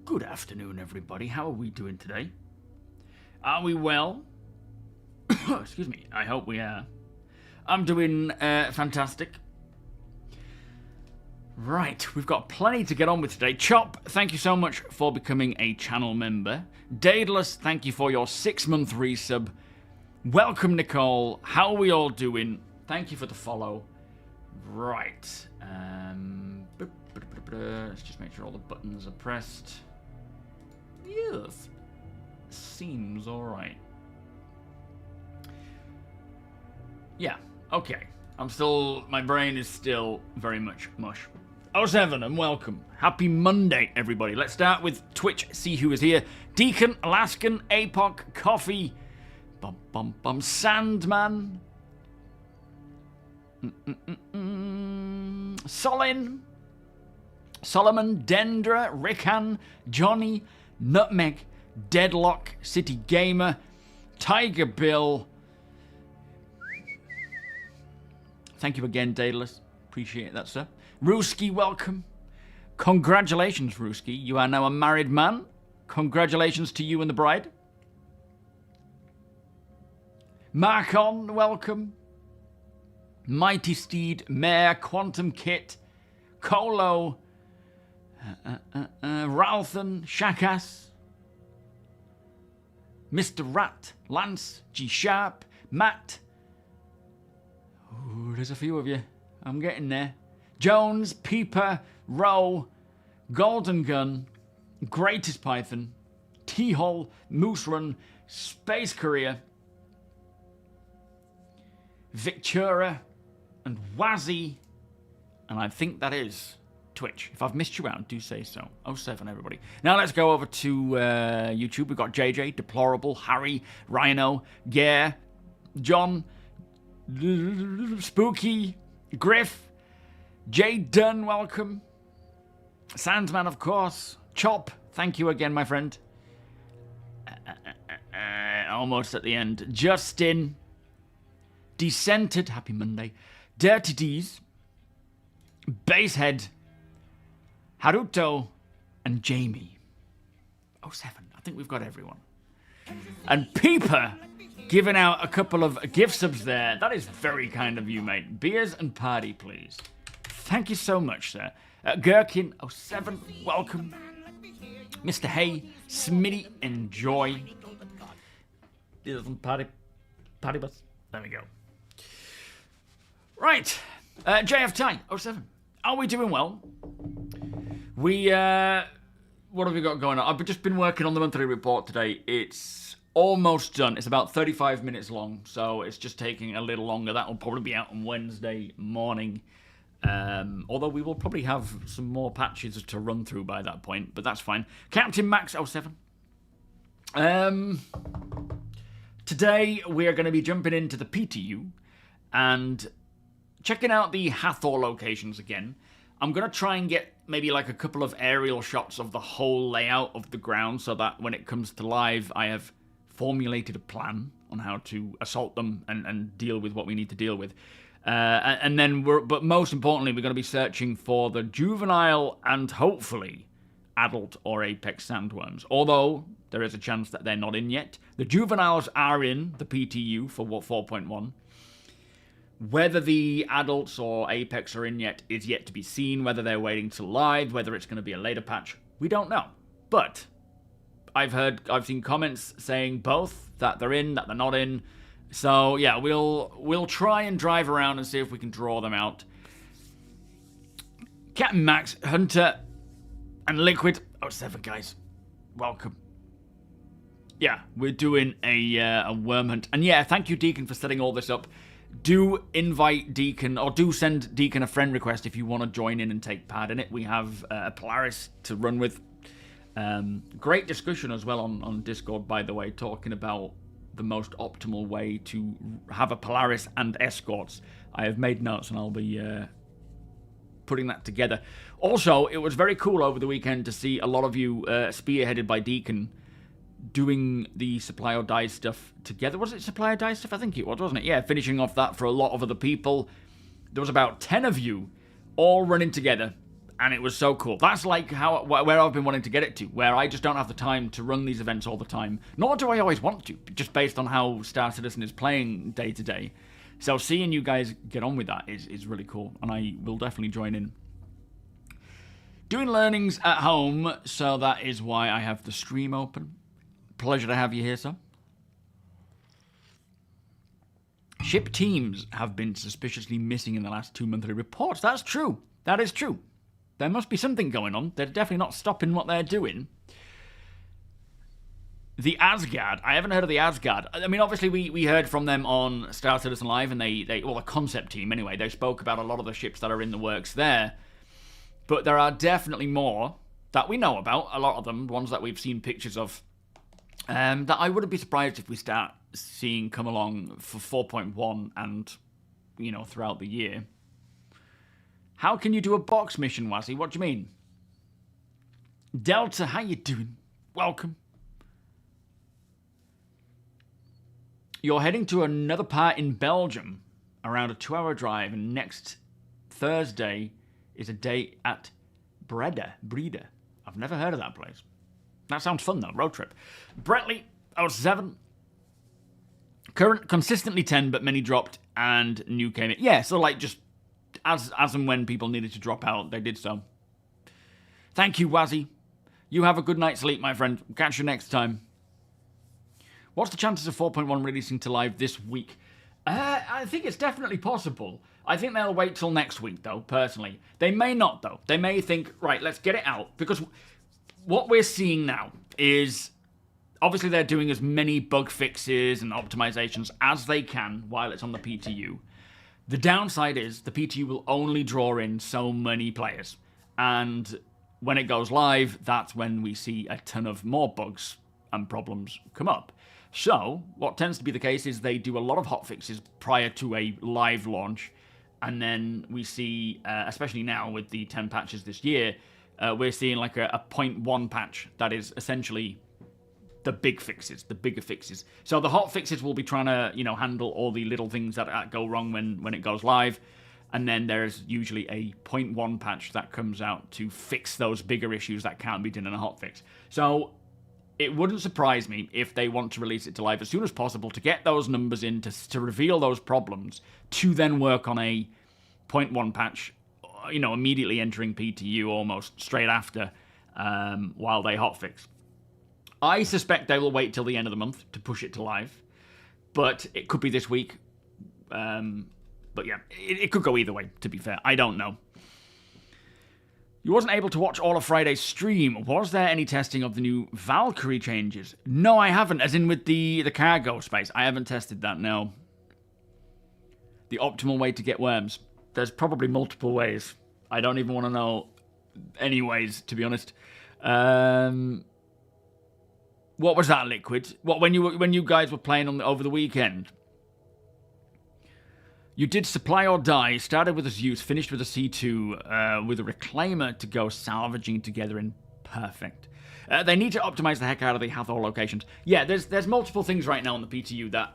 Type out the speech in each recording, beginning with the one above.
Good afternoon, everybody. How are we doing today? Are we well? Excuse me. I hope we are. I'm doing fantastic. Right, we've got plenty to get on with today. Chop, thank you so much for becoming a channel member. Daedalus, thank you for your 6-month resub. Welcome, Nicole. How are we all doing? Thank you for the follow. Right. Let's just make sure all the buttons are pressed. Yes. Seems alright. Yeah, okay. My brain is still very much mush. 07 and welcome. Happy Monday, everybody. Let's start with Twitch, see who is here. Deacon, Alaskan, APOC, Coffee, Sandman, Solin, Solomon, Dendra, Rickan, Johnny, Nutmeg, Deadlock, City Gamer, Tiger Bill. Thank you again, Daedalus. Appreciate that, sir. Ruski, welcome. Congratulations, Ruski. You are now a married man. Congratulations to you and the bride. Marcon, welcome. Mighty Steed, Mare, Quantum Kit, Colo, Ralthan, Shakas, Mr. Rat, Lance, G Sharp, Matt. Ooh, there's a few of you. I'm getting there. Jones, Peeper, Rowe, Golden Gun, Greatest Python, T-Hole, Moose Run, Space Courier, Victura, and Wazzy. And I think that is Twitch. If I've missed you out, do say so. 07, everybody. Now let's go over to YouTube. We've got JJ, Deplorable, Harry, Rhino, Gare, John, Spooky, Griff, Jay Dunn, welcome. Sandman, of course. Chop, thank you again, my friend. Almost at the end. Justin, Decented, happy Monday. Dirty D's, Basehead, Haruto, and Jamie. 07, I think we've got everyone. And Peeper, giving out a couple of gift subs there. That is very kind of you, mate. Beers and party, please. Thank you so much, sir. Gherkin, 07, welcome. Mr. Hay, Smitty, enjoy. Beers and party bus. There we go. Right. JF Ty, 07. Are we doing well? We, what have we got going on? I've just been working on the monthly report today. It's almost done. It's about 35 minutes long, so it's just taking a little longer. That will probably be out on Wednesday morning. Although we will probably have some more patches to run through by that point, but that's fine. Captain Max 07. Today we are going to be jumping into the PTU and checking out the Hatheror locations again. I'm going to try and get maybe like a couple of aerial shots of the whole layout of the ground so that when it comes to live, I have formulated a plan on how to assault them and deal with what we need to deal with. And then but most importantly, we're going to be searching for the juvenile and hopefully adult or apex sandworms. Although there is a chance that they're not in yet. The juveniles are in the PTU for 4.1. Whether the adults or apex are in yet is yet to be seen. Whether they're waiting till live, whether it's going to be a later patch, we don't know. But I've seen comments saying both, that they're in, that they're not in. So yeah, we'll try and drive around and see if we can draw them out. Captain Max, Hunter, and Liquid 07, guys, welcome. Yeah, we're doing a worm hunt, and yeah, thank you, Deacon, for setting all this up. Do invite Deacon, or do send Deacon a friend request if you want to join in and take part in it. We have a Polaris to run with. Great discussion as well on Discord, by the way, talking about the most optimal way to have a Polaris and escorts. I have made notes and I'll be putting that together. Also, it was very cool over the weekend to see a lot of you spearheaded by Deacon doing the supply or die stuff together. Was it supply or die stuff? I think it was, wasn't it? Yeah, finishing off that for a lot of other people. There was about 10 of you all running together. and it was so cool. That's like where I've been wanting to get it to, where I just don't have the time to run these events all the time. Nor do I always want to, just based on how Star Citizen is playing day to day. So seeing you guys get on with that is really cool, and I will definitely join in. Doing learnings at home, so that is why I have the stream open. Pleasure to have you here, sir. Ship teams have been suspiciously missing in the last 2 monthly reports. That's true. That is true. There must be something going on. They're definitely not stopping what they're doing. The Asgard. I haven't heard of the Asgard. I mean, obviously, we heard from them on Star Citizen Live, and well, the concept team, anyway, they spoke about a lot of the ships that are in the works there. But there are definitely more that we know about, a lot of them, ones that we've seen pictures of, that I wouldn't be surprised if we start seeing come along for 4.1 and, you know, throughout the year. How can you do a box mission, Wazzy? What do you mean? Delta, how you doing? Welcome. You're heading to another part in Belgium, around a 2-hour drive, and next Thursday is a day at Breda. I've never heard of that place. That sounds fun, though. Road trip. Brentley, 07. Current, consistently 10, but many dropped, and new came in. Yeah, so like just as and when people needed to drop out, they did so. Thank you, Wazzy. You have a good night's sleep, my friend. Catch you next time. What's the chances of 4.1 releasing to live this week? I think it's definitely possible. I think they'll wait till next week, though, personally. They may not, though. They may think, right, let's get it out. Because what we're seeing now is, obviously they're doing as many bug fixes and optimizations as they can while it's on the PTU. The downside is the PTU will only draw in so many players. And when it goes live, that's when we see a ton of more bugs and problems come up. So, what tends to be the case is they do a lot of hotfixes prior to a live launch, and then we see, especially now with the 10 patches this year, we're seeing like a 0.1 patch that is essentially the big fixes, the bigger fixes. So the hotfixes will be trying to, you know, handle all the little things that go wrong when it goes live, and then there's usually a 0.1 patch that comes out to fix those bigger issues that can't be done in a hotfix. So it wouldn't surprise me if they want to release it to live as soon as possible to get those numbers in, to reveal those problems, to then work on a 0.1 patch, you know, immediately entering PTU almost straight after, while they hotfix. I suspect they will wait till the end of the month to push it to live, but it could be this week. But yeah, it could go either way, to be fair. I don't know. You wasn't able to watch all of Friday's stream. Was there any testing of the new Valkyrie changes? No, I haven't, as in with the cargo space. I haven't tested that, no. The optimal way to get worms. There's probably multiple ways. I don't even want to know any ways, to be honest. What was that, Liquid? What, when you guys were playing over the weekend? You did Supply or Die, started with a Zeus, finished with a C2, with a Reclaimer to go salvaging together in perfect. They need to optimize the heck out of the Hatheror locations. Yeah, there's multiple things right now on the PTU that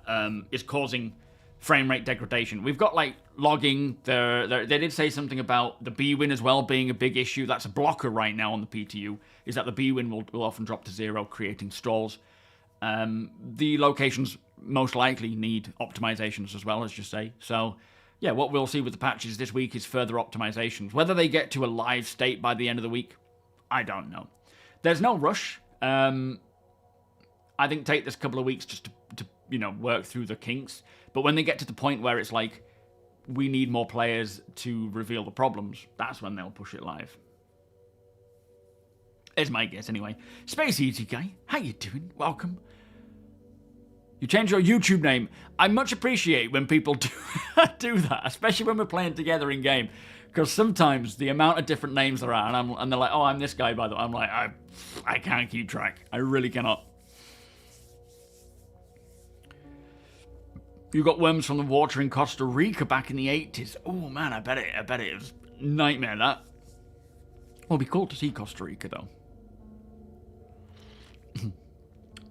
is causing frame rate degradation. We've got, like, logging. They did say something about the B-Win as well being a big issue. That's a blocker right now on the PTU, is that the B-Win will often drop to 0, creating stalls. The locations most likely need optimizations as well, as you say. So, yeah, what we'll see with the patches this week is further optimizations. Whether they get to a live state by the end of the week, I don't know. There's no rush. I think take this couple of weeks just to you know, work through the kinks. But when they get to the point where it's like, we need more players to reveal the problems, that's when they'll push it live. Is my guess, anyway. Space Easy Guy, how you doing? Welcome. You change your YouTube name. I much appreciate when people do that, especially when we're playing together in game, because sometimes the amount of different names there are, and they're like, oh, I'm this guy, by the way. I'm like, I can't keep track. I really cannot. You got worms from the water in Costa Rica back in the 80s. Oh man, I bet it was a nightmare, that. Well, it'd be cool to see Costa Rica though.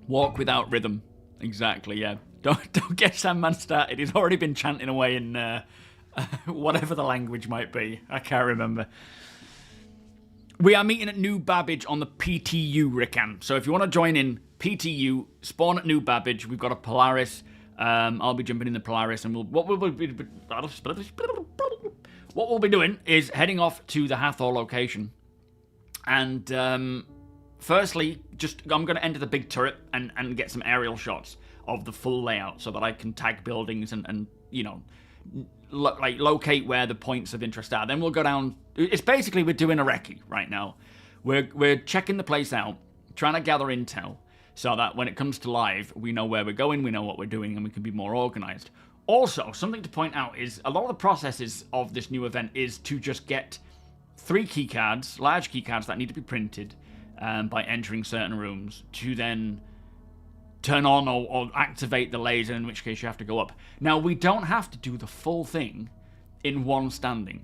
Walk without rhythm. Exactly, yeah. Don't get Sandman started. He's already been chanting away in whatever the language might be. I can't remember. We are meeting at New Babbage on the PTU, Rickan. So if you want to join in, PTU, spawn at New Babbage. We've got a Polaris. I'll be jumping in the Polaris, and what we'll be doing is heading off to the Hatheror location. And firstly, I'm going to enter the big turret and get some aerial shots of the full layout so that I can tag buildings and you know, locate where the points of interest are. Then we'll go down. It's basically we're doing a recce right now. We're checking the place out, trying to gather intel so that when it comes to live, we know where we're going, we know what we're doing, and we can be more organized. Also, something to point out is a lot of the processes of this new event is to just get 3 keycards, large keycards that need to be printed by entering certain rooms to then turn on or activate the laser, in which case you have to go up. Now, we don't have to do the full thing in one standing.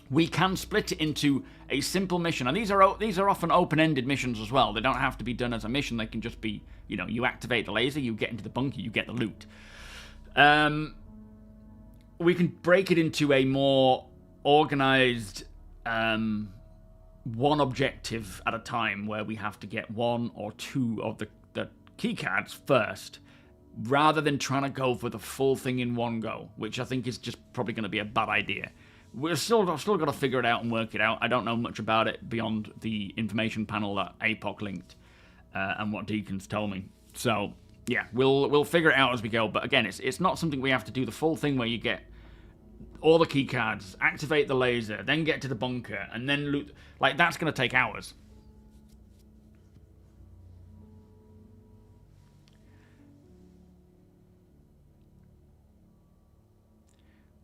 We can split it into a simple mission, and these are often open-ended missions as well. They don't have to be done as a mission. They can just be, you know, you activate the laser, you get into the bunker, you get the loot. We can break it into a more organized one objective at a time, where we have to get 1 or 2 of the key cards first, rather than trying to go for the full thing in one go, which I think is just probably going to be a bad idea. I've still got to figure it out and work it out. I don't know much about it beyond the information panel that APOC linked and what Deacons told me. So yeah, we'll figure it out as we go. But again, it's not something we have to do the full thing where you get all the key cards, activate the laser, then get to the bunker, and then loot. Like, that's going to take hours.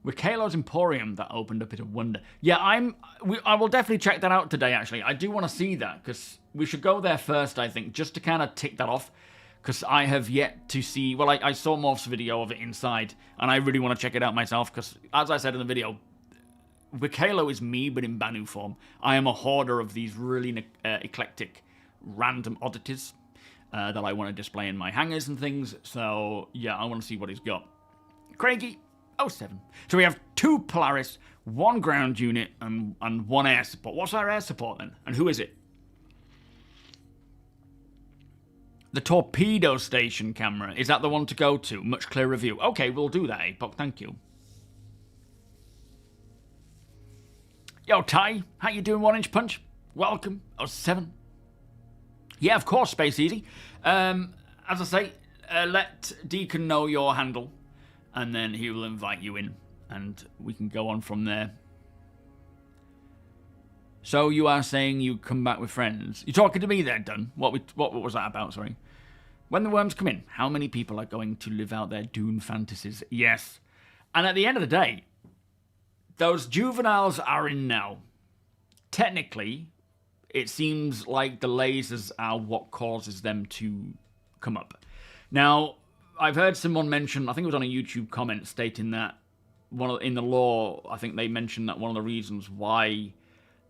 With Cloud Imperium, that opened up a bit of wonder. Yeah, I will definitely check that out today, actually. I do want to see that, because we should go there first, I think, just to kind of tick that off. Because I have yet to see... Well, I saw Morph's video of it inside, and I really want to check it out myself, because, as I said in the video, Wikalo is me, but in Banu form. I am a hoarder of these really eclectic, random oddities that I want to display in my hangars and things. So, yeah, I want to see what he's got. Craigie... 07. So we have 2 Polaris, 1 ground unit, and 1 air support. What's our air support then? And who is it? The torpedo station camera. Is that the one to go to? Much clearer view. Okay, we'll do that, APOC. Thank you. Yo, Ty. How you doing, 1 Inch Punch? Welcome. 07. Yeah, of course, Space Easy. As I say, let Deacon know your handle, and then he will invite you in, and we can go on from there. So you are saying you come back with friends? You're talking to me there, Dunn? What was that about, sorry? When the worms come in, how many people are going to live out their Dune fantasies? Yes. And at the end of the day, those juveniles are in now. Technically, it seems like the lasers are what causes them to come up. Now, I've heard someone mention, I think it was on a YouTube comment, stating that in the lore, I think they mentioned that one of the reasons why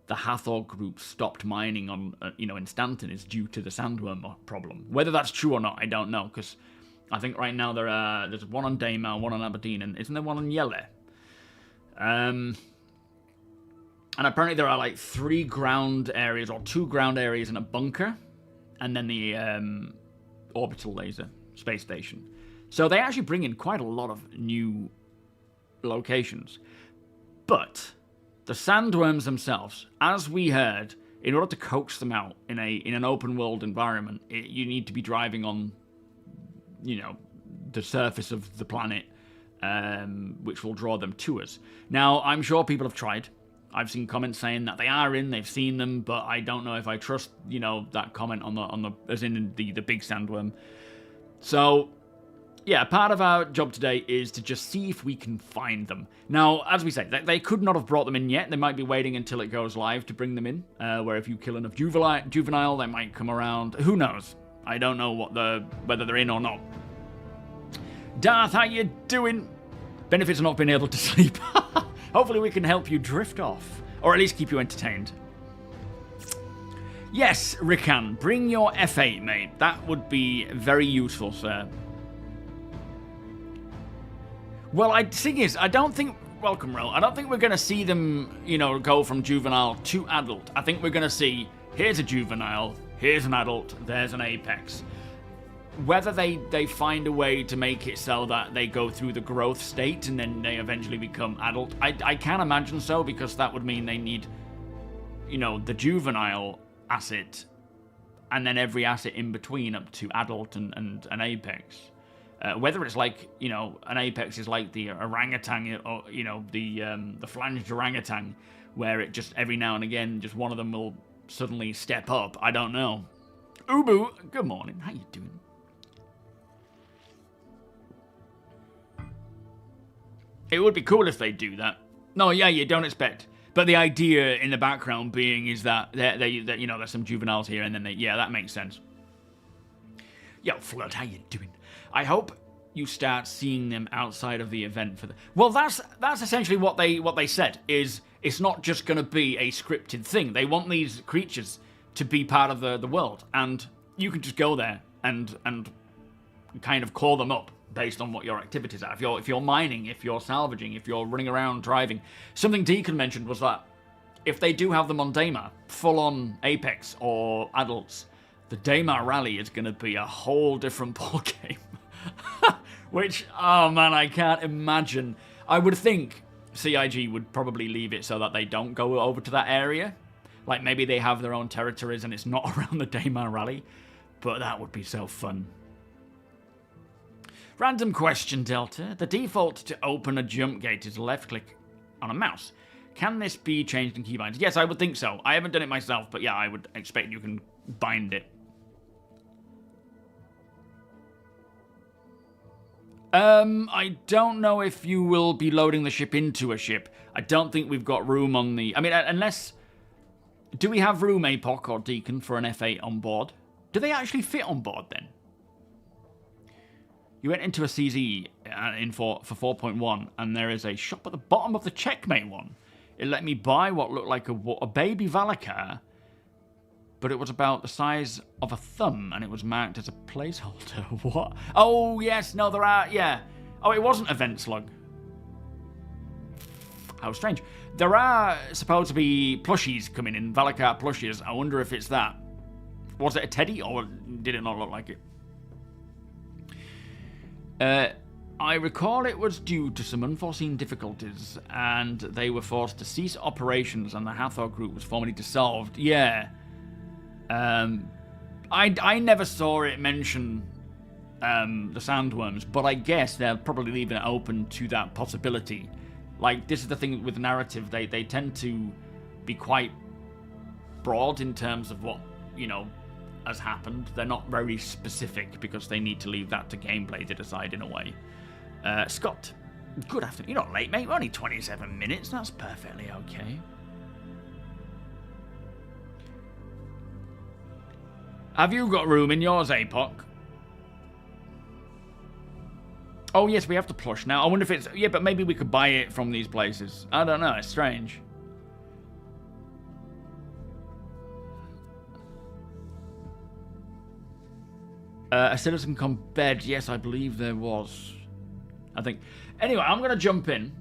the Hatheror group stopped mining on, in Stanton is due to the sandworm problem. Whether that's true or not, I don't know, because I think right now there's one on Daymar, one on Aberdeen, and isn't there one on Yelle? And apparently there are like 3 ground areas, or 2 ground areas and a bunker, and then the orbital laser space station. So they actually bring in quite a lot of new locations. But the sandworms themselves, as we heard, in order to coax them out in an open world environment, you need to be driving on, the surface of the planet, which will draw them to us. Now, I'm sure people have tried. I've seen comments saying that they are in, they've seen them, but I don't know if I trust, that comment on the as in the big sandworm. So, yeah, part of our job today is to just see if we can find them. Now, as we say, they could not have brought them in yet. They might be waiting until it goes live to bring them in, where if you kill enough juvenile, they might come around. Who knows? I don't know whether they're in or not. Darth, how you doing? Benefits of not being able to sleep. Hopefully we can help you drift off, or at least keep you entertained. Yes, Rickan, bring your F8, mate. That would be very useful, sir. Well, the thing is, I don't think welcome, Ro. I don't think we're going to see them, you know, go from juvenile to adult. I think we're going to see, here's a juvenile, here's an adult, there's an apex. Whether they find a way to make it so that they go through the growth state and then they eventually become adult, I can't imagine so, because that would mean they need, you know, the juvenile asset and then every asset in between up to adult and an apex. Whether it's like, you know, an apex is like the orangutan, or, you know, the flanged orangutan, where it just every now and again, just one of them will suddenly step up. I don't know. Ubu, good morning. How you doing? It would be cool if they do that. No, yeah, you don't expect. But the idea in the background being is that they you know, there's some juveniles here, and then yeah, that makes sense. Yo, Flood, how you doing? I hope you start seeing them outside of the event for the... Well, that's essentially what they said, is it's not just going to be a scripted thing. They want these creatures to be part of the world, and you can just go there and kind of call them up based on what your activities are. If you're mining, if you're salvaging, if you're running around driving. Something Deacon mentioned was that if they do have them on Daymar, full-on Apex or adults, the Daymar rally is going to be a whole different ballgame. Which, oh man, I can't imagine. I would think CIG would probably leave it so that they don't go over to that area. Like maybe they have their own territories and it's not around the Daymar rally. But that would be so fun. Random question, Delta. The default to open a jump gate is left click on a mouse. Can this be changed in keybinds? Yes, I would think so. I haven't done it myself, but yeah, I would expect you can bind it. I don't know if you will be loading the ship into a ship. I don't think we've got room on the... I mean, unless... Do we have room, APOC or Deacon, for an F8 on board? Do they actually fit on board, then? You went into a CZ for 4.1, and there is a shop at the bottom of the Checkmate one. It let me buy what looked like a baby Valakar, but it was about the size of a thumb, and it was marked as a placeholder. What? Oh, yes, no, there are, yeah. Oh, it wasn't event slug. How strange. There are supposed to be plushies coming in, Valakar plushies. I wonder if it's that. Was it a teddy, or did it not look like it? I recall it was due to some unforeseen difficulties, and they were forced to cease operations, and the Hatheror group was formally dissolved. Yeah. I never saw it mention the sandworms, but I guess they're probably leaving it open to that possibility. Like, this is the thing with narrative, they tend to be quite broad in terms of what, you know, has happened. They're not very specific because they need to leave that to gameplay to decide in a way. Scott, good afternoon. You're not late, mate. We're only 27 minutes. That's perfectly okay. Have you got room in yours, APOC? Oh, yes, we have to plush now. I wonder if it's... Yeah, but maybe we could buy it from these places. I don't know. It's strange. A citizen come bed. Yes, I believe there was. I think. Anyway, I'm going to jump in.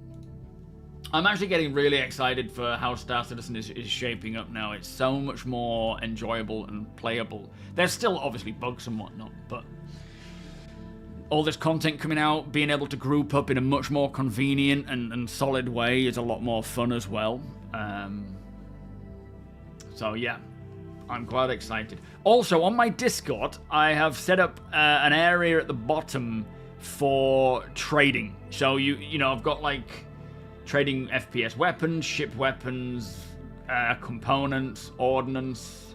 I'm actually getting really excited for how Star Citizen is shaping up now. It's so much more enjoyable and playable. There's still obviously bugs and whatnot, but all this content coming out, being able to group up in a much more convenient and solid way is a lot more fun as well. So yeah, I'm quite excited. Also, on my Discord, I have set up an area at the bottom for trading. So you know, I've got like trading FPS weapons, ship weapons, components, ordnance,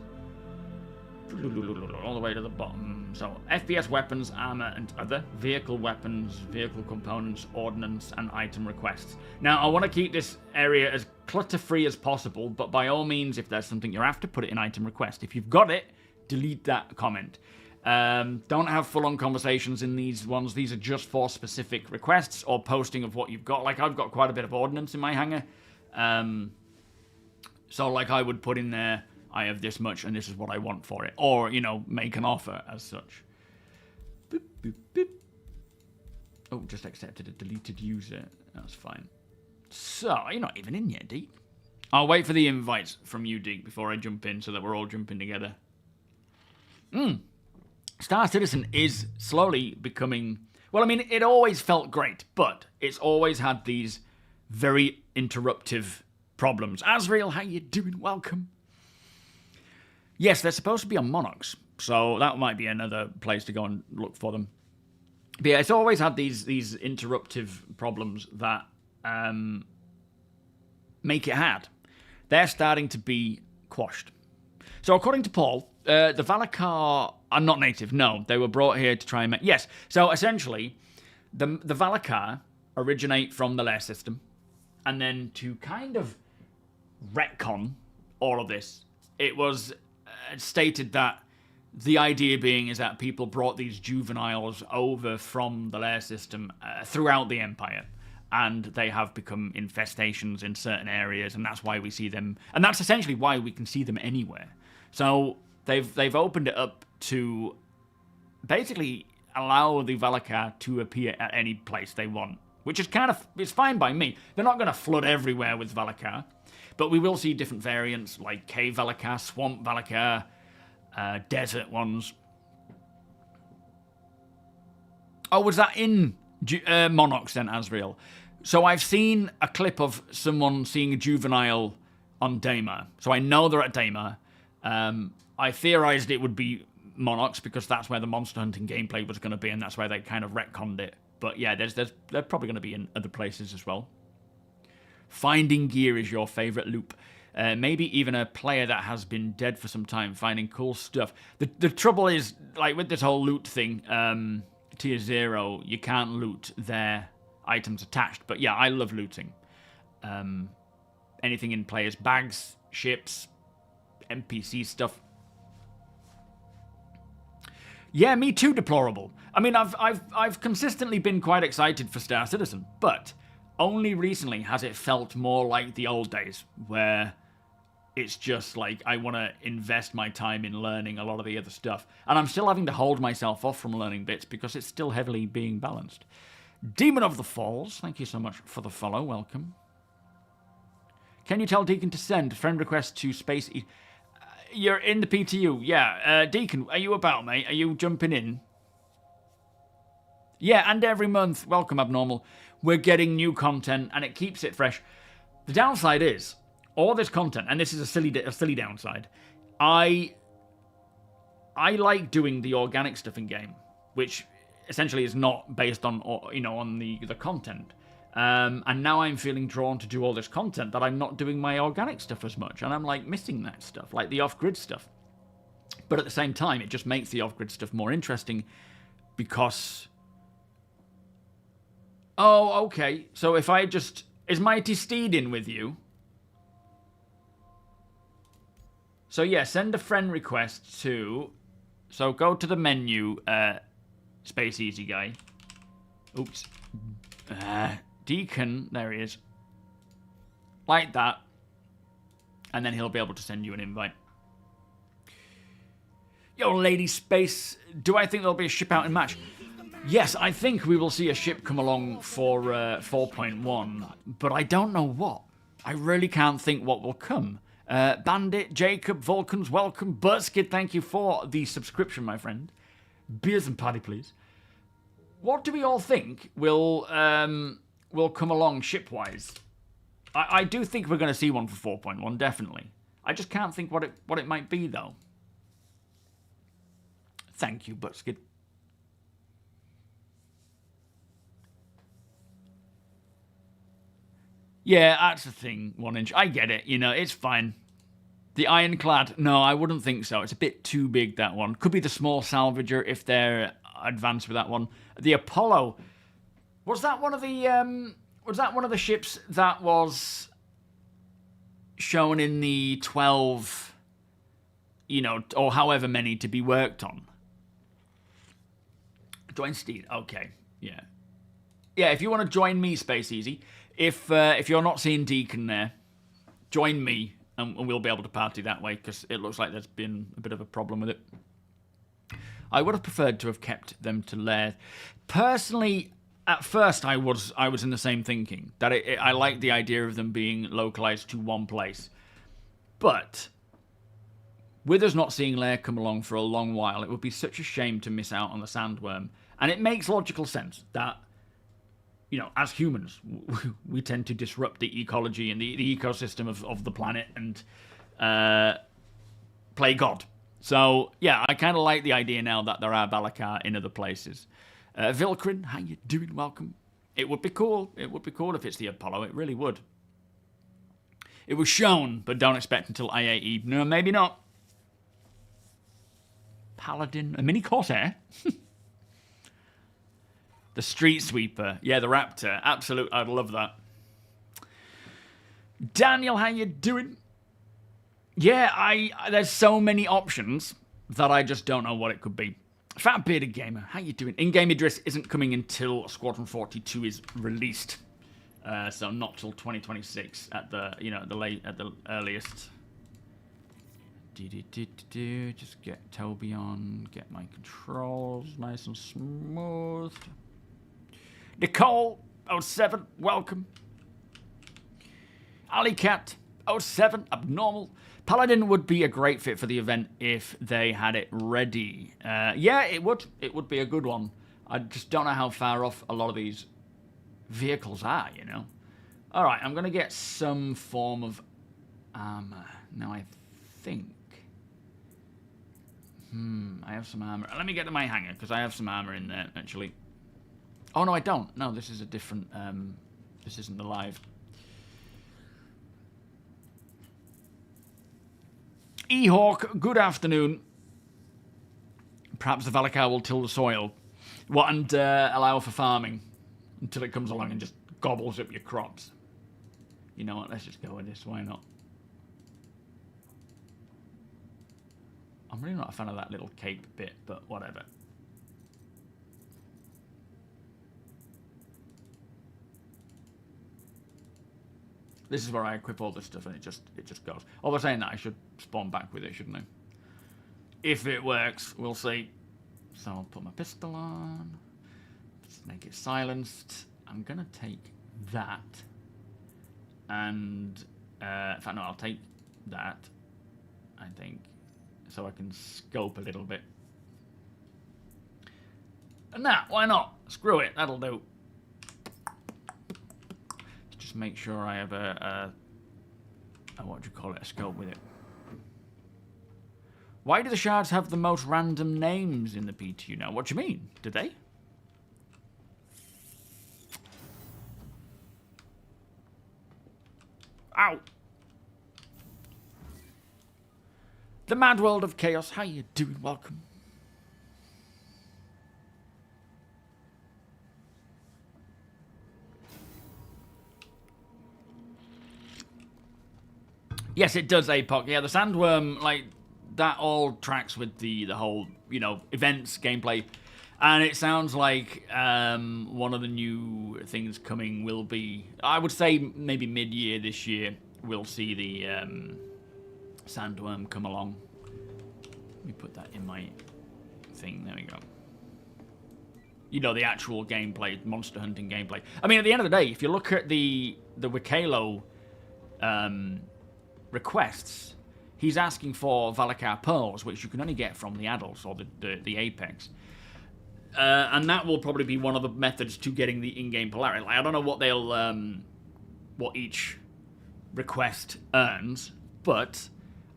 all the way to the bottom. So FPS weapons, armor, and other vehicle weapons, vehicle components, ordnance, and item requests. Now, I want to keep this area as clutter-free as possible, but by all means, if there's something you're after, put it in item request. If you've got it, delete that comment. Don't have full-on conversations in these ones. These are just for specific requests or posting of what you've got. Like, I've got quite a bit of ordnance in my hangar. So, like, I would put in there, I have this much and this is what I want for it. Or, you know, make an offer as such. Boop, boop, boop. Oh, just accepted a deleted user. That's fine. So, you're not even in yet, Deke. I'll wait for the invites from you, Deke, before I jump in so that we're all jumping together. Star Citizen is slowly becoming... Well, I mean, it always felt great, but it's always had these very interruptive problems. Azrael, how you doing? Welcome. Yes, they're supposed to be on Monarchs, so that might be another place to go and look for them. But yeah, it's always had these interruptive problems that make it hard. They're starting to be quashed. So according to Paul, the Valakar are not native. No, they were brought here to try and make... Yes, so essentially, the Valakar originate from the Lair system, and then to kind of retcon all of this, it was stated that the idea being is that people brought these juveniles over from the Lair system throughout the Empire, and they have become infestations in certain areas, and that's why we see them, and that's essentially why we can see them anywhere. So they've opened it up to basically allow the Valakar to appear at any place they want, which is it's fine by me. They're not going to flood everywhere with Valakar, but we will see different variants like Cave Valakar, Swamp Valakar, desert ones. Oh, was that in Monarchs then, Azrael? So I've seen a clip of someone seeing a juvenile on Daymar. So I know they're at Daymar. I theorized it would be Monarchs because that's where the monster hunting gameplay was going to be, and that's where they kind of retconned it. But yeah, they're probably going to be in other places as well. Finding gear is your favorite loop. Maybe even a player that has been dead for some time, finding cool stuff. The trouble is, like with this whole loot thing, Tier 0, you can't loot their items attached. But yeah, I love looting. Anything in players' bags, ships, NPC stuff. Yeah, me too, Deplorable. I mean, I've consistently been quite excited for Star Citizen, but only recently has it felt more like the old days, where it's just like I want to invest my time in learning a lot of the other stuff. And I'm still having to hold myself off from learning bits because it's still heavily being balanced. Demon of the Falls, thank you so much for the follow, welcome. Can you tell Deacon to send friend request to Space... You're in the PTU, yeah. Deacon, are you about, mate? Are you jumping in? Yeah, and every month, welcome Abnormal, we're getting new content and it keeps it fresh. The downside is, all this content, and this is a silly downside, I like doing the organic stuff in game, which essentially is not based on, on the content. And now I'm feeling drawn to do all this content that I'm not doing my organic stuff as much, and I'm like missing that stuff, like the off-grid stuff. But at the same time, it just makes the off-grid stuff more interesting because... Oh, okay. So if I just... Is Mighty Steed in with you? So yeah, send a friend request to... So go to the menu, Space Easy Guy. Oops. Deacon, there he is. Like that. And then he'll be able to send you an invite. Yo, Lady Space, do I think there'll be a ship out in match? Yes, I think we will see a ship come along for 4.1, but I don't know what. I really can't think what will come. Bandit, Jacob, Vulcans, welcome. Burtskid, thank you for the subscription, my friend. Beers and patty, please. What do we all think will come along ship-wise? I do think we're going to see one for 4.1, definitely. I just can't think what it might be, though. Thank you, Burtskid. Yeah, that's the thing, 1 inch. I get it, it's fine. The Ironclad, no, I wouldn't think so. It's a bit too big, that one. Could be the small salvager if they're advanced with that one. The Apollo, was that one of the ships that was shown in the 12, or however many to be worked on? Join Steed, okay, yeah. Yeah, if you want to join me, Space Easy, if you're not seeing Deacon there, join me, and we'll be able to party that way, because it looks like there's been a bit of a problem with it. I would have preferred to have kept them to Lair. Personally, At first, I was in the same thinking, that I like the idea of them being localized to one place. But with us not seeing Lair come along for a long while, it would be such a shame to miss out on the Sandworm. And it makes logical sense that, you know, as humans, we tend to disrupt the ecology and the ecosystem of the planet and play God. So, yeah, I kind of like the idea now that there are Valakar in other places. Vilkrin, how you doing? Welcome. It would be cool. It would be cool if it's the Apollo. It really would. It was shown, but don't expect until IAE. No, maybe not. Paladin, a mini Corsair. The Street Sweeper. Yeah, the Raptor. Absolute. I'd love that. Daniel, how you doing? Yeah, there's so many options that I just don't know what it could be. Fat Bearded Gamer, how you doing? In-game Idris isn't coming until Squadron 42 is released, so not till 2026 at the at the earliest. Just get TOBII on, get my controls nice and smooth. Nicole 07, welcome. Alicat 07, abnormal. Paladin would be a great fit for the event if they had it ready. Yeah, it would. It would be a good one. I just don't know how far off a lot of these vehicles are, you know. All right, I'm going to get some form of armor. Now, I think... I have some armor. Let me get to my hangar, because I have some armor in there, actually. Oh, no, I don't. No, this is a different... this isn't the live... Ehawk, good afternoon. Perhaps the Valakar will till the soil. What, and allow for farming until it comes along and just gobbles up your crops. You know what, let's just go with this, why not? I'm really not a fan of that little cape bit, but whatever. This is where I equip all this stuff and it just goes. Although saying that, I should spawn back with it, shouldn't I? If it works, we'll see. So I'll put my pistol on. Let's make it silenced. I'm going to take that. And, in fact, no, I'll take that, I think. So I can scope a little bit. And that, why not? Screw it, that'll do. Just make sure I have a what do you call it, a scope with it. Why do the shards have the most random names in the PTU now? What do you mean? Do they? Ow! The Mad World of Chaos, how you doing? Welcome. Yes, it does, APOC. Yeah, the Sandworm, like, that all tracks with the whole, you know, events, gameplay. And it sounds like one of the new things coming will be, I would say maybe mid-year this year, we'll see the Sandworm come along. Let me put that in my thing. There we go. You know, the actual gameplay, monster hunting gameplay. I mean, at the end of the day, if you look at the Wikalo requests, he's asking for Valakar pearls, which you can only get from the adults or the apex. And that will probably be one of the methods to getting the in-game Polaris. Like, I don't know what they'll, what each request earns, but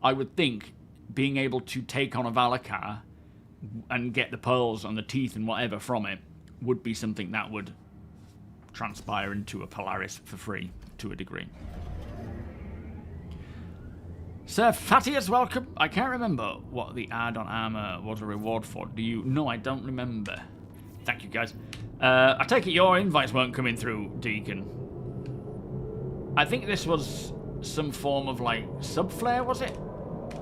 I would think being able to take on a Valakar and get the pearls and the teeth and whatever from it would be something that would transpire into a Polaris for free to a degree. Sir Fattius, welcome. I can't remember what the add-on armor was a reward for. Do you? No, I don't remember. Thank you, guys. I take it your invites weren't coming through, Deacon. I think this was some form of, like, subflare, was it?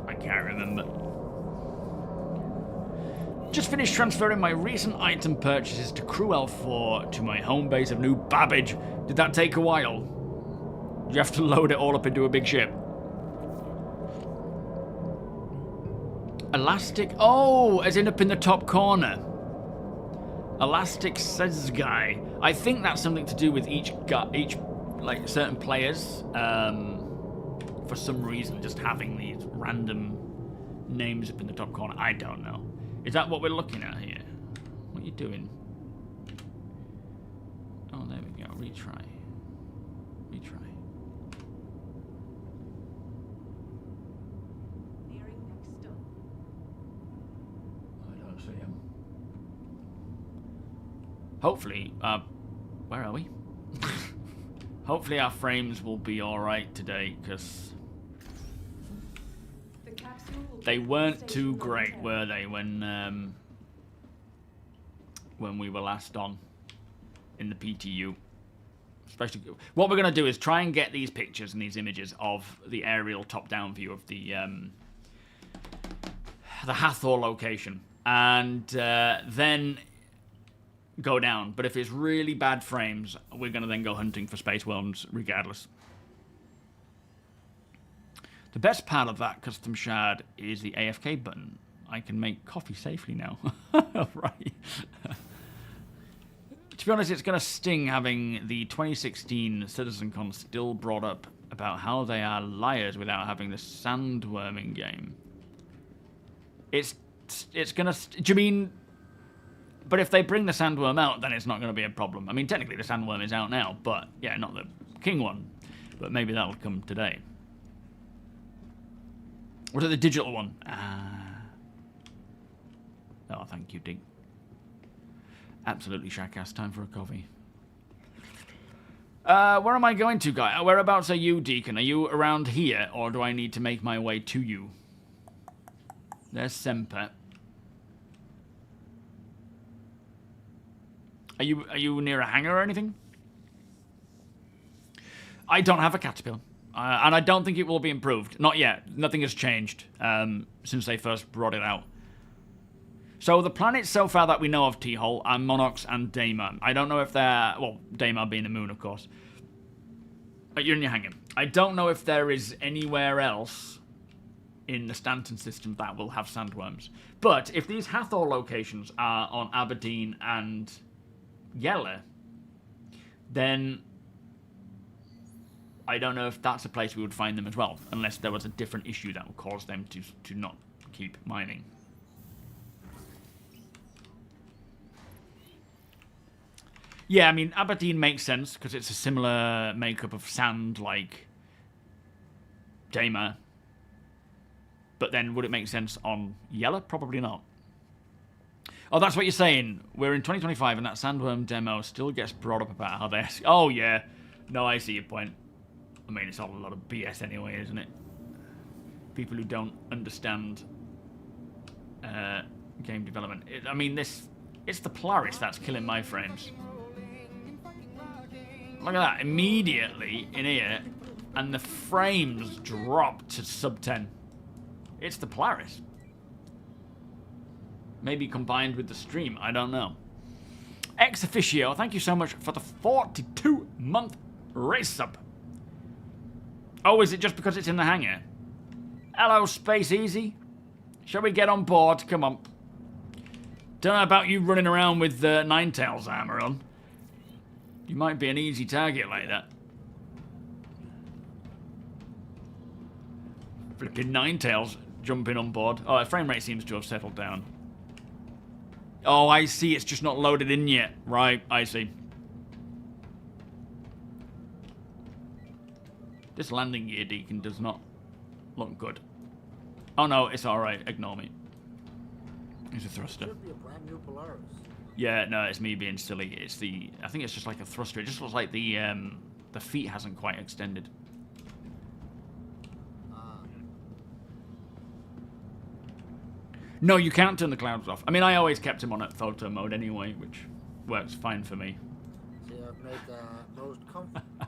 I can't remember. Just finished transferring my recent item purchases to Crew L4 to my home base of New Babbage. Did that take a while? Did you have to load it all up into a big ship? Elastic? Oh, as in up in the top corner. Elastic says guy. I think that's something to do with each like certain players. For some reason, just having these random names up in the top corner. I don't know. Is that what we're looking at here? What are you doing? Oh, there we go. Retry. Retry. Nearing next stop. I don't see him. Hopefully, where are we? Hopefully our frames will be alright today, because they weren't too great, were they, when we were last on in the PTU. Especially, what we're going to do is try and get these pictures and these images of the aerial top-down view of the Hatheror location, and then go down. But if it's really bad frames, we're going to then go hunting for space worms regardless. The best part of that custom shard is the AFK button. I can make coffee safely now. Right. To be honest, it's going to sting having the 2016 CitizenCon still brought up about how they are liars without having the sandworming game. It's going to... Do you mean... But if they bring the sandworm out, then it's not going to be a problem. I mean, technically the sandworm is out now, but yeah, not the king one. But maybe that'll come today. Was it the digital one? Oh, thank you, Dig. Absolutely shackass. Time for a coffee. Where am I going to, guy? Whereabouts are you, Deacon? Are you around here, or do I need to make my way to you? There's Semper. Are you near a hangar or anything? I don't have a caterpillar. And I don't think it will be improved. Not yet. Nothing has changed since they first brought it out. So the planets so far that we know of, T-Hole, are Monox and Daemar. I don't know if they're... Well, Daemar being the moon, of course. But you're in your hangar. I don't know if there is anywhere else in the Stanton system that will have sandworms. But if these Hatheror locations are on Aberdeen and Yella, then I don't know if that's a place we would find them as well, unless there was a different issue that would cause them to not keep mining. Yeah, I mean, Aberdeen makes sense, because it's a similar makeup of sand like Daemar. But then, would it make sense on Yella? Probably not. Oh, that's what you're saying. We're in 2025, and that sandworm demo still gets brought up about how they... Oh, yeah. No, I see your point. I mean, it's all a lot of BS anyway, isn't it? People who don't understand game development. I mean, it's the Polaris that's killing my frames. Look at that. Immediately in here, and the frames drop to sub 10. It's the Polaris. Maybe combined with the stream. I don't know. Ex Officio, thank you so much for the 42-month race sub. Oh, is it just because it's in the hangar? Hello, Space Easy. Shall we get on board? Come on. Don't know about you running around with Ninetales armor on. You might be an easy target like that. Flipping Ninetales jumping on board. Oh, the frame rate seems to have settled down. Oh, I see. It's just not loaded in yet. Right, I see. This landing gear, Deacon, does not look good. Oh, no, it's alright. Ignore me. It's a thruster. Should be a brand new Polaris. Yeah, no, it's me being silly. It's the... I think it's just like a thruster. It just looks like the feet hasn't quite extended. No, you can't turn the clouds off. I mean, I always kept him on at photo mode anyway, which works fine for me. So I've made the most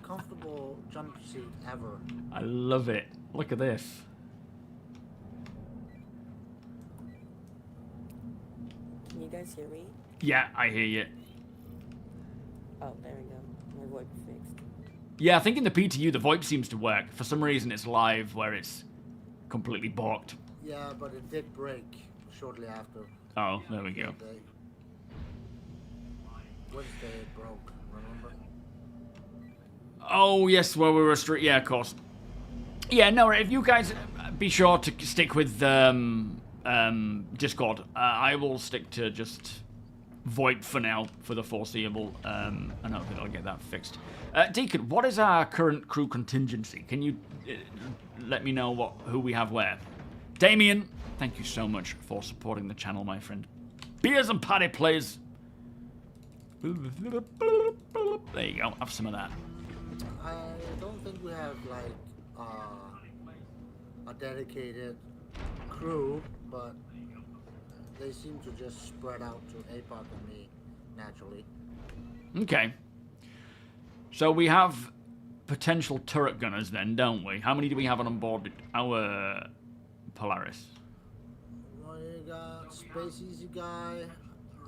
comfortable jump seat ever. I love it. Look at this. Can you guys hear me? Yeah, I hear you. Oh, there we go. My VoIP fixed. Yeah, I think in the PTU the VoIP seems to work. For some reason it's live where it's completely balked. Yeah, but it did break shortly after. Oh, there we go. Wednesday broke, remember? Oh, yes, well, we were yeah, of course. Yeah, no, if you guys be sure to stick with Discord. I will stick to just VoIP for now, for the foreseeable, and hopefully I'll get that fixed. Deacon, what is our current crew contingency? Can you let me know who we have where? Damien, thank you so much for supporting the channel, my friend. Beers and Paddy, please. There you go, have some of that. I don't think we have like a dedicated crew, but they seem to just spread out to APOC and me naturally. Okay. So we have potential turret gunners then, don't we? How many do we have on board our Polaris? Well, you got Space Easy Guy.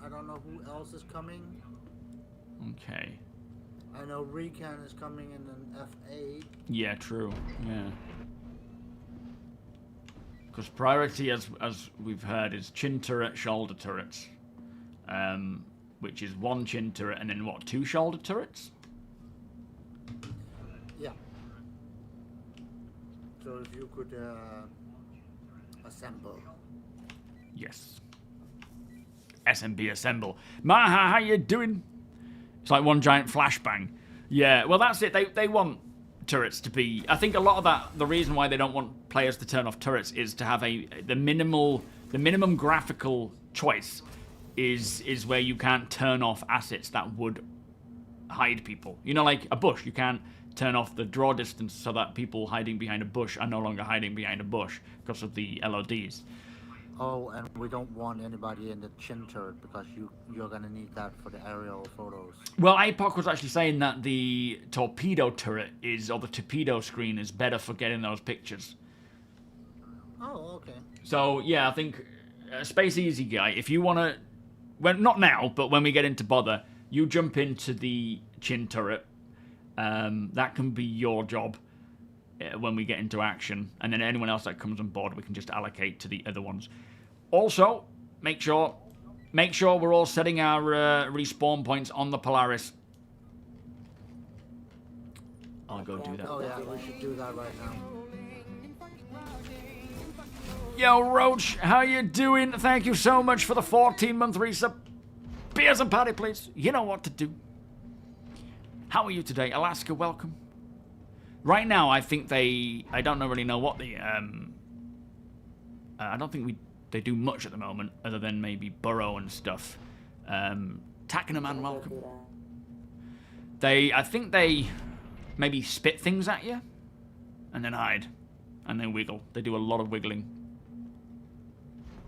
I don't know who else is coming. Okay. I know Recon is coming in an F8. Yeah, true. Yeah. Because priority, as we've heard, is chin turret, shoulder turrets. Which is one chin turret and then what, 2 shoulder turrets? Yeah. So if you could assemble. Yes. SMB assemble. Maha, how you doing? It's like one giant flashbang. Yeah, well that's it. They want turrets to be... I think a lot of that, the reason why they don't want players to turn off turrets is to have the minimum graphical choice is where you can't turn off assets that would hide people. You know, like a bush. You can't turn off the draw distance so that people hiding behind a bush are no longer hiding behind a bush because of the LODs. Oh, and we don't want anybody in the chin turret because you're gonna need that for the aerial photos. Well, APOC was actually saying that the torpedo turret or the torpedo screen is better for getting those pictures. Oh, okay. So, yeah, I think Space Easy Guy, if you want to... Well, not now, but when we get into Bother, you jump into the chin turret. That can be your job when we get into action. And then anyone else that comes on board, we can just allocate to the other ones. Also, make sure we're all setting our respawn points on the Polaris. I'll go do that. Oh yeah, we should do that right now. Yo, Roach, how you doing? Thank you so much for the 14-month resub. Beers and Paddy, please. You know what to do. How are you today? Alaska, welcome. Right now, I think I don't really know what the... I don't think they do much at the moment, other than maybe burrow and stuff. Tacanaman, welcome. I think they maybe spit things at you, and then hide, and then wiggle. They do a lot of wiggling.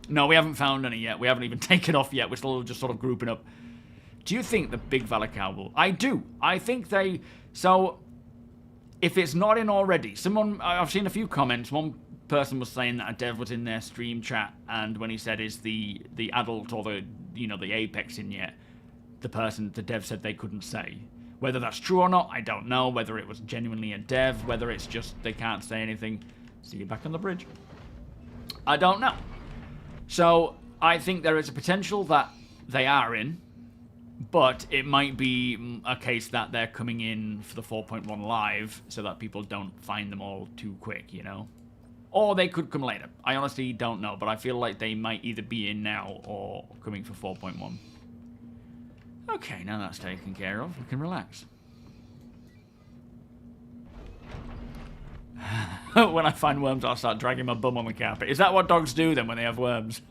No, we haven't found any yet. We haven't even taken off yet. We're still just sort of grouping up. Do you think the big Valacal will... I do. I think they... So, if it's not in already, I've seen a few comments. One person was saying that a dev was in their stream chat, and when he said, is the adult or the Apex in yet, the dev said they couldn't say. Whether that's true or not, I don't know. Whether it was genuinely a dev, whether it's just they can't say anything. See you back on the bridge. I don't know. So, I think there is a potential that they are in, but it might be a case that they're coming in for the 4.1 live so that people don't find them all too quick, you know? Or they could come later. I honestly don't know, but I feel like they might either be in now or coming for 4.1. Okay, now that's taken care of. We can relax. When I find worms, I'll start dragging my bum on the carpet. Is that what dogs do then when they have worms?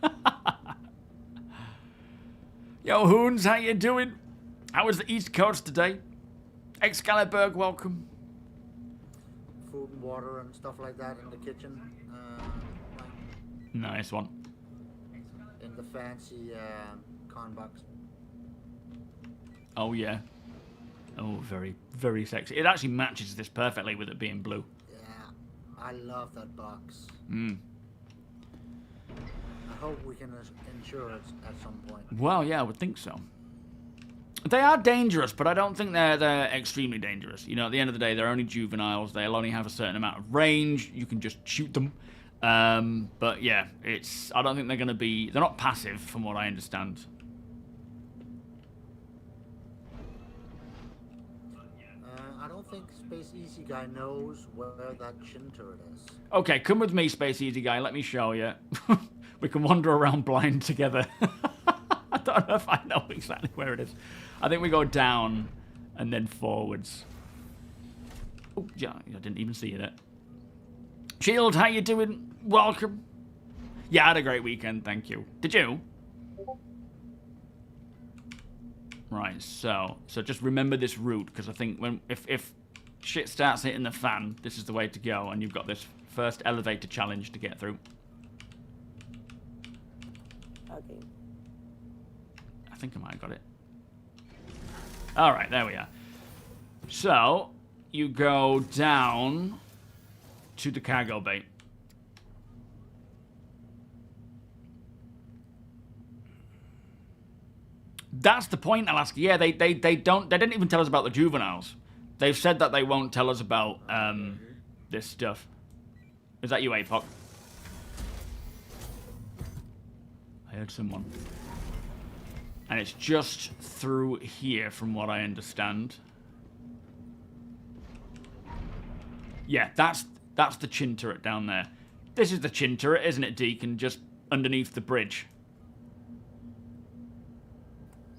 Yo, Hoons, how you doing? How was the East Coast today? Excalibur, welcome. Food and water and stuff like that in the kitchen. Nice one. In the fancy con box. Oh, yeah. Oh, very, very sexy. It actually matches this perfectly with it being blue. Yeah, I love that box. Mm. I hope we can insure it at some point. Well, yeah, I would think so. They are dangerous, but I don't think they're extremely dangerous. You know, at the end of the day, they're only juveniles. They'll only have a certain amount of range. You can just shoot them. But yeah, I don't think they're going to be... They're not passive, from what I understand. Space Easy Guy knows where that chin turret is. Okay, come with me, Space Easy Guy. Let me show you. We can wander around blind together. I don't know if I know exactly where it is. I think we go down and then forwards. Oh, yeah, I didn't even see you there. Shield, how you doing? Welcome. Yeah, I had a great weekend, thank you. Did you? Right, so just remember this route, because I think if shit starts hitting the fan, this is the way to go, and you've got this first elevator challenge to get through. Okay. I think I might have got it. Alright, there we are. So, you go down to the cargo bay. That's the point, Alaska. Yeah, they didn't even tell us about the juveniles. They've said that they won't tell us about this stuff. Is that you, APOC? I heard someone. And it's just through here, from what I understand. Yeah, that's the chin turret down there. This is the chin turret, isn't it, Deacon? Just underneath the bridge.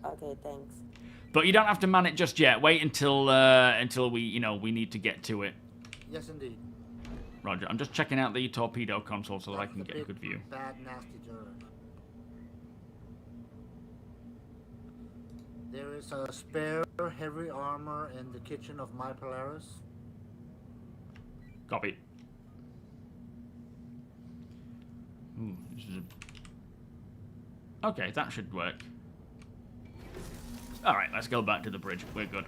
Okay, thanks. But you don't have to man it just yet. Wait until we need to get to it. Yes, indeed. Roger. I'm just checking out the torpedo console so that I can get a good view. Bad, nasty turret. There is a spare heavy armor in the kitchen of my Polaris. Copy. Ooh, this is a... Okay, that should work. Alright, let's go back to the bridge. We're good.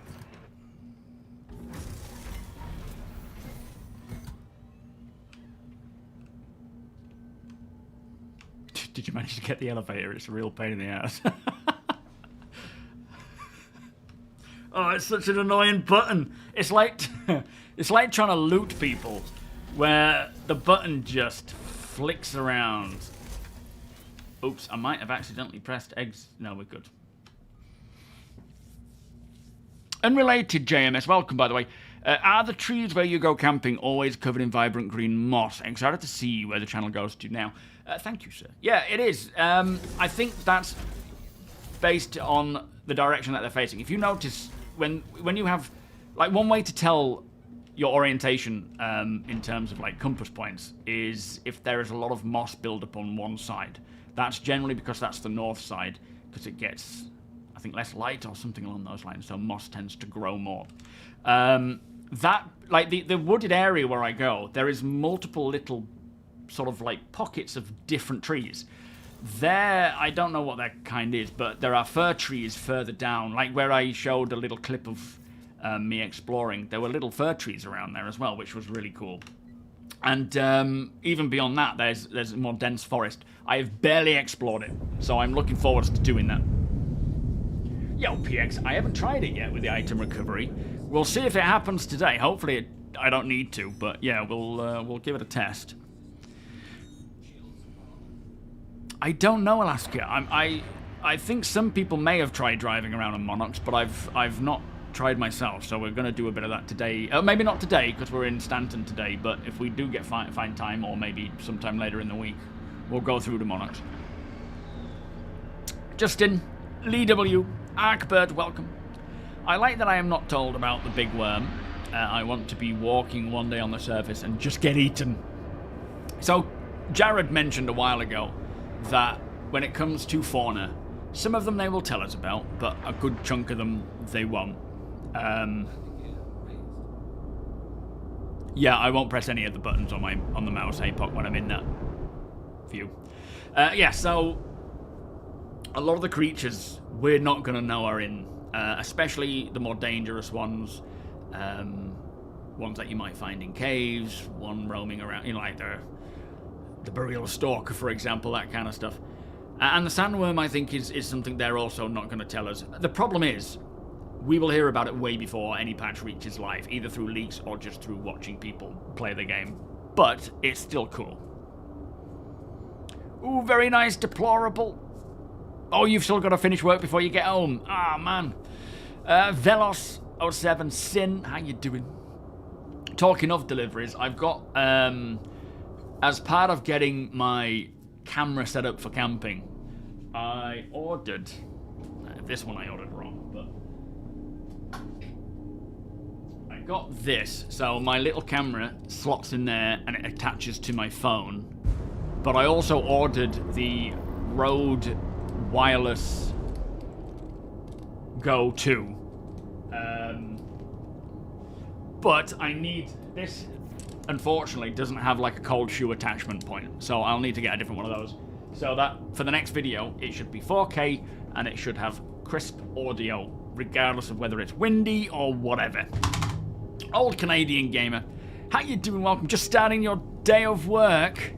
Did you manage to get the elevator? It's a real pain in the ass. Oh, it's such an annoying button. It's like it's like trying to loot people where the button just flicks around. Oops, I might have accidentally pressed eggs. No, we're good. Unrelated, JMS, welcome, by the way. Are the trees where you go camping always covered in vibrant green moss? Excited to see where the channel goes to now. Thank you, sir. Yeah, it is. I think that's based on the direction that they're facing. If you notice, when you have... Like, one way to tell your orientation in terms of, like, compass points is if there is a lot of moss build-up on one side. That's generally because that's the north side, because it gets... I think less light or something along those lines, so moss tends to grow more. Like the wooded area where I go, there is multiple little sort of like pockets of different trees. There, I don't know what that kind is, but there are fir trees further down, like where I showed a little clip of me exploring. There were little fir trees around there as well, which was really cool. And even beyond that, there's a more dense forest. I have barely explored it, so I'm looking forward to doing that. Yo, PX, I haven't tried it yet with the item recovery. We'll see if it happens today. Hopefully I don't need to, but yeah, we'll give it a test. I don't know, Alaska. I think some people may have tried driving around on Monarchs, but I've not tried myself, so we're going to do a bit of that today. Maybe not today, because we're in Stanton today, but if we do get find time, or maybe sometime later in the week, we'll go through the Monarchs. Justin, Lee W, Arkbird, welcome. I like that I am not told about the big worm. I want to be walking one day on the surface and just get eaten. So, Jared mentioned a while ago that when it comes to fauna, some of them they will tell us about, but a good chunk of them they won't. Yeah, I won't press any of the buttons on the mouse APOC when I'm in that view. Yeah, so a lot of the creatures we're not going to know are in, especially the more dangerous ones, ones that you might find in caves, one roaming around, you know, like the burial stalker, for example, that kind of stuff. And the sandworm, I think, is something they're also not going to tell us. The problem is, we will hear about it way before any patch reaches live, either through leaks or just through watching people play the game. But it's still cool. Ooh, very nice, deplorable. Oh, you've still got to finish work before you get home. Ah, man. Velos07 Sin, how you doing? talking of deliveries, I've got, as part of getting my camera set up for camping, I ordered, this one I ordered wrong, but I got this. So my little camera slots in there and it attaches to my phone. But I also ordered the Rode Wireless Go 2. But I need this. Unfortunately, doesn't have like a cold shoe attachment point, so I'll need to get a different one of those. So that for the next video, it should be 4K and it should have crisp audio, regardless of whether it's windy or whatever. Old Canadian gamer, how you doing? Welcome. Just starting your day of work.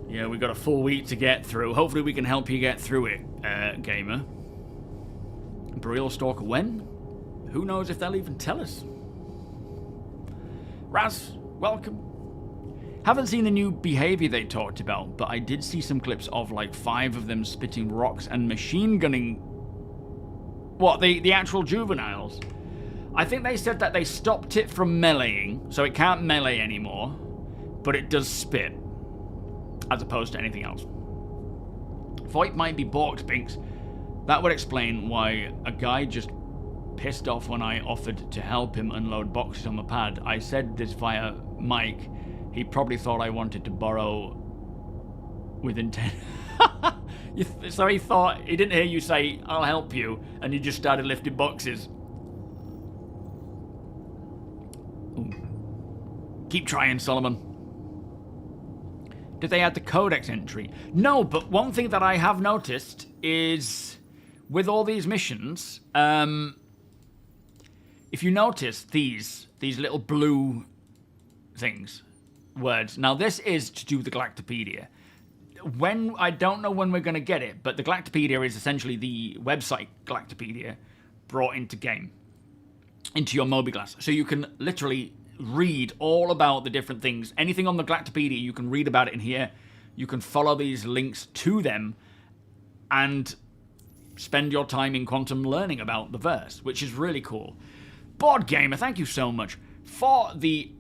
Yeah, we've got a full week to get through. Hopefully we can help you get through it, gamer. Burial Stalker when? Who knows if they'll even tell us. Raz, welcome. Haven't seen the new behavior they talked about, but I did see some clips of like 5 of them spitting rocks and machine gunning. What, the actual juveniles? I think they said that they stopped it from meleeing, so it can't melee anymore, but it does spit, as opposed to anything else. Voight might be balked, Binks. That would explain why a guy just pissed off when I offered to help him unload boxes on the pad. I said this via mic. He probably thought I wanted to borrow with intent. So he thought, he didn't hear you say, I'll help you, and you just started lifting boxes. Ooh. Keep trying, Solomon. Did they add the codex entry? No, but one thing that I have noticed is with all these missions, if you notice these little blue things, words. Now this is to do with the Galactopedia. I don't know when we're going to get it, but the Galactopedia is essentially the website Galactopedia brought into game, into your MobiGlass. So you can literally read all about the different things. Anything on the Galactopedia, you can read about it in here. You can follow these links to them and spend your time in quantum learning about the verse, which is really cool. Board Gamer, thank you so much for the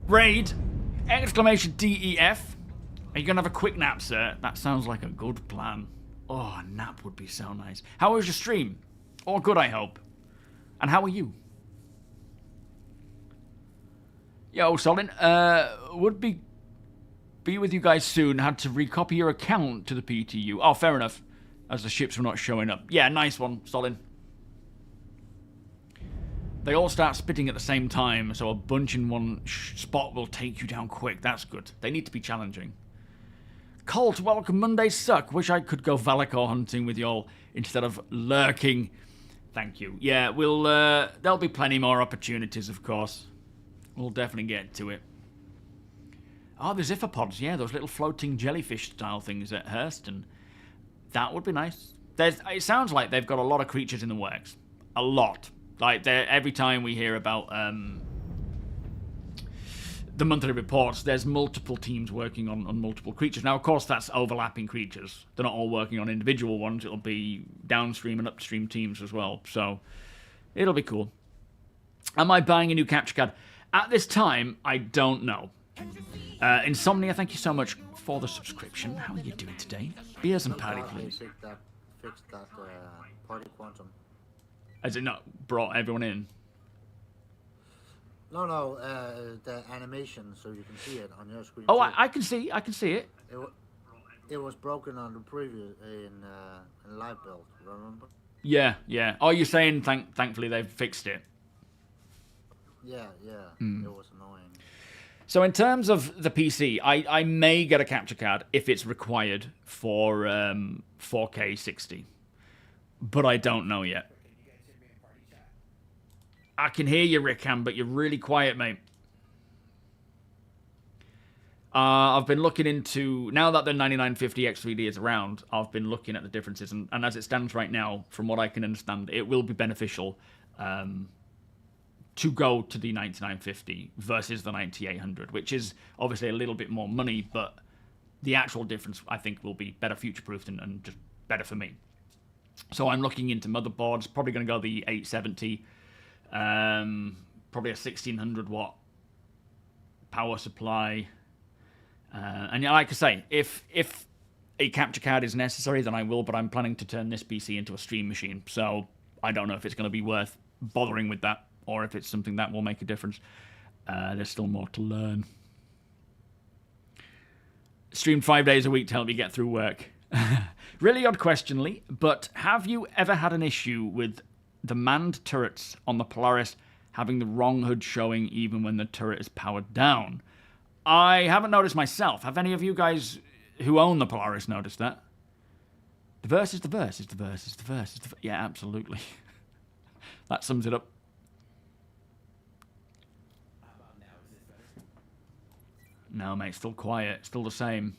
raid! Exclamation DEF. Are you going to have a quick nap, sir? That sounds like a good plan. Oh, a nap would be so nice. How was your stream? All good, I hope. And how are you? Yo, Solin, would be with you guys soon. Had to recopy your account to the PTU. Oh, fair enough. As the ships were not showing up. Yeah, nice one, Solin. They all start spitting at the same time, so a bunch in one spot will take you down quick. That's good. They need to be challenging. Colt, welcome. Mondays suck. Wish I could go Valakor hunting with y'all instead of lurking. Thank you. Yeah, there'll be plenty more opportunities, of course. We'll definitely get to it. Oh, the Ziphopods. Yeah, those little floating jellyfish-style things at Hurston. That would be nice. It sounds like they've got a lot of creatures in the works. A lot. Like, every time we hear about the monthly reports, there's multiple teams working on multiple creatures. Now, of course, that's overlapping creatures. They're not all working on individual ones. It'll be downstream and upstream teams as well. So, it'll be cool. Am I buying a new capture card? At this time, I don't know. Insomnia, thank you so much for the subscription. How are you doing today? Beers and party, please. Fixed that party quantum. Has it not brought everyone in? No, the animation, so you can see it on your screen. Oh, I can see it. It was broken on the previous in live build. Remember? Yeah. Oh, you're saying thankfully they've fixed it. Yeah. It was annoying. So in terms of the PC, I may get a capture card if it's required for 4K 60, but I don't know yet. I can hear you, Rickham, but you're really quiet, mate. I've been looking into, now that the 9950 X3D is around, I've been looking at the differences, and as it stands right now, from what I can understand, it will be beneficial to go to the 9950 versus the 9800, which is obviously a little bit more money, but the actual difference, I think, will be better future-proofed and just better for me. So I'm looking into motherboards, probably going to go the 870, probably a 1600 watt power supply. And yeah, like I say, if a capture card is necessary, then I will, but I'm planning to turn this PC into a stream machine, so I don't know if it's going to be worth bothering with that, or if it's something that will make a difference. There's still more to learn. Stream 5 days a week to help you get through work. Really odd question, Lee, but have you ever had an issue with the manned turrets on the Polaris having the wrong HUD showing even when the turret is powered down? I haven't noticed myself. Have any of you guys who own the Polaris noticed that? The verse is the verse is the verse is the verse is the... Yeah, absolutely. That sums it up. No, mate, still quiet. Still the same.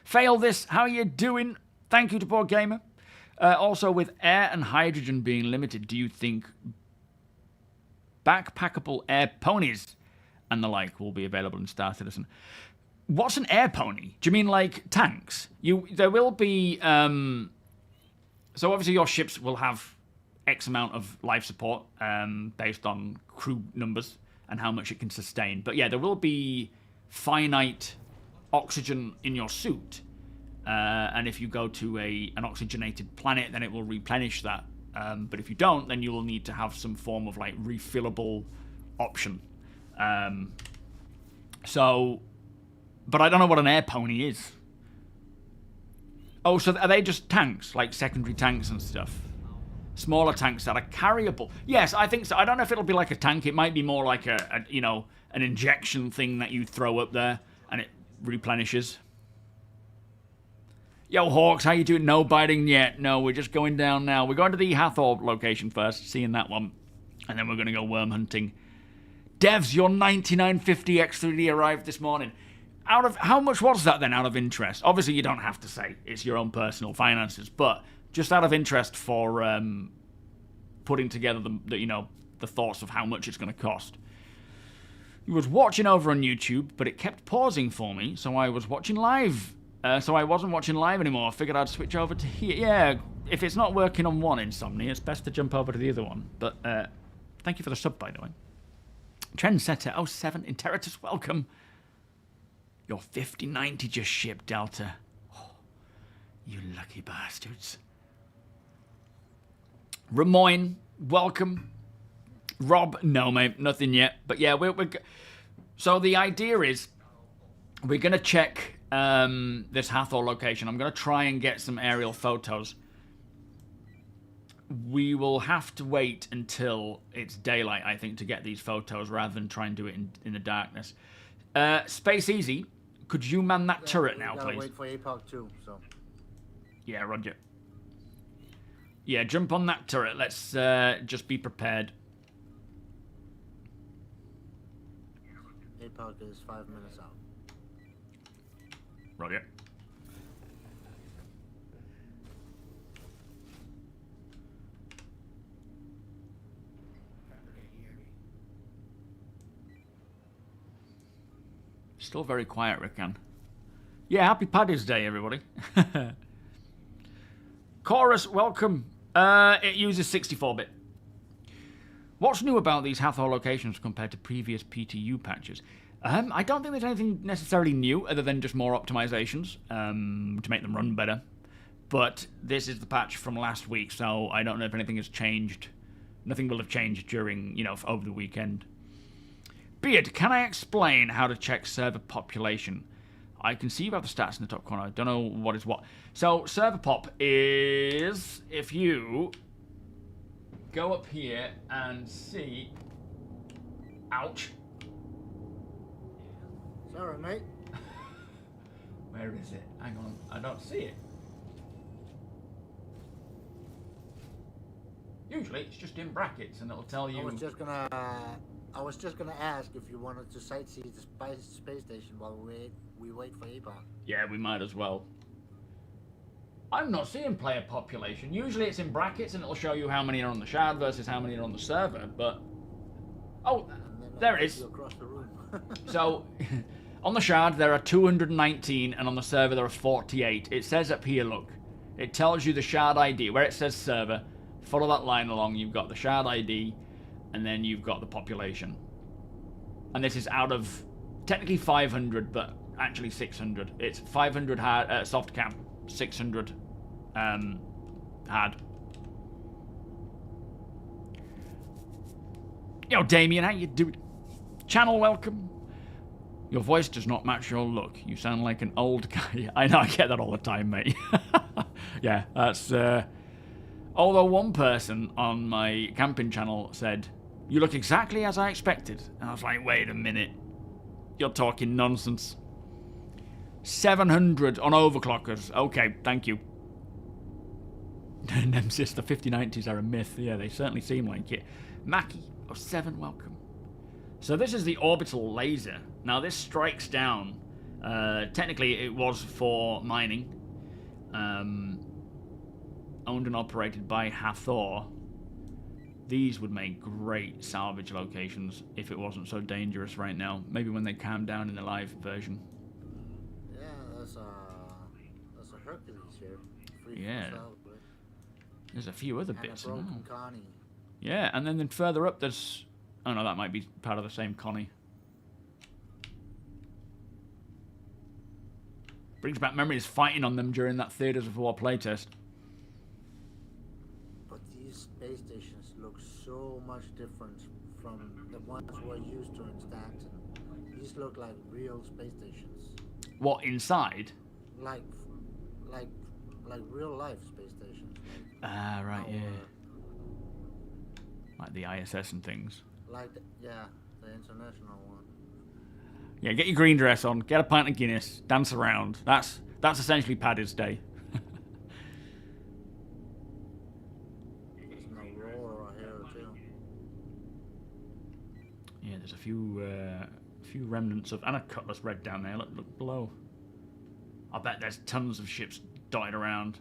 Fail this. How you doing? Thank you to Poor Gamer. Also, with air and hydrogen being limited, do you think backpackable air ponies and the like will be available in Star Citizen? What's an air pony? Do you mean like tanks? There will be... so obviously your ships will have X amount of life support based on crew numbers and how much it can sustain. But yeah, there will be finite oxygen in your suit. And if you go to an oxygenated planet, then it will replenish that. But if you don't, then you will need to have some form of like refillable option. But I don't know what an air pony is. Oh, so are they just tanks, like secondary tanks and stuff? Smaller tanks that are carryable. Yes, I think so. I don't know if it'll be like a tank. It might be more like an injection thing that you throw up there and it replenishes. Yo, Hawks, how you doing? No biting yet. No, we're just going down now. We're going to the Hatheror location first, seeing that one. And then we're going to go worm hunting. Devs, your 9950 X3D arrived this morning. Out of how much was that then, out of interest? Obviously, you don't have to say. It's your own personal finances. But just out of interest for putting together the thoughts of how much it's going to cost. I was watching over on YouTube, but it kept pausing for me, so I was watching live. So I wasn't watching live anymore. I figured I'd switch over to here. Yeah, if it's not working on one Insomnia, it's best to jump over to the other one. But thank you for the sub, by the way. Trendsetter 07, Interitus, welcome. Your 5090 just shipped, Delta. Oh, you lucky bastards. Ramoyne, welcome. Rob, no, mate, nothing yet. But yeah, so the idea is we're going to check this Hatheror location. I'm going to try and get some aerial photos. We will have to wait until it's daylight, I think, to get these photos rather than try and do it in the darkness. Space Easy, could you man that turret now, please? Wait for APOC too, so. Yeah, roger. Yeah, jump on that turret. Let's just be prepared. APOC is 5 minutes out. Roger. Still very quiet, Rickan. Yeah, happy Paddy's Day, everybody. Chorus, welcome. It uses 64-bit. What's new about these Hatheror locations compared to previous PTU patches? I don't think there's anything necessarily new other than just more optimizations to make them run better. But this is the patch from last week, so I don't know if anything has changed. Nothing will have changed during, over the weekend. Beard, can I explain how to check server population? I can see you have the stats in the top corner. I don't know what is what. So, server pop is if you go up here and see... Ouch. Sorry, mate. Where is it? Hang on. I don't see it. Usually, it's just in brackets and it'll tell you... I was just gonna ask if you wanted to sightsee the space station while we wait for APOC. Yeah, we might as well. I'm not seeing player population. Usually it's in brackets and it'll show you how many are on the shard versus how many are on the server, but... Oh, there it is. Across the room. So, on the shard there are 219 and on the server there are 48. It says up here, look. It tells you the shard ID. Where it says server, follow that line along. You've got the shard ID, and then you've got the population. And this is out of technically 500, but actually 600. It's 500 hard, soft cap, 600 hard. Yo, Damien, how you doing? Channel welcome. Your voice does not match your look. You sound like an old guy. I know, I get that all the time, mate. Yeah, that's... Although one person on my camping channel said, "You look exactly as I expected." And I was like, wait a minute. You're talking nonsense. 700 on overclockers. Okay, thank you. Nemesis, the 5090s are a myth. Yeah, they certainly seem like it. Mackie, 07, welcome. So this is the orbital laser. Now this strikes down. Technically it was for mining. Owned and operated by Hatheror. These would make great salvage locations if it wasn't so dangerous right now. Maybe when they calm down in the live version. Yeah, that's a Hercules here. Yeah. There's a few other bits. And a broken Connie. Yeah, and then further up there's... Oh no, that might be part of the same Connie. Brings back memories fighting on them during that Theaters of War playtest. But these space stations look so much different from the ones we're used to in Stanton. These look like real space stations. What, inside? Like real life space stations. Ah, right, yeah. Like the ISS and things. Like, yeah, the international one. Yeah, get your green dress on, get a pint of Guinness, dance around. That's essentially Paddy's Day. There's no roar here too. Yeah, there's a few remnants of... And a Cutlass Red down there, look below. I bet there's tons of ships dotted around.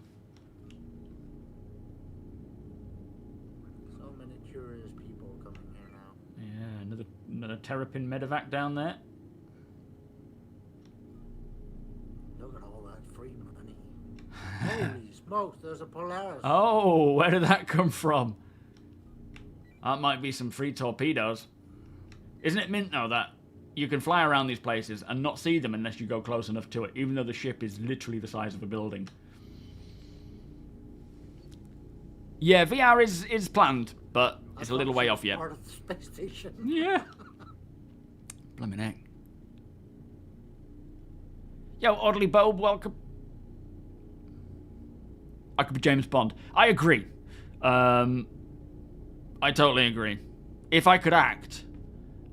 So many curious people coming here now. Yeah, another Terrapin medevac down there. Look at all that free money. Holy smokes, there's a Polaris. Oh, where did that come from? That might be some free torpedoes. Isn't it mint, though, that you can fly around these places and not see them unless you go close enough to it, even though the ship is literally the size of a building? Yeah, VR is planned, but it's a little way off yet. Part of the space station. Yeah. Blimmin' heck. Yo, Oddly Bulb, welcome. I could be James Bond. I agree. I totally agree. If I could act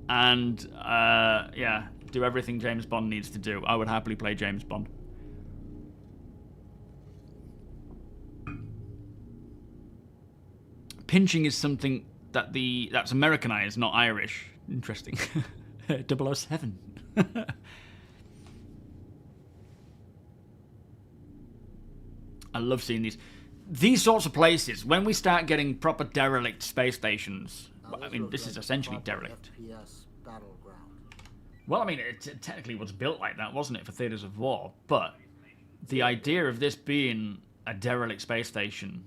and, yeah, do everything James Bond needs to do, I would happily play James Bond. Pinching is something that's Americanized, not Irish. Interesting. 007. I love seeing these sorts of places. When we start getting proper derelict space stations, I mean, this is essentially derelict. FPS battleground. Well, I mean, it technically was built like that, wasn't it, for Theaters of War? But the idea of this being a derelict space station,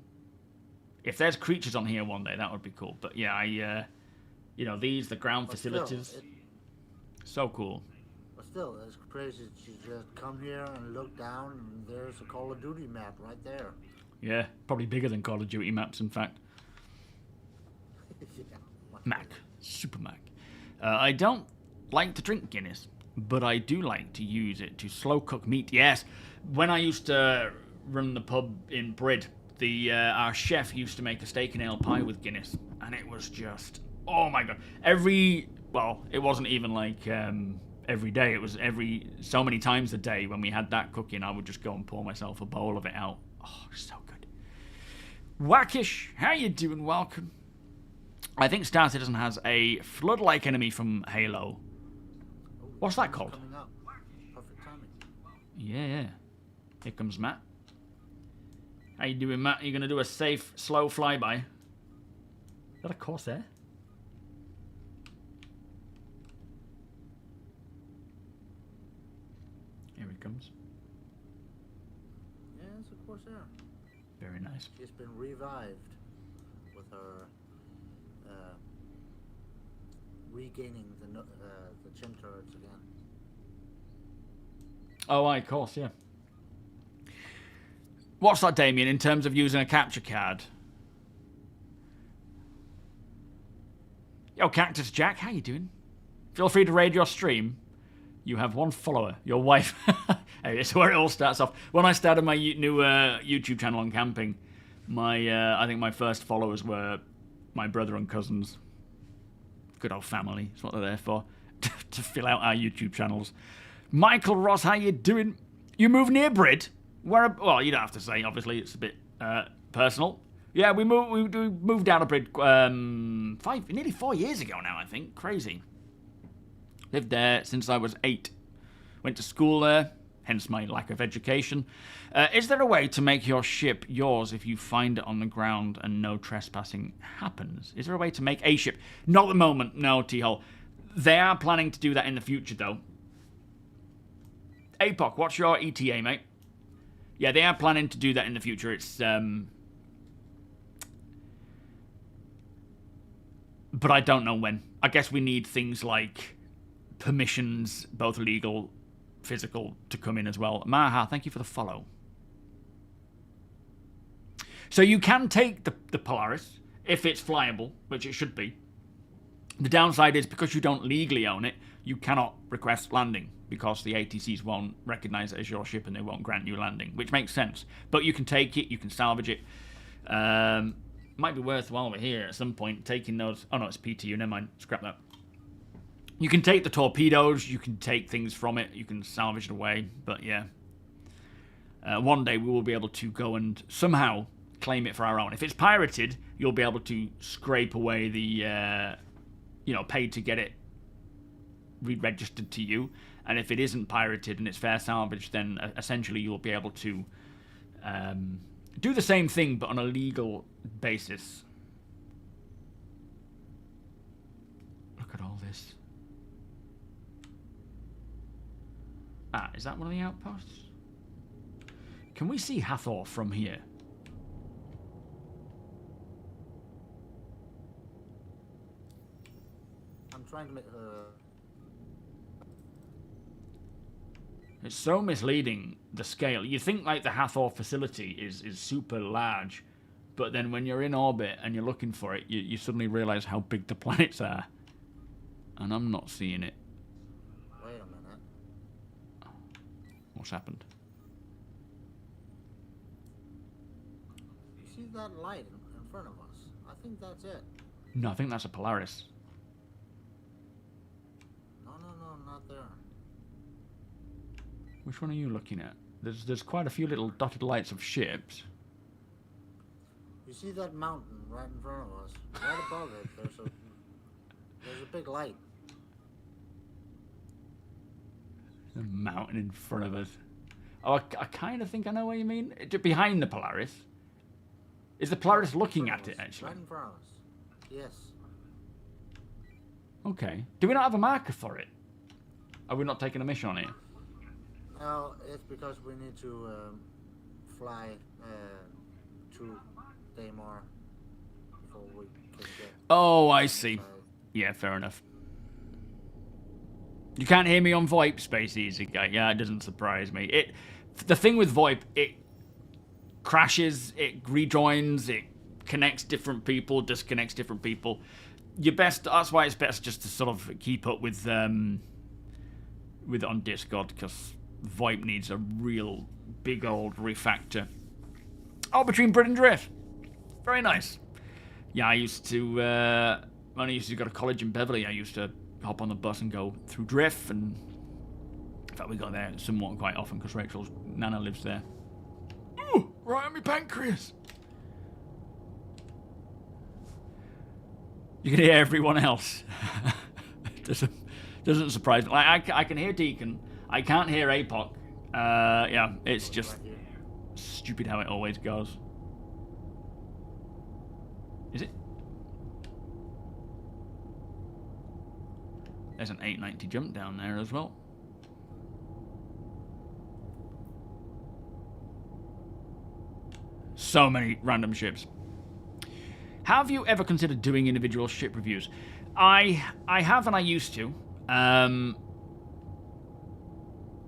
if there's creatures on here one day, that would be cool. But yeah, you know, the ground facilities, so cool. But still, it's crazy to just come here and look down, and there's a Call of Duty map right there. Yeah, probably bigger than Call of Duty maps, in fact. Yeah, Mac, Super Mac. I don't like to drink Guinness, but I do like to use it to slow cook meat. Yes, when I used to run the pub in Brid, our chef used to make a steak and ale pie with Guinness, and it was just, oh my god. It wasn't even like every day. It was so many times a day when we had that cooking, I would just go and pour myself a bowl of it out. Oh, so good. Wackish, how you doing? Welcome. I think StarCitizen has a flood-like enemy from Halo. What's that called? Coming up. Perfect timing. Yeah. Here comes Matt. How you doing, Matt? Are you going to do a safe, slow flyby? Is that a Corsair? Here he comes. Yeah, it's a Corsair. Very nice. She's been revived. with her regaining the chin turrets again. Oh, aye, of course, yeah. What's that, Damien, in terms of using a capture card? Yo, Cactus Jack, how you doing? Feel free to raid your stream. You have one follower, your wife. Hey, it's where it all starts off. When I started my new YouTube channel on camping, I think my first followers were my brother and cousins. Good old family. That's what they're there for. To fill out our YouTube channels. Michael Ross, how you doing? You move near Brid? Well, you don't have to say. Obviously, it's a bit personal. Yeah, we moved out of Brid nearly 4 years ago now, I think. Crazy. Lived there since I was 8. Went to school there, hence my lack of education. Is there a way to make your ship yours if you find it on the ground and no trespassing happens? Is there a way to make a ship? Not at the moment, no, T-Hole. They are planning to do that in the future, though. APOC, what's your ETA, mate? Yeah, they are planning to do that in the future. It's, but I don't know when. I guess we need things like permissions, both legal, physical, to come in as well. Maha, thank you for the follow. So you can take the Polaris, if it's flyable, which it should be. The downside is, because you don't legally own it, you cannot request landing, because the ATCs won't recognize it as your ship and they won't grant you landing, which makes sense. But you can take it, you can salvage it. Might be worthwhile over here at some point taking those. Oh no, it's PTU, never mind, scrap that. You can take the torpedoes, you can take things from it, you can salvage it away, but yeah. One day we will be able to go and somehow claim it for our own. If it's pirated, you'll be able to scrape away the, pay to get it re-registered to you. And if it isn't pirated and it's fair salvage, then essentially you'll be able to do the same thing, but on a legal basis. Look at all this. Ah, is that one of the outposts? Can we see Hatheror from here? I'm trying to make It's so misleading, the scale. You think like the Hatheror facility is super large, but then when you're in orbit and you're looking for it, you suddenly realize how big the planets are. And I'm not seeing it. Wait a minute. What's happened? You see that light in front of us? I think that's it. No, I think that's a Polaris. No, not there. Which one are you looking at? There's quite a few little dotted lights of ships. You see that mountain right in front of us? Right above it, there's a big light. The mountain in front of us. Oh, I kind of think I know what you mean. Behind the Polaris. Is the Polaris looking at it, actually? Right in front of us. Yes. Okay. Do we not have a marker for it? Are we not taking a mission on it? No, it's because we need to fly to Daymar before we can get... Oh, I see. Yeah, fair enough. You can't hear me on VoIP, Space Easy Guy. Yeah, it doesn't surprise me. The thing with VoIP, it crashes, it rejoins, it connects different people, disconnects different people. That's why it's best just to sort of keep up with it on Discord, because VoIP needs a real big old refactor. Oh, between Brit and Drift. Very nice. Yeah, I used to, when I used to go to college in Beverly, I used to hop on the bus and go through Drift, and in fact we go there somewhat quite often because Rachel's Nana lives there. Ooh, right on my pancreas. You can hear everyone else. Doesn't surprise me. Like, I can hear Deacon. I can't hear APOC. Yeah, it's just stupid how it always goes. Is it? There's an 890 jump down there as well. So many random ships. Have you ever considered doing individual ship reviews? I have, and I used to.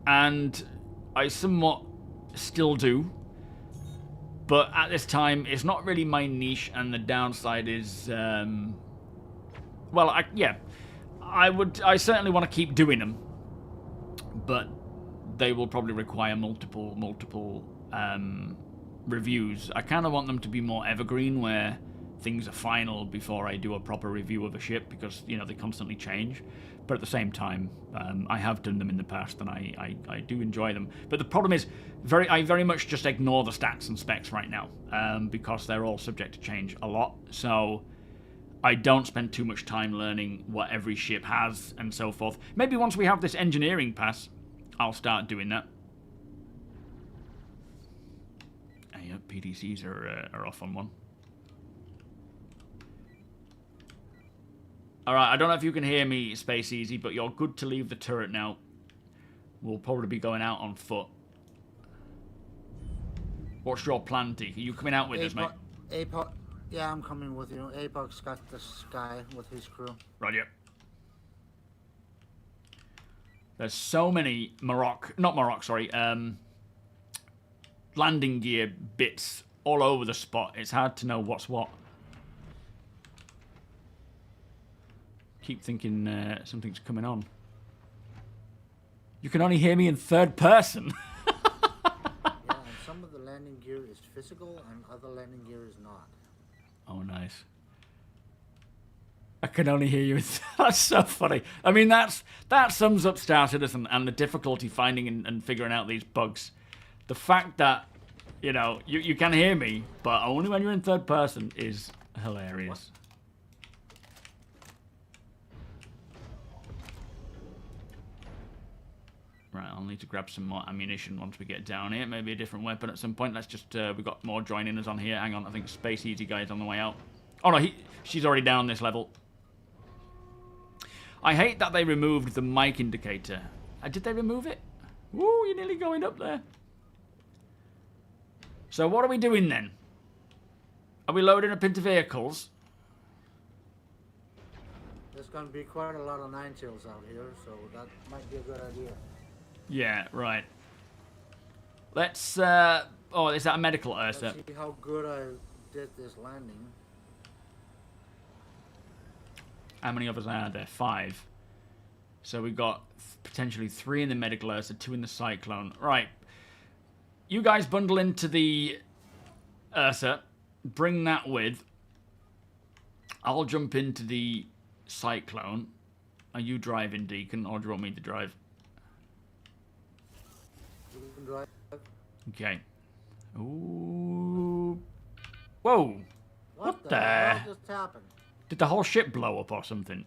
And I somewhat still do. But at this time, it's not really my niche, and the downside is, well, I certainly want to keep doing them, but they will probably require multiple reviews. I kind of want them to be more evergreen, where things are final before I do a proper review of a ship, because, you know, they constantly change. But at the same time, I have done them in the past, and I do enjoy them. But the problem is, I very much just ignore the stats and specs right now, because they're all subject to change a lot. So I don't spend too much time learning what every ship has and so forth. Maybe once we have this engineering pass, I'll start doing that. Yeah, PDCs are off on one. Alright, I don't know if you can hear me, Space Easy, but you're good to leave the turret now. We'll probably be going out on foot. What's your plan, Deke? Are you coming out with us, mate? Apoc, yeah, I'm coming with you. Apoc's got the sky with his crew. Right, yeah. There's so many landing gear bits all over the spot. It's hard to know what's what. Keep thinking something's coming on. You can only hear me in third person. Yeah, and some of the landing gear is physical and other landing gear is not. Oh, nice. I can only hear you. That's so funny. I mean, that sums up Star Citizen and the difficulty finding and figuring out these bugs. The fact that, you know, you can hear me, but only when you're in third person is hilarious. What? Right, I'll need to grab some more ammunition once we get down here. Maybe a different weapon at some point. Let's just, we've got more joining us on here. Hang on, I think Space Easy Guy's on the way out. Oh no, she's already down this level. I hate that they removed the mic indicator. Did they remove it? Woo, you're nearly going up there. So what are we doing then? Are we loading up into vehicles? There's going to be quite a lot of nine tails out here, so that might be a good idea. Yeah, right. Let's, oh, is that a medical Ursa? Let's see how good I did this landing. How many of us are there? 5. So we got potentially 3 in the medical Ursa, 2 in the Cyclone. Right. You guys bundle into the Ursa. Bring that with. I'll jump into the Cyclone. Are you driving, Deacon, or do you want me to drive? You can drive. Okay. Ooh. Whoa. What the hell just happened? Did the whole ship blow up or something?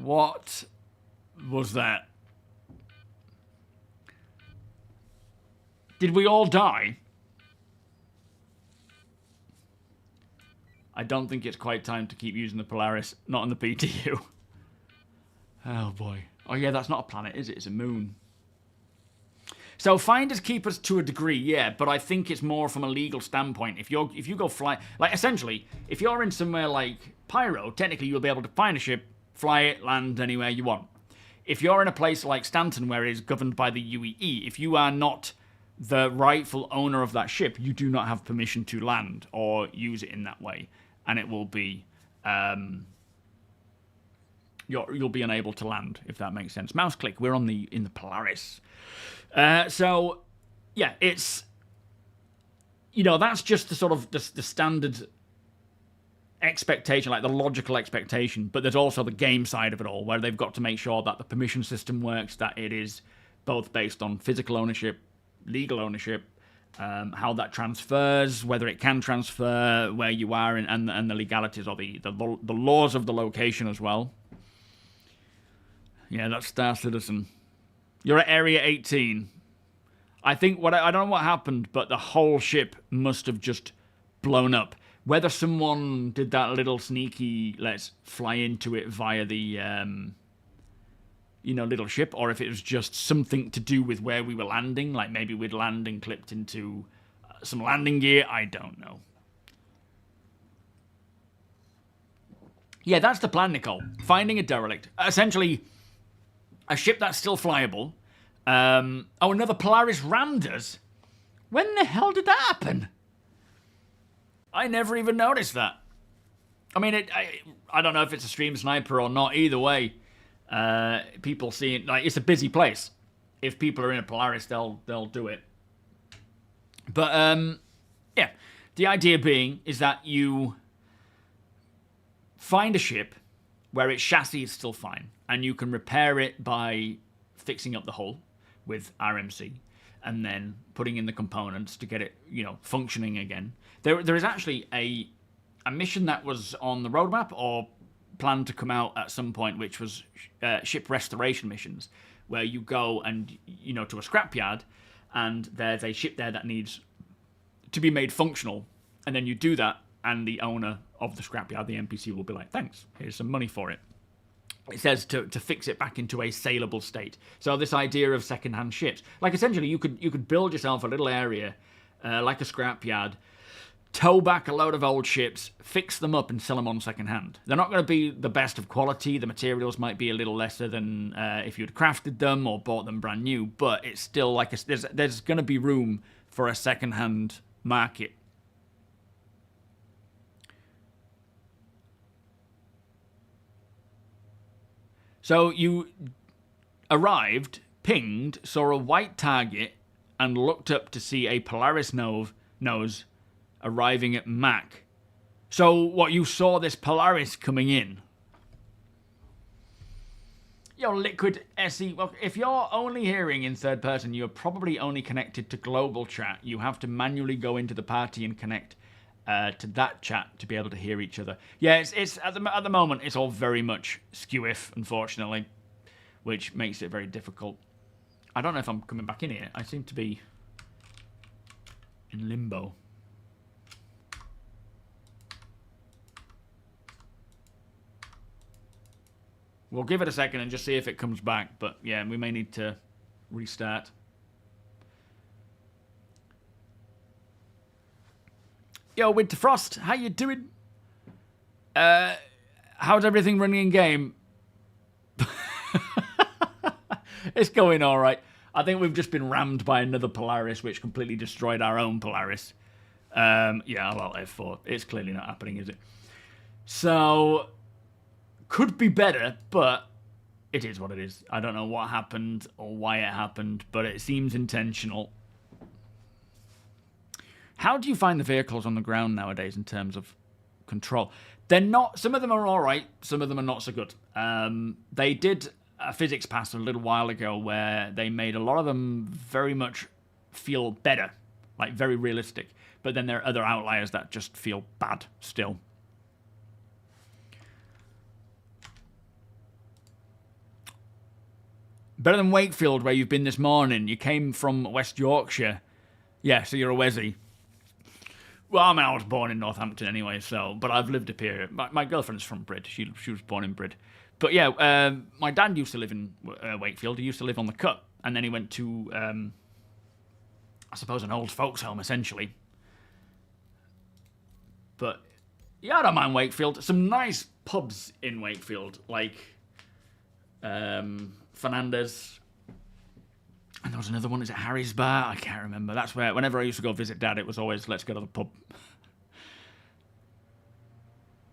What was that? Did we all die? I don't think it's quite time to keep using the Polaris. Not on the PTU. Oh boy. Oh yeah, that's not a planet, is it? It's a moon. So finders keepers to a degree, yeah, but I think it's more from a legal standpoint. If you go fly, like essentially, if you're in somewhere like Pyro, technically you'll be able to find a ship, fly it, land anywhere you want. If you're in a place like Stanton, where it is governed by the UEE, if you are not the rightful owner of that ship, you do not have permission to land or use it in that way, and it will be you'll be unable to land, if that makes sense. Mouse click. We're in the Polaris. So yeah, it's, you know, that's just the sort of the standard expectation, like the logical expectation, but there's also the game side of it all, where they've got to make sure that the permission system works, that it is both based on physical ownership, legal ownership, how that transfers, whether it can transfer, where you are, and the legalities or the laws of the location as well. Yeah, that's Star Citizen. You're at Area 18. I think I don't know what happened, but the whole ship must have just blown up. Whether someone did that little sneaky, let's fly into it via the, little ship, or if it was just something to do with where we were landing, like maybe we'd land and clipped into some landing gear, I don't know. Yeah, that's the plan, Nicole. Finding a derelict. Essentially, a ship that's still flyable. Oh, another Polaris rammed us? When the hell did that happen? I never even noticed that. I mean, I don't know if it's a stream sniper or not. Either way, people see it. Like, it's a busy place. If people are in a Polaris, they'll do it. But, yeah. The idea being is that you find a ship where its chassis is still fine, and you can repair it by fixing up the hull with RMC, and then putting in the components to get it, functioning again. There is actually a mission that was on the roadmap or planned to come out at some point, which was ship restoration missions, where you go and, to a scrapyard, and there's a ship there that needs to be made functional, and then you do that, and the owner of the scrapyard, the NPC, will be like, thanks, here's some money for it. It says to fix it back into a saleable state. So this idea of second-hand ships, like essentially you could build yourself a little area, like a scrapyard, tow back a load of old ships, fix them up, and sell them on second-hand. They're not going to be the best of quality. The materials might be a little lesser than if you'd crafted them or bought them brand new, but it's still like there's going to be room for a second-hand market. So you arrived, pinged, saw a white target, and looked up to see a Polaris nose arriving at Mac. So what, you saw this Polaris coming in? Yo, Liquid SE, well, if you're only hearing in third person, you're probably only connected to global chat. You have to manually go into the party and connect to that chat to be able to hear each other. Yeah, it's at the moment it's all very much skew-if, unfortunately, which makes it very difficult. I don't know if I'm coming back in here. I seem to be in limbo. We'll give it a second and just see if it comes back, but yeah, we may need to restart. Yo, Winterfrost, how you doing? How's everything running in game? It's going all right. I think we've just been rammed by another Polaris, which completely destroyed our own Polaris. Yeah, I'll F4. It's clearly not happening, is it? So, could be better, but it is what it is. I don't know what happened or why it happened, but it seems intentional. How do you find the vehicles on the ground nowadays in terms of control? They're not. Some of them are all right. Some of them are not so good. They did a physics pass a little while ago where they made a lot of them very much feel better, like very realistic. But then there are other outliers that just feel bad still. Better than Wakefield, where you've been this morning. You came from West Yorkshire. Yeah, so you're a Wessie. Well, I mean, I was born in Northampton anyway, but I've lived up here. My girlfriend's from Brid. She was born in Brid. But yeah, my dad used to live in Wakefield. He used to live on the Cut, and then he went to, I suppose, an old folks' home, essentially. But yeah, I don't mind Wakefield. Some nice pubs in Wakefield, like Fernandez. And there was another one, is it Harry's Bar? I can't remember. That's where, whenever I used to go visit Dad, it was always, let's go to the pub.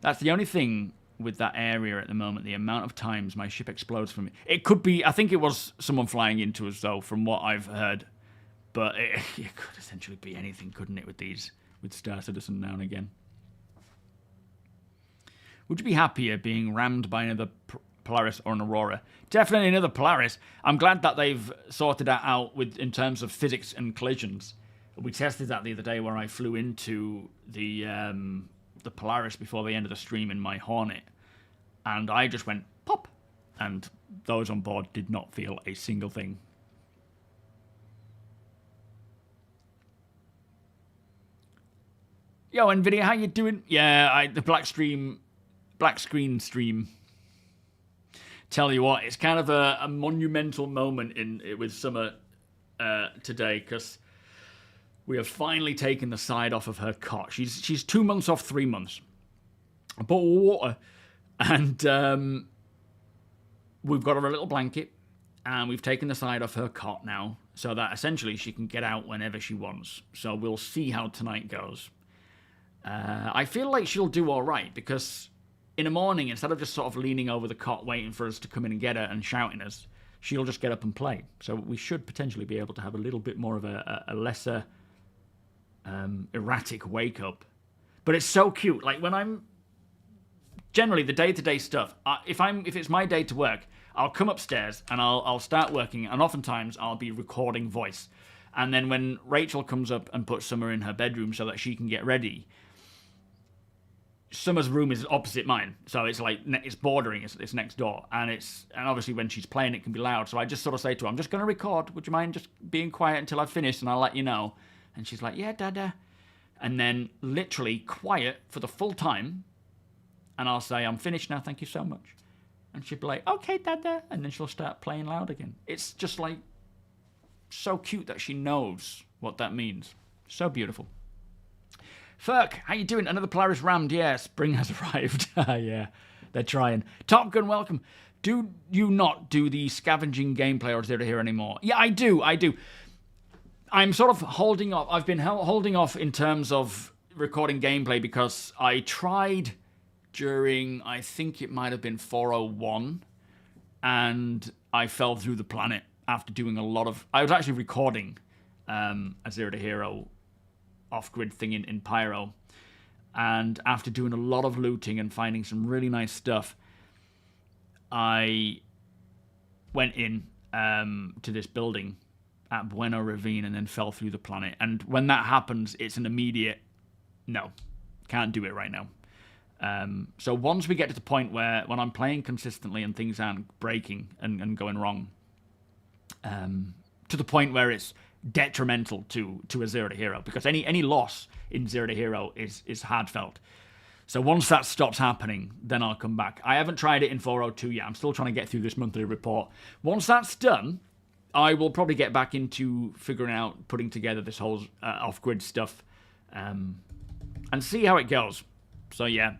That's the only thing with that area at the moment, the amount of times my ship explodes from it. It could be, I think it was someone flying into us, though, from what I've heard. But it could essentially be anything, couldn't it, with Star Citizen now and again. Would you be happier being rammed by another Polaris or an Aurora? Definitely another Polaris. I'm glad that they've sorted that out in terms of physics and collisions. We tested that the other day where I flew into the Polaris before the end of the stream in my Hornet, and I just went pop, and those on board did not feel a single thing. Yo, Nvidia, how you doing? Yeah, the black screen stream. Tell you what, it's kind of a monumental moment with Summer today, because we have finally taken the side off of her cot. She's 2 months off 3 months. I bought water, And we've got her a little blanket, and we've taken the side off her cot now, so that essentially she can get out whenever she wants. So we'll see how tonight goes. I feel like she'll do all right, because in the morning, instead of just sort of leaning over the cot waiting for us to come in and get her and shouting us, she'll just get up and play. So we should potentially be able to have a little bit more of a lesser erratic wake-up. But it's so cute. Like, when I'm... Generally, the day-to-day stuff, if it's my day to work, I'll come upstairs and I'll start working, and oftentimes I'll be recording voice. And then when Rachel comes up and puts Summer in her bedroom so that she can get ready, Summer's room is opposite mine, so it's like it's bordering, it's next door, and obviously when she's playing it can be loud. So I just sort of say to her, "I'm just going to record. Would you mind just being quiet until I've finished, and I'll let you know?" And she's like, "Yeah, Dada," and then literally quiet for the full time, and I'll say, "I'm finished now. Thank you so much," and she'll be like, "Okay, Dada," and then she'll start playing loud again. It's just like so cute that she knows what that means. So beautiful. Ferk, how you doing? Another Polaris rammed. Yeah, spring has arrived. Yeah, they're trying. Top Gun, welcome. Do you not do the scavenging gameplay or Zero here anymore? Yeah, I do. I'm sort of holding off. I've been holding off in terms of recording gameplay because I tried during, I think it might have been 401, and I fell through the planet after doing a lot of... I was actually recording a Zero to Hero off-grid thing in Pyro, and after doing a lot of looting and finding some really nice stuff, I went in to this building at Bueno Ravine and then fell through the planet. And when that happens, it's an immediate no, can't do it right now. So once we get to the point where when I'm playing consistently and things aren't breaking and going wrong, to the point where it's detrimental to a Zero to Hero, because any loss in Zero to Hero is heartfelt. So once that stops happening, then I'll come back. I haven't tried it in 402 yet. I'm still trying to get through this monthly report. Once that's done, I will probably get back into figuring out, putting together this whole off-grid stuff, and see how it goes. So yeah,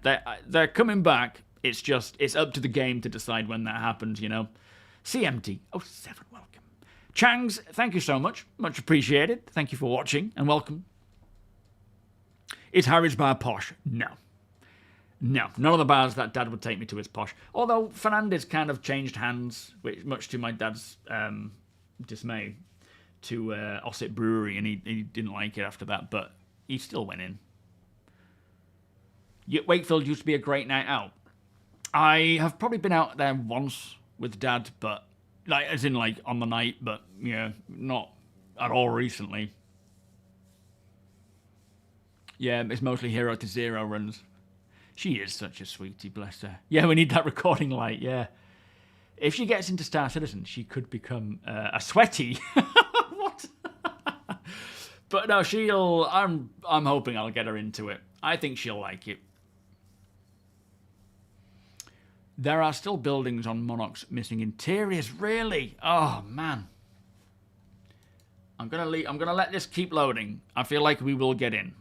they're coming back. It's up to the game to decide when that happens, you know. CMT 07, welcome. Changs, thank you so much. Much appreciated. Thank you for watching, and welcome. Is Harry's bar posh? No. No, none of the bars that Dad would take me to is posh. Although Fernandez kind of changed hands, which, much to my dad's dismay, to Osset Brewery, and he didn't like it after that, but he still went in. Wakefield used to be a great night out. I have probably been out there once with Dad, but as in on the night, but yeah, not at all recently. Yeah, it's mostly Hero to Zero runs. She is such a sweetie, bless her. Yeah, we need that recording light, yeah. If she gets into Star Citizen, she could become a sweaty. What? But no, I'm hoping I'll get her into it. I think she'll like it. There are still buildings on Monarch's missing interiors, really? Oh, man. I'm gonna let this keep loading. I feel like we will get in.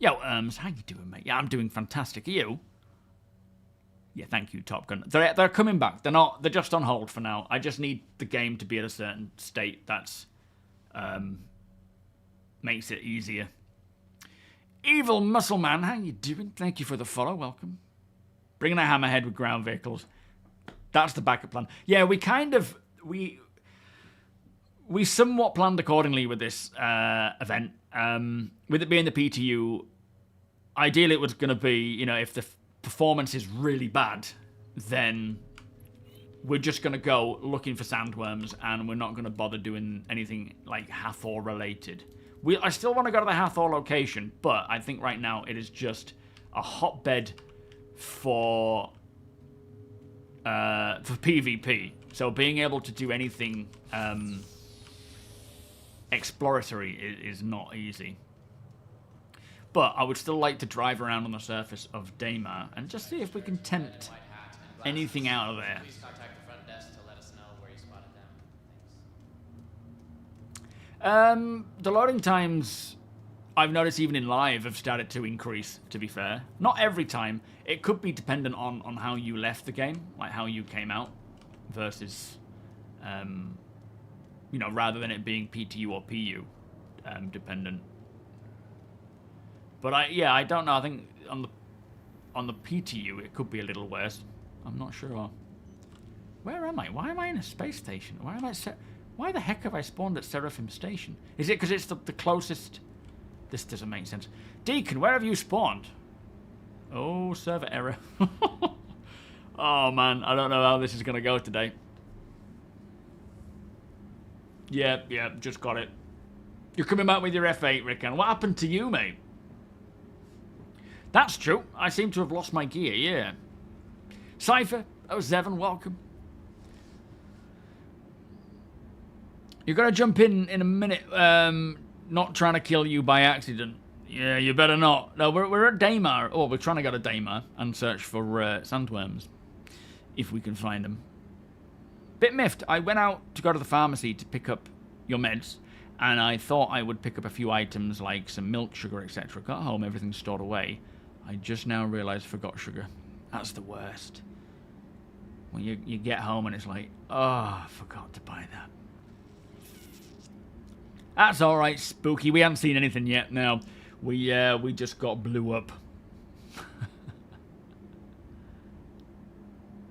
Yo, how you doing, mate? Yeah, I'm doing fantastic. Are you? Yeah, thank you, Top Gun. They're coming back. They're just on hold for now. I just need the game to be at a certain state that's makes it easier. Evil Muscle Man, how you doing? Thank you for the follow. Welcome. Bringing a hammerhead with ground vehicles. That's the backup plan. Yeah, we somewhat planned accordingly with this event. With it being the PTU, ideally it was going to be, if the performance is really bad, then we're just going to go looking for sandworms, and we're not going to bother doing anything like Hathor related. I still want to go to the Hathor location, but I think right now it is just a hotbed for PvP. So being able to do anything exploratory is not easy. But I would still like to drive around on the surface of Daymar and just see if we can tempt anything out of there. Please contact the front desk to let us know where you spotted them. Thanks. The loading times I've noticed even in live have started to increase, to be fair. Not every time. It could be dependent on how you left the game, like how you came out, versus, you know, rather than it being PTU or PU dependent. But I don't know. I think on the PTU it could be a little worse. I'm not sure. Where am I? Why am I in a space station? Why the heck have I spawned at Seraphim Station? Is it because it's the closest? This doesn't make sense. Deacon, where have you spawned? Oh, server error. Oh man, I don't know how this is gonna go today. Yeah, just got it. You're coming back with your F8, Rickon. What happened to you, mate? That's true. I seem to have lost my gear, yeah. Cypher, Zevon, welcome. You're going to jump in a minute. Not trying to kill you by accident. Yeah, you better not. No, we're at Daymar. Oh, we're trying to go to Daymar and search for sandworms. If we can find them. Bit miffed. I went out to go to the pharmacy to pick up your meds. And I thought I would pick up a few items like some milk, sugar, etc. Got home, everything's stored away. I just now realised I forgot sugar. That's the worst. When you get home and it's like, oh, I forgot to buy that. That's alright, Spooky. We haven't seen anything yet now. We just got blew up.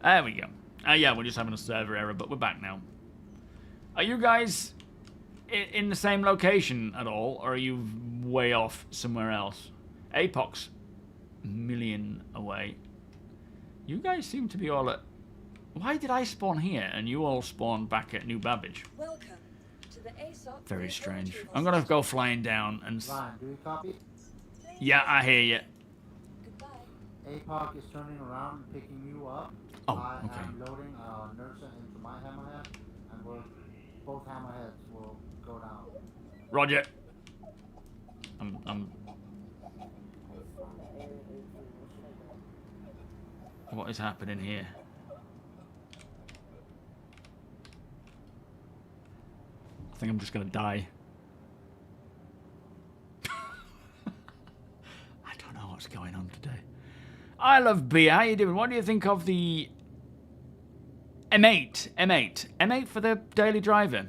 There we go. Yeah, we're just having a server error, but we're back now. Are you guys in the same location at all, or are you way off somewhere else? Apox, million away. You guys seem to be all at... Why did I spawn here and you all spawned back at New Babbage? Welcome to the ASOP. Very strange. I'm gonna go flying down and... Ryan, do you copy? Yeah, I hear you. Goodbye. APOC is turning around and picking you up. Oh, I okay. am loading Nursa into my hammerhead, and both hammerheads will go down. Roger. I'm... What is happening here? I think I'm just gonna die. I don't know what's going on today. I love beer. How you doing? What do you think of the M8? M8 for the daily driver.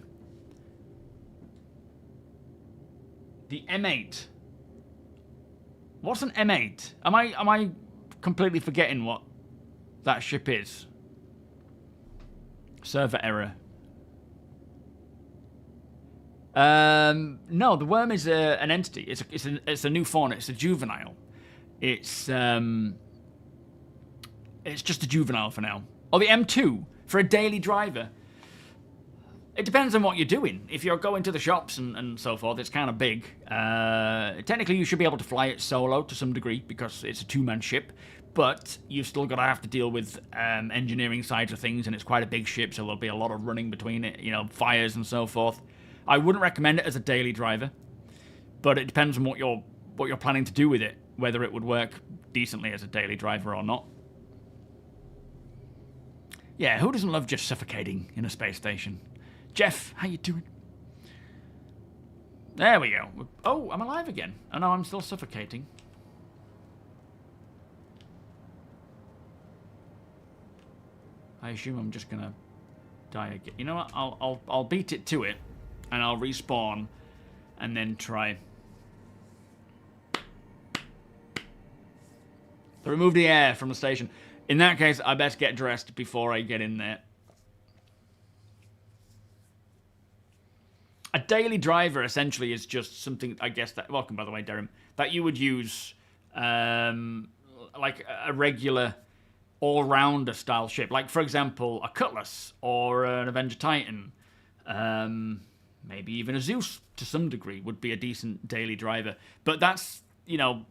The M8. What's an M8? Am I completely forgetting what that ship is? Server error. No, the worm is an entity. It's a new fauna. It's a juvenile. It's just a juvenile for now. Or the M2 for a daily driver. It depends on what you're doing. If you're going to the shops and so forth, it's kind of big. Technically, you should be able to fly it solo to some degree because it's a two-man ship. But you've still got to have to deal with engineering sides of things, and it's quite a big ship, so there'll be a lot of running between it, you know, fires and so forth. I wouldn't recommend it as a daily driver, but it depends on what you're planning to do with it, whether it would work decently as a daily driver or not. Yeah, who doesn't love just suffocating in a space station? Jeff, how you doing? There we go. Oh, I'm alive again. Oh no, I'm still suffocating. I assume I'm just gonna die again. You know what? I'll beat it to it, and I'll respawn, and then try to remove the air from the station. In that case, I best get dressed before I get in there. A daily driver essentially is just something, I guess, that... Welcome, by the way, Darren. That you would use like a regular all-rounder style ship. Like, for example, a Cutlass or an Avenger Titan. Maybe even a Zeus, to some degree, would be a decent daily driver. But that's, you know...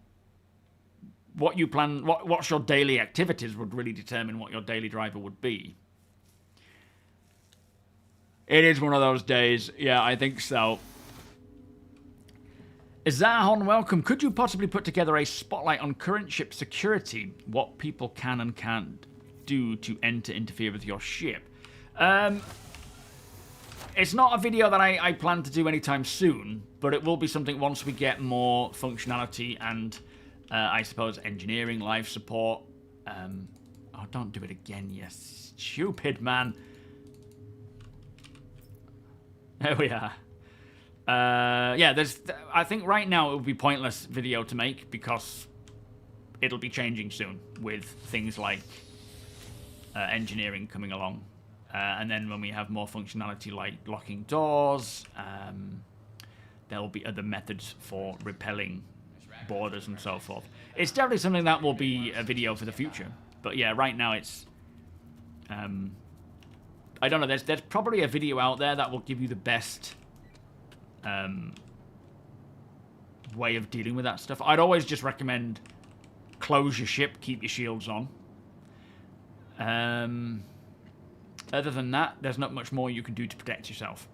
What you plan... What's your daily activities would really determine what your daily driver would be. It is one of those days. Yeah, I think so. Zahon, welcome. Could you possibly put together a spotlight on current ship security? What people can and can't do to interfere with your ship? It's not a video that I plan to do anytime soon, but it will be something once we get more functionality and, I suppose, engineering, life support. Oh, don't do it again, you stupid man. There we are. Yeah, I think right now it would be pointless video to make because it'll be changing soon with things like engineering coming along. And then when we have more functionality like locking doors, there will be other methods for repelling borders and so forth. It's definitely something that will be a video for the future. But yeah, right now it's... I don't know, there's probably a video out there that will give you the best way of dealing with that stuff. I'd always just recommend close your ship, keep your shields on. Other than that, there's not much more you can do to protect yourself.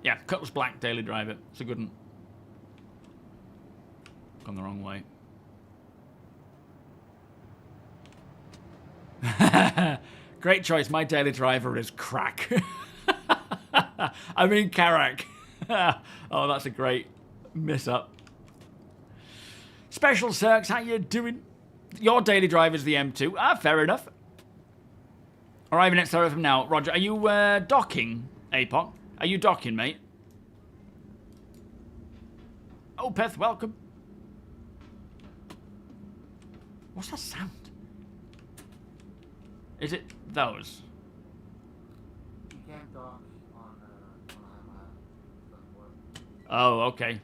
Yeah, Cutlass Black, Daily Driver. It's a good one. Gone the wrong way. Great choice. My daily driver is crack. I mean Karak. Oh, that's a great miss-up. Special Circs, how you doing? Your daily driver is the M2. Ah, fair enough. Arriving at Seraphim now. Roger, are you docking, APOC? Are you docking, mate? Opeth, welcome. What's that sound? Is it those? You can't dock on Sandworm. Oh, okay.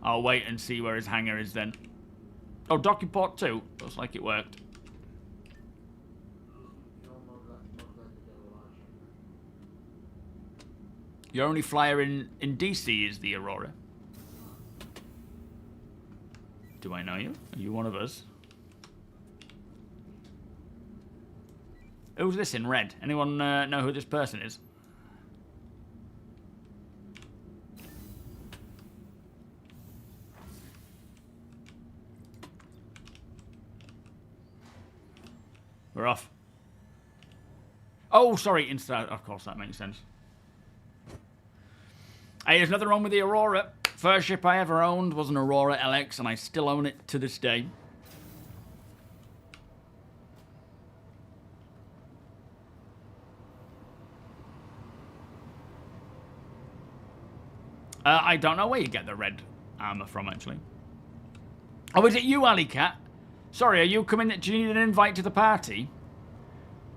I'll wait and see where his hangar is then. Oh, docking port 2. Looks like it worked. Your only flyer in DC is the Aurora. Do I know you? Are you one of us? Who's this in red? Anyone know who this person is? We're off. Oh, sorry, Insta. Of course, that makes sense. Hey, there's nothing wrong with the Aurora. First ship I ever owned was an Aurora LX, and I still own it to this day. I don't know where you get the red armor from, actually. Oh, is it you, Alley Cat? Sorry, are you coming? Do you need an invite to the party?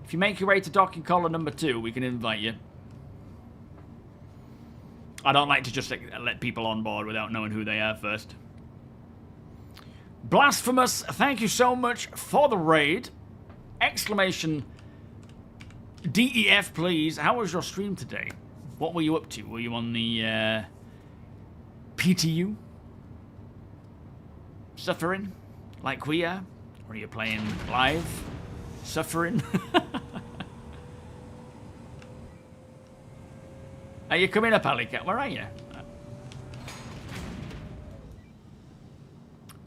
If you make your way to docking collar number 2, we can invite you. I don't like to just let people on board without knowing who they are first. Blasphemous, thank you so much for the raid. Exclamation DEF, please. How was your stream today? What were you up to? Were you on the PTU? Suffering? Like we are? Or are you playing live? Suffering? Are you coming up, Alicat? Where are you?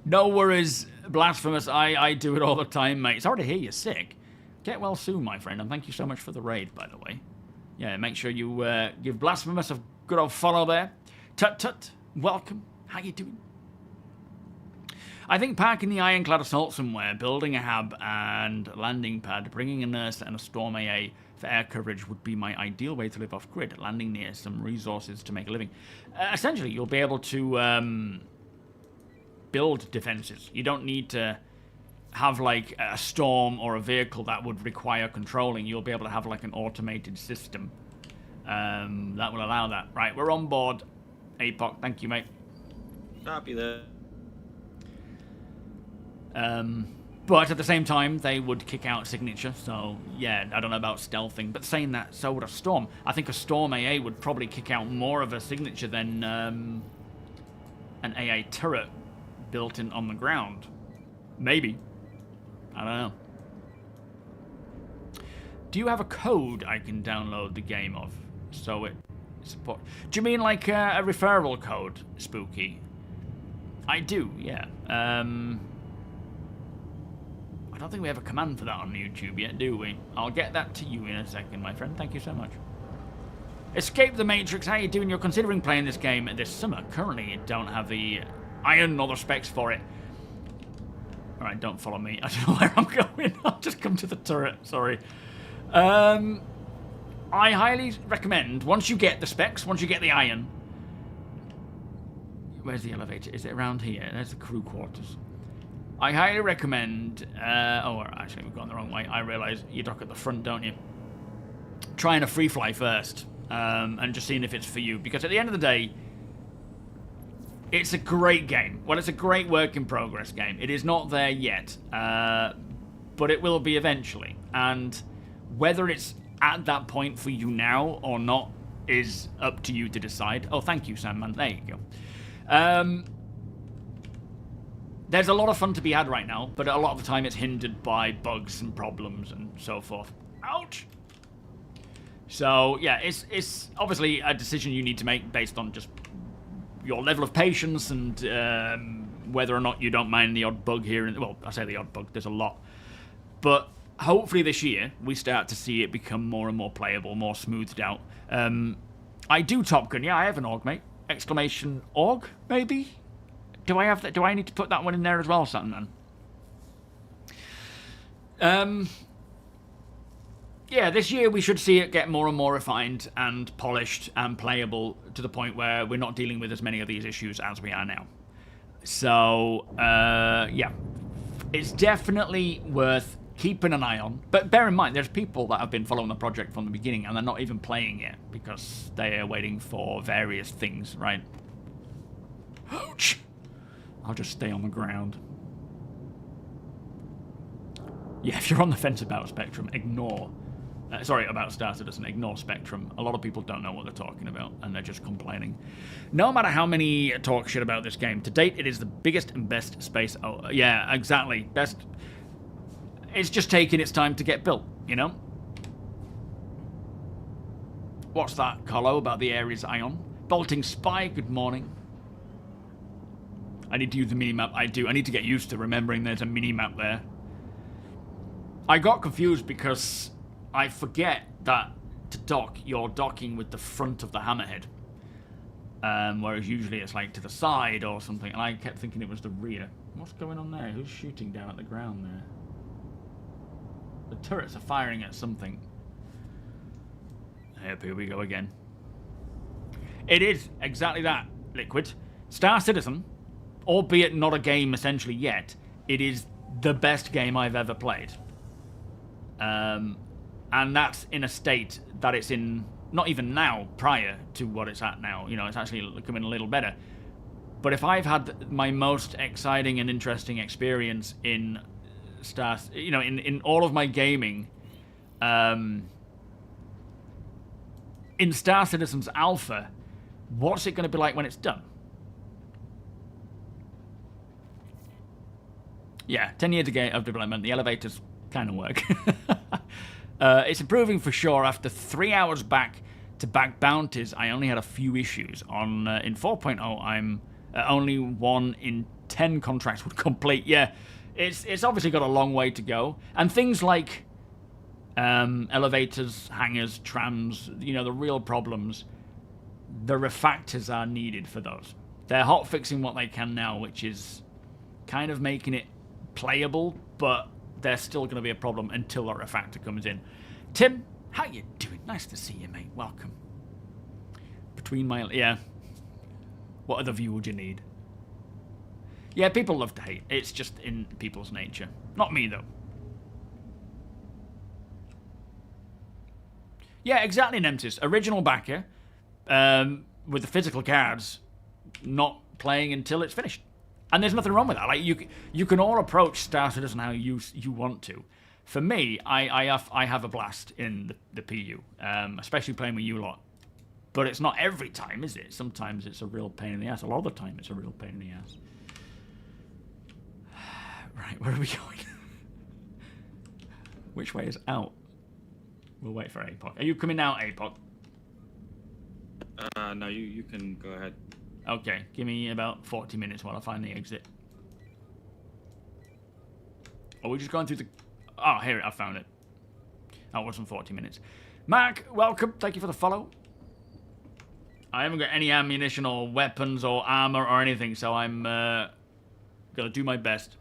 No worries, Blasphemous. I do it all the time, mate. Sorry to hear you're sick. Get well soon, my friend, and thank you so much for the raid, by the way. Yeah, make sure you give Blasphemous a good old follow there. Tut Tut, welcome. How you doing? I think parking the Ironclad Assault somewhere, building a hab and landing pad, bringing a nurse and a Storm AA for air coverage would be my ideal way to live off-grid, landing near some resources to make a living. Essentially, you'll be able to build defenses. You don't need to have, like, a Storm or a vehicle that would require controlling. You'll be able to have, like, an automated system that will allow that. Right, we're on board. APOC, thank you, mate. Copy that. But at the same time, they would kick out Signature, so yeah, I don't know about stealthing. But saying that, so would a Storm. I think a Storm AA would probably kick out more of a Signature than an AA turret built in on the ground. Maybe. I don't know. Do you have a code I can download the game of? So it support. Do you mean like a referral code, Spooky? I do, yeah. I don't think we have a command for that on YouTube yet, do we? I'll get that to you in a second, my friend. Thank you so much. Escape the Matrix. How you doing? You're considering playing this game this summer. Currently, you don't have the iron or the specs for it. Alright, don't follow me. I don't know where I'm going. I'll just come to the turret. Sorry. I highly recommend, once you get the specs, once you get the iron... Where's the elevator? Is it around here? There's the crew quarters. I highly recommend... oh, actually, we've gone the wrong way. I realise you dock at the front, don't you? Trying a free fly first. And just seeing if it's for you. Because at the end of the day... It's a great game. Well, it's a great work in progress game. It is not there yet, but it will be eventually. And whether it's at that point for you now or not is up to you to decide. Oh, thank you, Sandman. There you go. There's a lot of fun to be had right now, but a lot of the time it's hindered by bugs and problems and so forth. Ouch! So, yeah, it's obviously a decision you need to make based on just your level of patience and whether or not you don't mind the odd bug here. Well, I say the odd bug, there's a lot. But hopefully this year, we start to see it become more and more playable, more smoothed out. I do Top Gun. Yeah, I have an AUG, mate. Exclamation AUG, maybe? Do I have that? Do I need to put that one in there as well, Sandman? Yeah, this year we should see it get more and more refined and polished and playable to the point where we're not dealing with as many of these issues as we are now. So, yeah. It's definitely worth keeping an eye on. But bear in mind, there's people that have been following the project from the beginning and they're not even playing it because they are waiting for various things, right? Ouch! I'll just stay on the ground. Yeah, if you're on the fence about Spectrum, ignore... sorry, about starcitizen, ignore Spectrum. A lot of people don't know what they're talking about, and they're just complaining. No matter how many talk shit about this game, to date it is the biggest and best space... Oh, yeah, exactly. Best... It's just taking its time to get built, you know? What's that, Colo, about the Ares Ion? Bolting Spy, good morning. I need to use the minimap. I do. I need to get used to remembering there's a minimap there. I got confused because I forget that to dock, you're docking with the front of the hammerhead. Whereas usually it's like to the side or something, and I kept thinking it was the rear. What's going on there? Who's shooting down at the ground there? The turrets are firing at something. Yep, here we go again. It is exactly that, Liquid. Star Citizen, albeit not a game essentially yet, it is the best game I've ever played. And that's in a state that it's in, not even now, prior to what it's at now. You know, it's actually becoming a little better. But if I've had my most exciting and interesting experience in Star, you know, in all of my gaming, in Star Citizen's Alpha, what's it going to be like when it's done? Yeah, 10 years of development, the elevators kind of work. It's improving for sure. After 3 hours back to back bounties, I only had a few issues. On in 4.0, I'm only 1 in 10 contracts would complete. Yeah, it's obviously got a long way to go. And things like elevators, hangars, trams, you know, the real problems, the refactors are needed for those. They're hot fixing what they can now, which is kind of making it playable, but there's still going to be a problem until a refactor comes in. Tim, how you doing? Nice to see you, mate. Welcome. Between my... Yeah. What other view would you need? Yeah, people love to hate. It's just in people's nature. Not me, though. Yeah, exactly, Nemesis. Original backer, with the physical cards, not playing until it's finished. And there's nothing wrong with that. Like you can all approach Star Citizen how you want to. For me, I have a blast in the PU, especially playing with you lot. But it's not every time, is it? Sometimes it's a real pain in the ass. A lot of the time, it's a real pain in the ass. Right, where are we going? Which way is out? We'll wait for APOC. Are you coming out, APOC? No, you can go ahead. Okay, give me about 40 minutes while I find the exit. Are we just going through the... Oh, here, I found it. Oh, it wasn't 40 minutes. Mac, welcome. Thank you for the follow. I haven't got any ammunition or weapons or armor or anything, so I'm gonna do my best.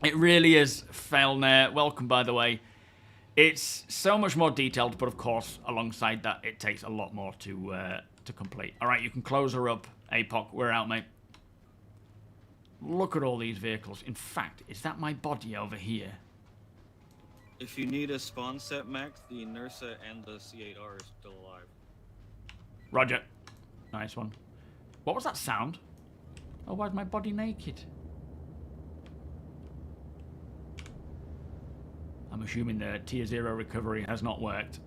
It really is Failnair. Welcome, by the way. It's so much more detailed, but of course, alongside that, it takes a lot more to complete. All right, you can close her up. APOC, we're out, mate. Look at all these vehicles. In fact, is that my body over here? If you need a spawn set, Max, the Nursa and the C8R are still alive. Roger. Nice one. What was that sound? Oh, why is my body naked? I'm assuming the tier 0 recovery has not worked.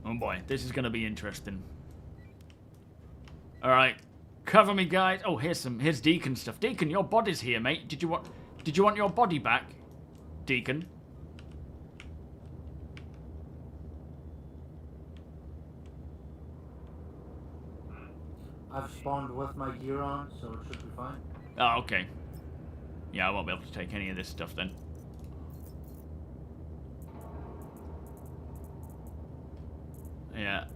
Oh boy, this is going to be interesting. Alright, cover me, guys. Oh, here's Deacon stuff. Deacon, your body's here, mate. Did you want your body back, Deacon? I've spawned with my gear on, so it should be fine. Oh, okay. Yeah, I won't be able to take any of this stuff then. Yeah.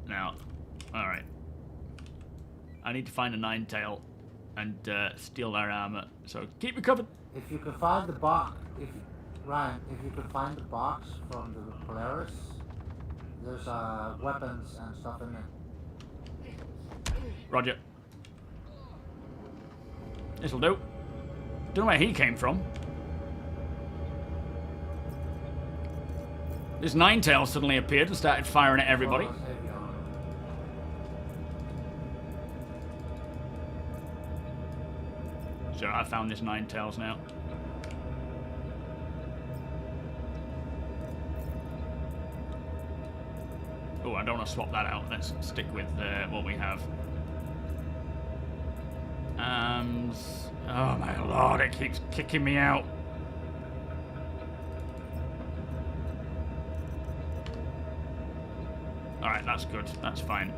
Now, alright. I need to find a nine-tail and steal their armor. So keep me covered. If you can find the box, Ryan, if you can find the box from the Polaris, there's weapons and stuff in there. Roger. This'll do. Don't know where he came from. This nine-tail suddenly appeared and started firing at everybody. So I found this nine-tails now. Oh, I don't want to swap that out. Let's stick with what we have. Oh my lord, it keeps kicking me out. Alright, that's good. That's fine.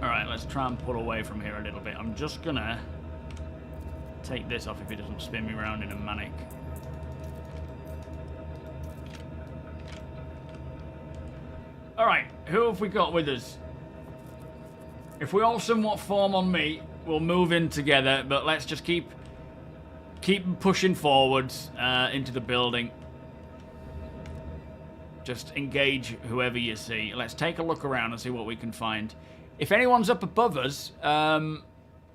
Alright, let's try and pull away from here a little bit. I'm just gonna take this off if it doesn't spin me around in a manic. Alright, who have we got with us? If we all somewhat form on me, we'll move in together, but let's just keep pushing forwards into the building. Just engage whoever you see. Let's take a look around and see what we can find. If anyone's up above us,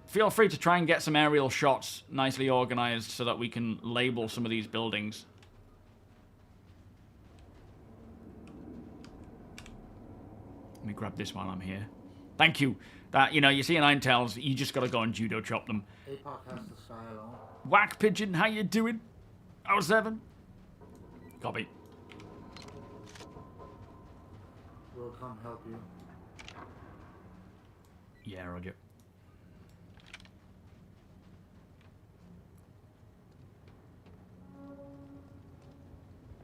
feel free to try and get some aerial shots nicely organized so that we can label some of these buildings. Let me grab this while I'm here. Thank you. That, you know, you see a nine-tails, you just gotta go and judo chop them. APOC has the style on. Whack Pigeon, how you doing? 07. Copy. We'll come help you. Yeah, Roger.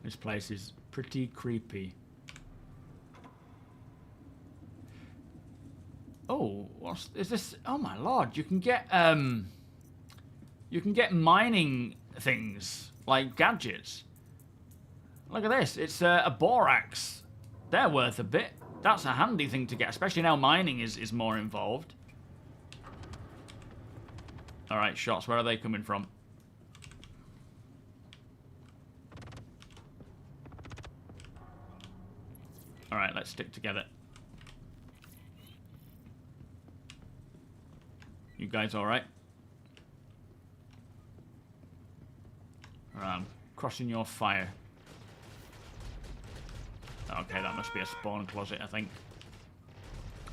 This place is pretty creepy. Oh, is this? Oh my lord! You can get mining things like gadgets. Look at this! It's a borax. They're worth a bit. That's a handy thing to get, especially now mining is more involved. All right, shots. Where are they coming from? All right, let's stick together. You guys all right? All right, I'm crossing your fire. Okay, that must be a spawn closet, I think.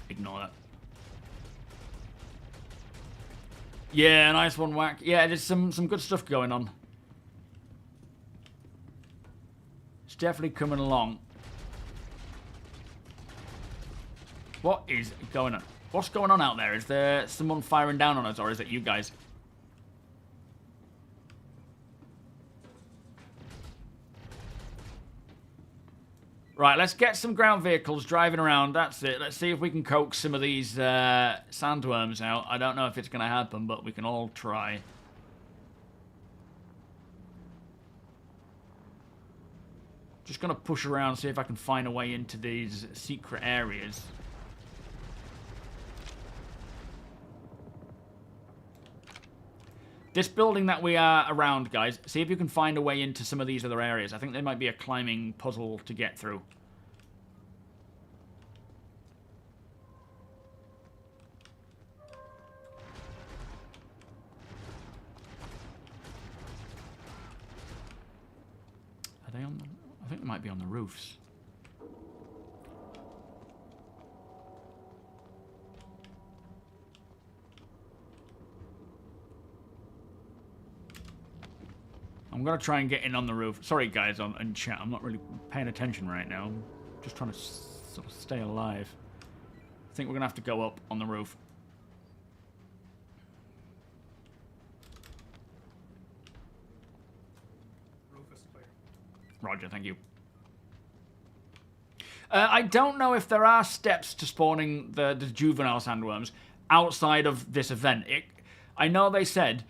Ignore that. Yeah, nice one, Whack. Yeah, there's some good stuff going on. It's definitely coming along. What is going on? What's going on out there? Is there someone firing down on us, or is it you guys? Right, let's get some ground vehicles driving around. That's it. Let's see if we can coax some of these sandworms out. I don't know if it's going to happen, but we can all try. Just going to push around, see if I can find a way into these secret areas. This building that we are around, guys, see if you can find a way into some of these other areas. I think there might be a climbing puzzle to get through. Are they on the... I think they might be on the roofs. I'm going to try and get in on the roof. Sorry, guys, in chat. I'm not really paying attention right now. I'm just trying to sort of stay alive. I think we're going to have to go up on the roof. Roof is clear. Roger, thank you. I don't know if there are steps to spawning the juvenile sandworms outside of this event. I know they said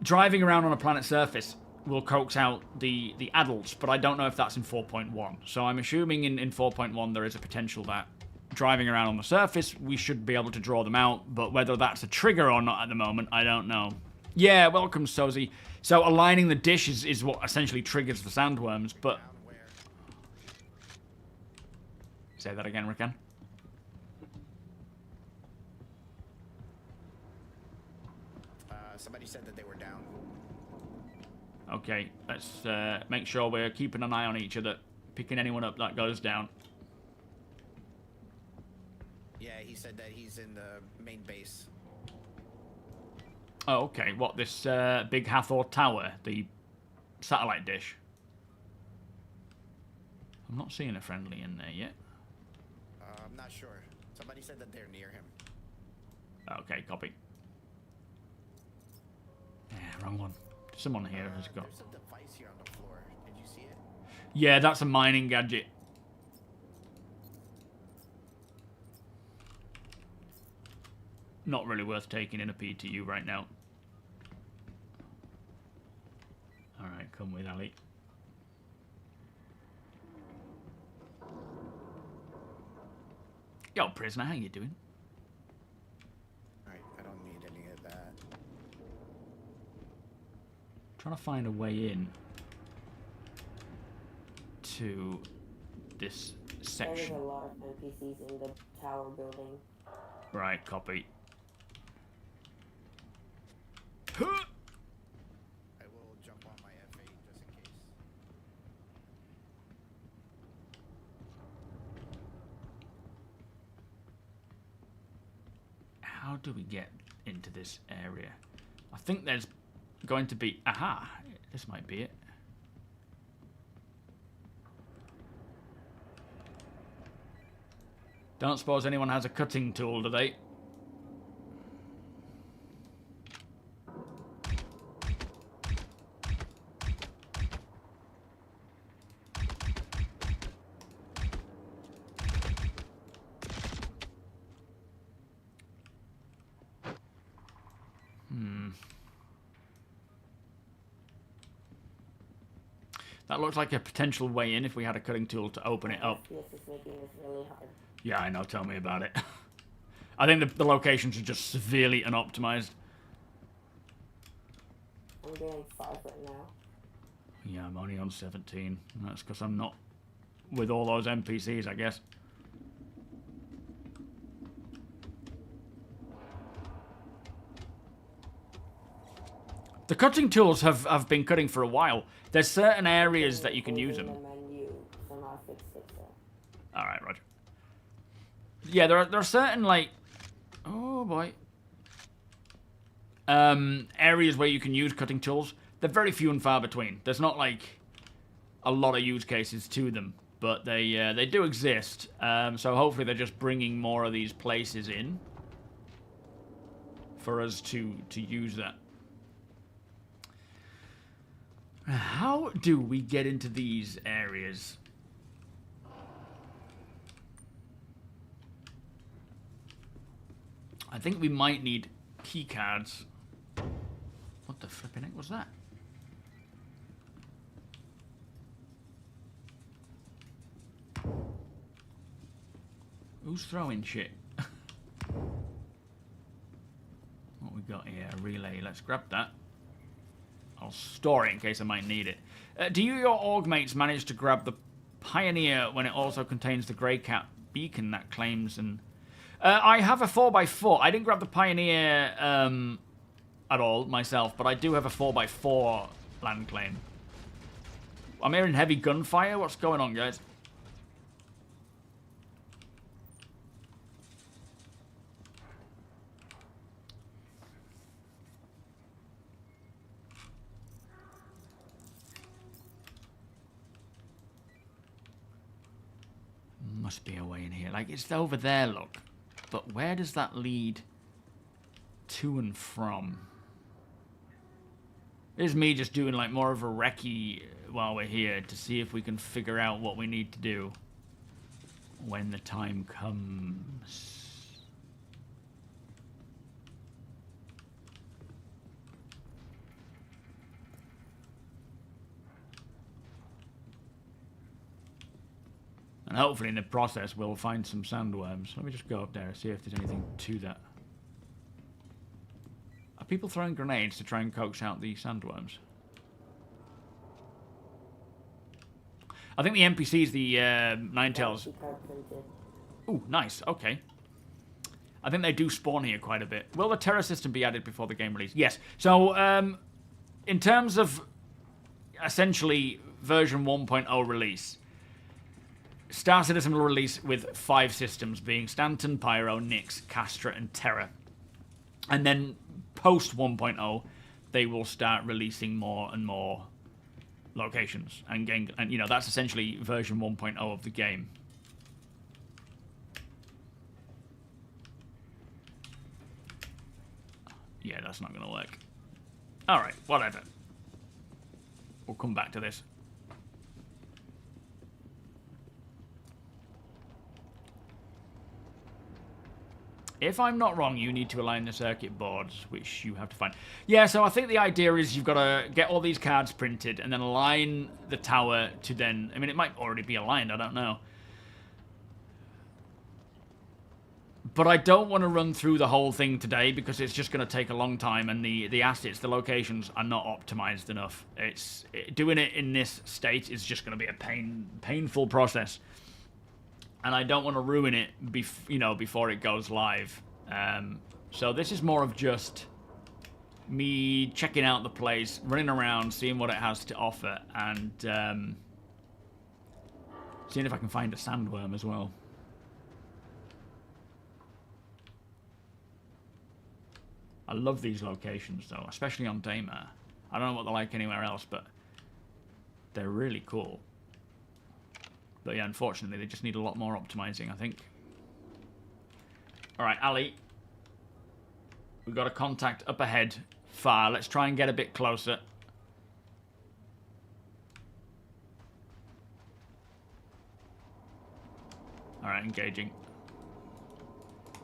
driving around on a planet's surface will coax out the adults, but I don't know if that's in 4.1. So I'm assuming in 4.1 there is a potential that driving around on the surface, we should be able to draw them out, but whether that's a trigger or not at the moment, I don't know. Yeah, welcome, Sozy. So aligning the dish is what essentially triggers the sandworms, but... Say that again, Ricken. Somebody said that they were down. Okay, let's make sure we're keeping an eye on each other. Picking anyone up that goes down. Yeah, he said that he's in the main base. Oh, okay. What, this big Hatheror tower? The satellite dish? I'm not seeing a friendly in there yet. I'm not sure. Somebody said that they're near him. Okay, copy. Yeah, wrong one. Someone here has got... There's a device here on the floor. Did you see it? Yeah, that's a mining gadget. Not really worth taking in a PTU right now. Alright, come with Ali. Yo, prisoner, how you doing? Alright, I don't need any of that. Trying to find a way in to this There's section. a lot of NPCs in the tower building. Right, copy. I will jump on my F8 just in case. How do we get into this area? I think there's going to be... Aha! This might be it. Don't suppose anyone has a cutting tool, do they? That looks like a potential way in if we had a cutting tool to open it up. This is making this really hard. Yeah, I know. Tell me about it. I think the locations are just severely unoptimized. I'm getting 5 right now. Yeah, I'm only on 17. That's because I'm not with all those NPCs, I guess. The cutting tools have been cutting for a while. There's certain areas that you can use them. Alright, Roger. Yeah, there are certain, like... Oh, boy. Areas where you can use cutting tools. They're very few and far between. There's not, like, a lot of use cases to them. But they do exist. So hopefully they're just bringing more of these places in for us to use that. How do we get into these areas? I think we might need keycards. What the flipping heck was that? Who's throwing shit? What we got here? A relay. Let's grab that. I'll store it in case I might need it. Do you or your org mates manage to grab the Pioneer when it also contains the Grey Cat beacon that claims and... I have a 4x4. I didn't grab the Pioneer at all myself, but I do have a 4x4 land claim. I'm hearing heavy gunfire. What's going on, guys? Must be a way in here. Like, it's over there, look. But where does that lead to and from? This is me just doing, like, more of a recce while we're here to see if we can figure out what we need to do when the time comes. And hopefully in the process we'll find some sandworms. Let me just go up there and see if there's anything to that. Are people throwing grenades to try and coax out the sandworms? I think the NPCs, the Ninetales... Ooh, nice, okay. I think they do spawn here quite a bit. Will the terror system be added before the game release? Yes. So, in terms of essentially version 1.0 release, Star Citizen will release with 5 systems, being Stanton, Pyro, Nyx, Castra, and Terra. And then, post 1.0, they will start releasing more and more locations. And you know, that's essentially version 1.0 of the game. Yeah, that's not going to work. Alright, whatever. We'll come back to this. If I'm not wrong, you need to align the circuit boards, which you have to find. Yeah, so I think the idea is you've got to get all these cards printed and then align the tower to then... I mean, it might already be aligned, I don't know. But I don't want to run through the whole thing today because it's just going to take a long time and the assets, the locations are not optimized enough. Doing it in this state is just going to be a painful process. And I don't want to ruin it, before it goes live. So this is more of just me checking out the place, running around, seeing what it has to offer, and seeing if I can find a sandworm as well. I love these locations, though, especially on Daymar. I don't know what they're like anywhere else, but they're really cool. But yeah, unfortunately, they just need a lot more optimizing, I think. Alright, Ali. We've got a contact up ahead, far. Let's try and get a bit closer. Alright, engaging.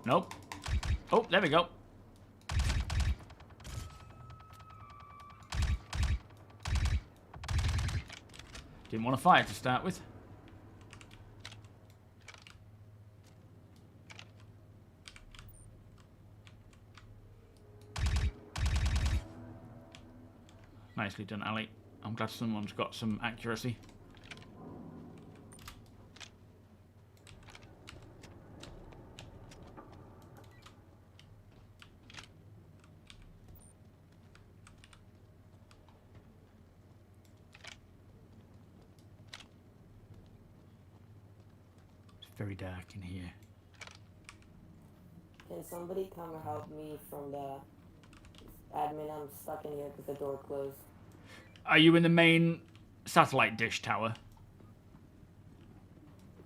Nope. Oh, there we go. Didn't want to fire to start with. Nicely done, Ali. I'm glad someone's got some accuracy. It's very dark in here. Can somebody come help me from the admin? I'm stuck in here because the door closed. Are you in the main satellite dish tower?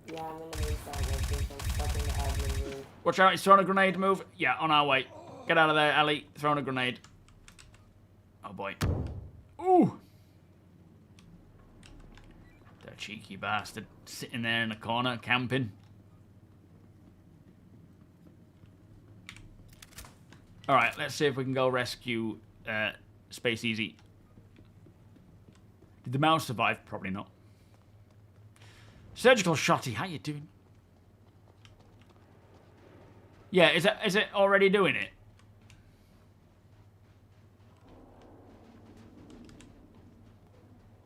Yeah, I'm in the main satellite dish. I'm stuck in the admin room. Watch out, he's throwing a grenade. Move. Yeah, on our way. Get out of there, Ali. Throwing a grenade. Oh, boy. Ooh! That cheeky bastard. Sitting there in the corner, camping. Alright, let's see if we can go rescue Space Easy. Did the mouse survive? Probably not. Surgical Shotty, how you doing? Yeah, is it already doing it?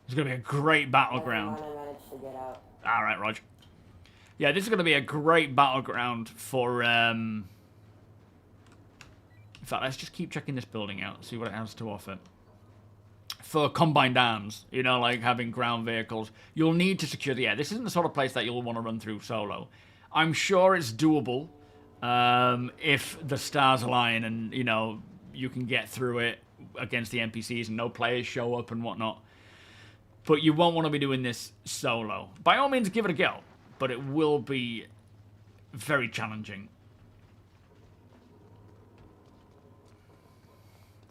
It's going to be a great battleground. I managed to get out. Alright, Rog. Yeah, this is going to be a great battleground for... In fact, let's just keep checking this building out, see what it has to offer. For combined arms, you know, like having ground vehicles. You'll need to secure the air. This isn't the sort of place that you'll want to run through solo. I'm sure it's doable if the stars align and, you know, you can get through it against the NPCs and no players show up and whatnot. But you won't want to be doing this solo. By all means, give it a go. But it will be very challenging.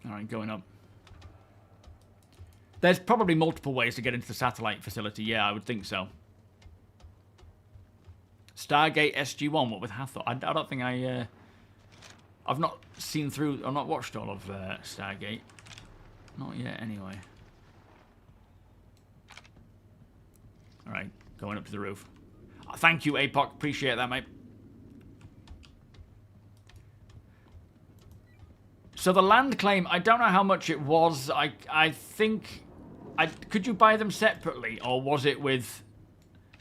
Alright, going up. There's probably multiple ways to get into the satellite facility. Yeah, I would think so. Stargate SG-1, what with Hatheror? I don't think I've not seen through... I've not watched all of Stargate. Not yet, anyway. Alright, going up to the roof. Thank you, APOC. Appreciate that, mate. So the land claim, I don't know how much it was. I think... could you buy them separately? Or was it with...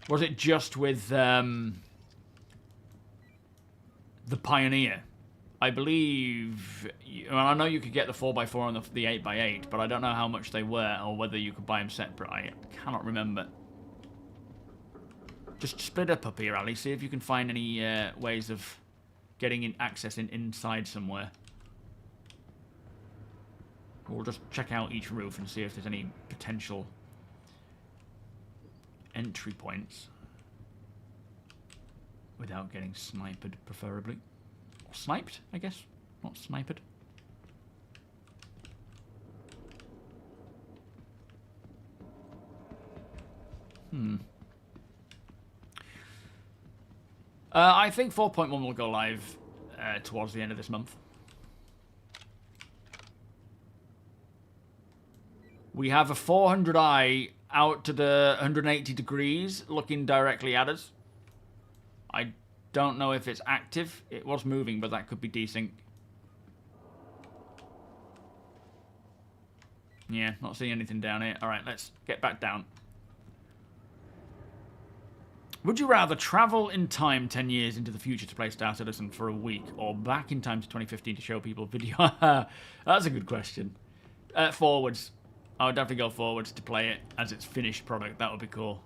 Was it just with the Pioneer? I believe... Well, I know you could get the 4x4 and the 8x8, but I don't know how much they were or whether you could buy them separate. I cannot remember. Just split up here, Ali. See if you can find any ways of getting in access inside somewhere. We'll just check out each roof and see if there's any potential entry points. Without getting sniped, preferably. Or sniped, I guess. Not sniped. I think 4.1 will go live towards the end of this month. We have a 400i out to the 180 degrees looking directly at us. I don't know if it's active. It was moving, but that could be desync. Yeah, not seeing anything down here. Alright, let's get back down. Would you rather travel in time 10 years into the future to play Star Citizen for a week, or back in time to 2015 to show people video? That's a good question. Forwards. I would definitely go forwards to play it as its finished product. That would be cool.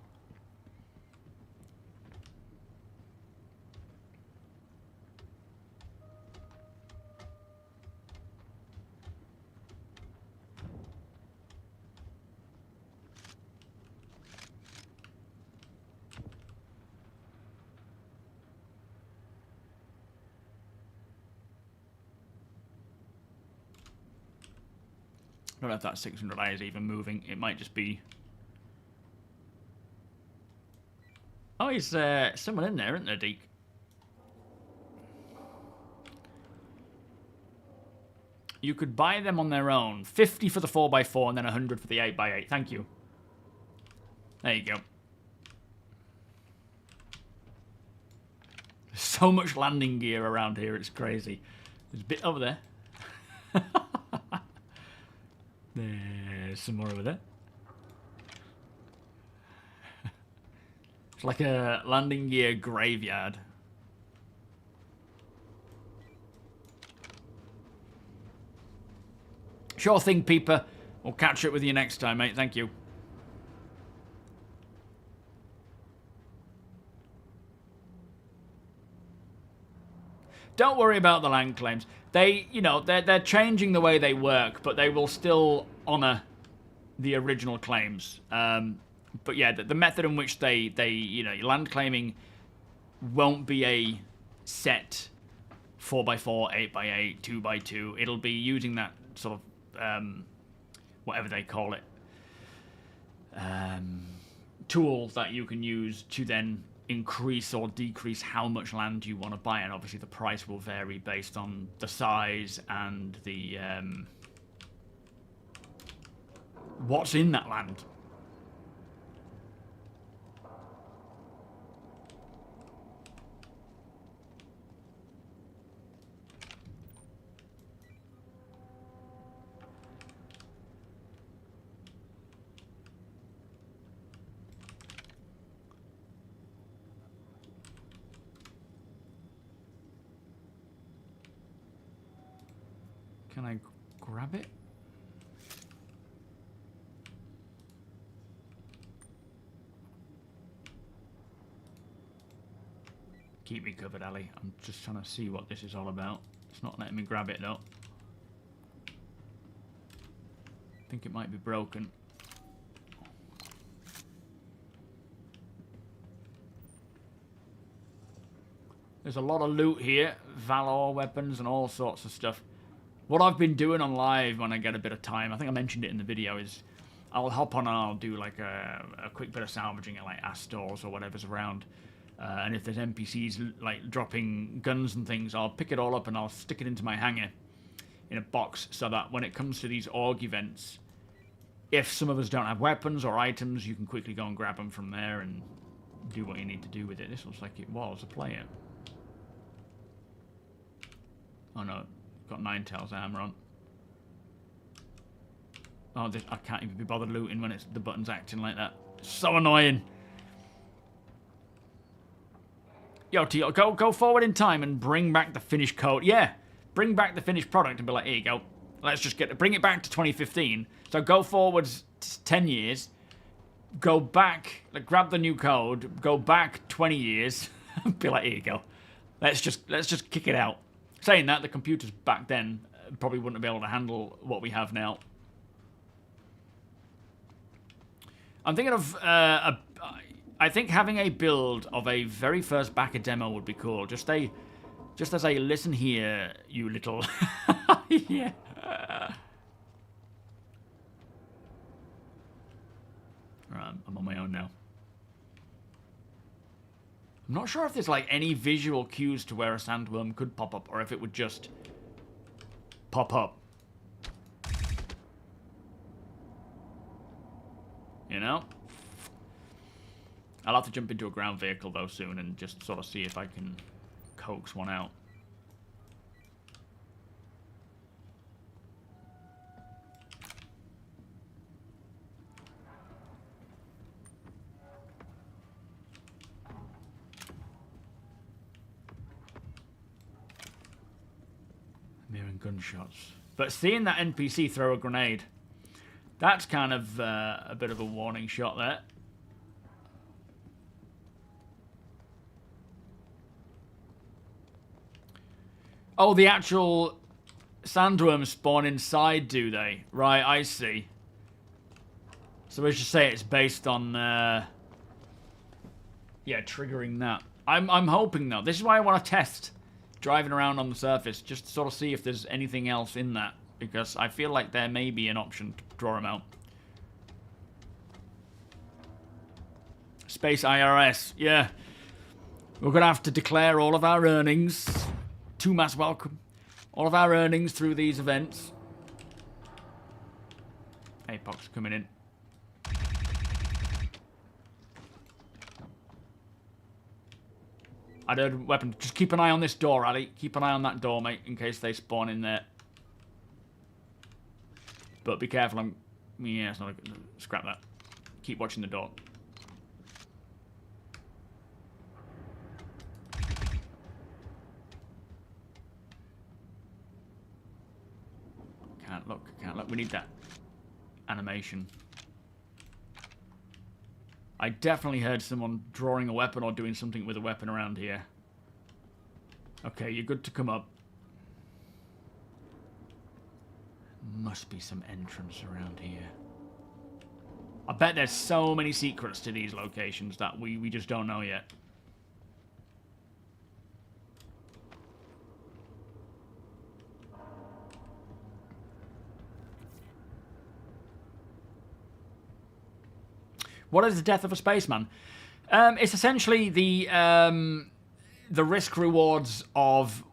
I don't know if that 600i is even moving. It might just be... Oh, he's someone in there, isn't there, Deke? You could buy them on their own. 50 for the 4x4 and then 100 for the 8x8. Thank you. There you go. There's so much landing gear around here, it's crazy. There's a bit over there. There's some more over there. It's like a landing gear graveyard. Sure thing, Peeper. We'll catch up with you next time, mate. Thank you. Don't worry about the land claims. They, you know, they're changing the way they work, but they will still honor the original claims. But yeah, the method in which they, you know, land claiming won't be a set 4x4, 8x8, 2x2. It'll be using that sort of, whatever they call it, tool that you can use to then increase or decrease how much land you want to buy, and obviously the price will vary based on the size and the what's in that land. Can I grab it? Keep me covered, Ali. I'm just trying to see what this is all about. It's not letting me grab it, though. I think it might be broken. There's a lot of loot here. Valor weapons and all sorts of stuff. What I've been doing on live when I get a bit of time, I think I mentioned it in the video, is I'll hop on and I'll do like a quick bit of salvaging at like Astors or whatever's around. And if there's NPCs like dropping guns and things, I'll pick it all up and I'll stick it into my hangar in a box so that when it comes to these org events, if some of us don't have weapons or items, you can quickly go and grab them from there and do what you need to do with it. This looks like it was a player. Oh no. Got 9 tails armor on. Oh, I can't even be bothered looting when the button's acting like that. So annoying. Yo, Tio, go forward in time and bring back the finished code. Yeah, bring back the finished product and be like, here you go. Let's just bring it back to 2015. So go forwards 10 years. Go back, like grab the new code. Go back 20 years. Be like, here you go. Let's just kick it out. Saying that, the computers back then probably wouldn't be able to handle what we have now. I'm thinking of, I think having a build of a very first backer demo would be cool. Just as a listen here, you little, yeah. Right, I'm on my own now. I'm not sure if there's like any visual cues to where a sandworm could pop up, or if it would just pop up. You know? I'll have to jump into a ground vehicle though soon and just sort of see if I can coax one out. Hearing gunshots. But seeing that NPC throw a grenade, that's kind of a bit of a warning shot there. Oh, the actual sandworms spawn inside, do they? Right, I see. So we should say it's based on, yeah, triggering that. I'm hoping, though. This is why I want to test driving around on the surface, just to sort of see if there's anything else in that, because I feel like there may be an option to draw them out. Space IRS, yeah. We're going to have to declare all of our earnings. To mass welcome. All of our earnings through these events. Apox coming in. I'd heard weapon. Just keep an eye on this door, Ali. Keep an eye on that door, mate, in case they spawn in there. But be careful. Yeah, it's not a good... Scrap that. Keep watching the door. Can't look. Can't look. We need that animation. I definitely heard someone drawing a weapon or doing something with a weapon around here. Okay, you're good to come up. Must be some entrance around here. I bet there's so many secrets to these locations that we just don't know yet. What is the death of a spaceman? It's essentially the risk rewards of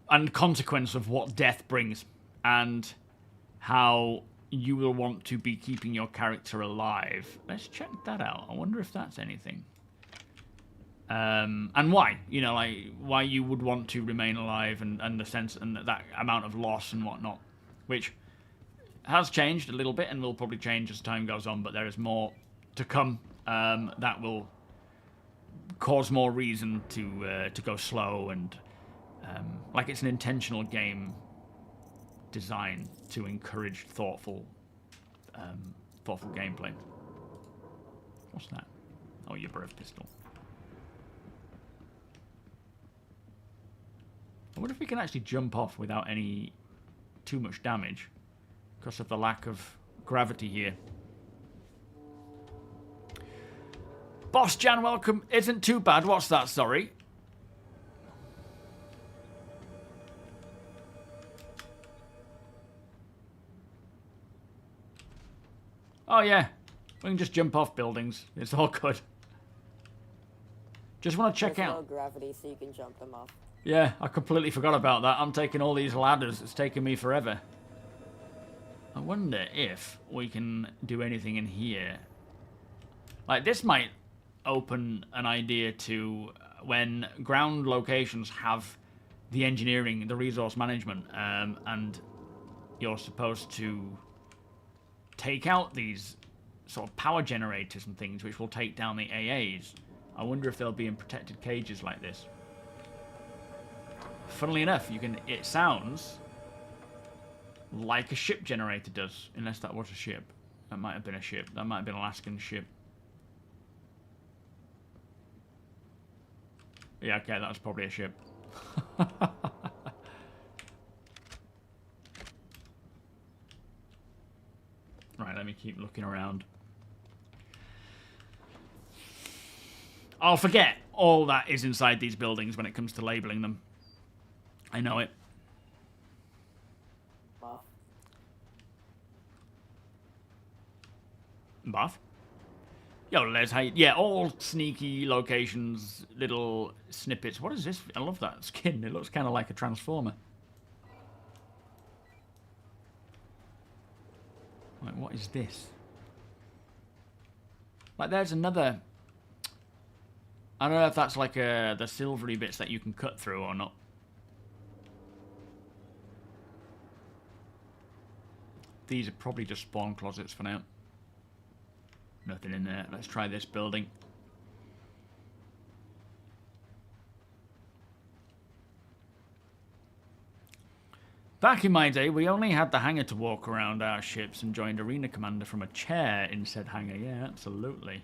and consequence of what death brings, and how you will want to be keeping your character alive. Let's check that out. I wonder if that's anything. And why? You know, like why you would want to remain alive, and the sense and that amount of loss and whatnot, which has changed a little bit and will probably change as time goes on. But there is more to come that will cause more reason to go slow, and like it's an intentional game designed to encourage thoughtful gameplay. What's that? Oh, your breath pistol. I wonder if we can actually jump off without any too much damage because of the lack of gravity here. Boss Jan, welcome. Isn't too bad. What's that? Sorry. Oh yeah, we can just jump off buildings. It's all good. Just want to check There's out. no gravity, so you can jump them off. Yeah, I completely forgot about that. I'm taking all these ladders. It's taken me forever. I wonder if we can do anything in here. Like, this might open an idea to when ground locations have the engineering, the resource management, and you're supposed to take out these sort of power generators and things which will take down the AAs. I wonder if they'll be in protected cages like this. Funnily enough, you can. It sounds like a ship generator does, unless that was a ship. That might have been a ship. That might have been an Alaskan ship. Yeah, okay, that was probably a ship. Right, let me keep looking around. I'll forget all that is inside these buildings when it comes to labeling them. I know it. Off. Buff? Yo, Les, hey, yeah, all sneaky locations, little snippets. What is this? I love that skin. It looks kind of like a transformer. Like, what is this? Like, there's another. I don't know if that's like the silvery bits that you can cut through or not. These are probably just spawn closets for now. Nothing in there. Let's try this building. Back in my day, we only had the hangar to walk around our ships and joined Arena Commander from a chair in said hangar. Yeah, absolutely.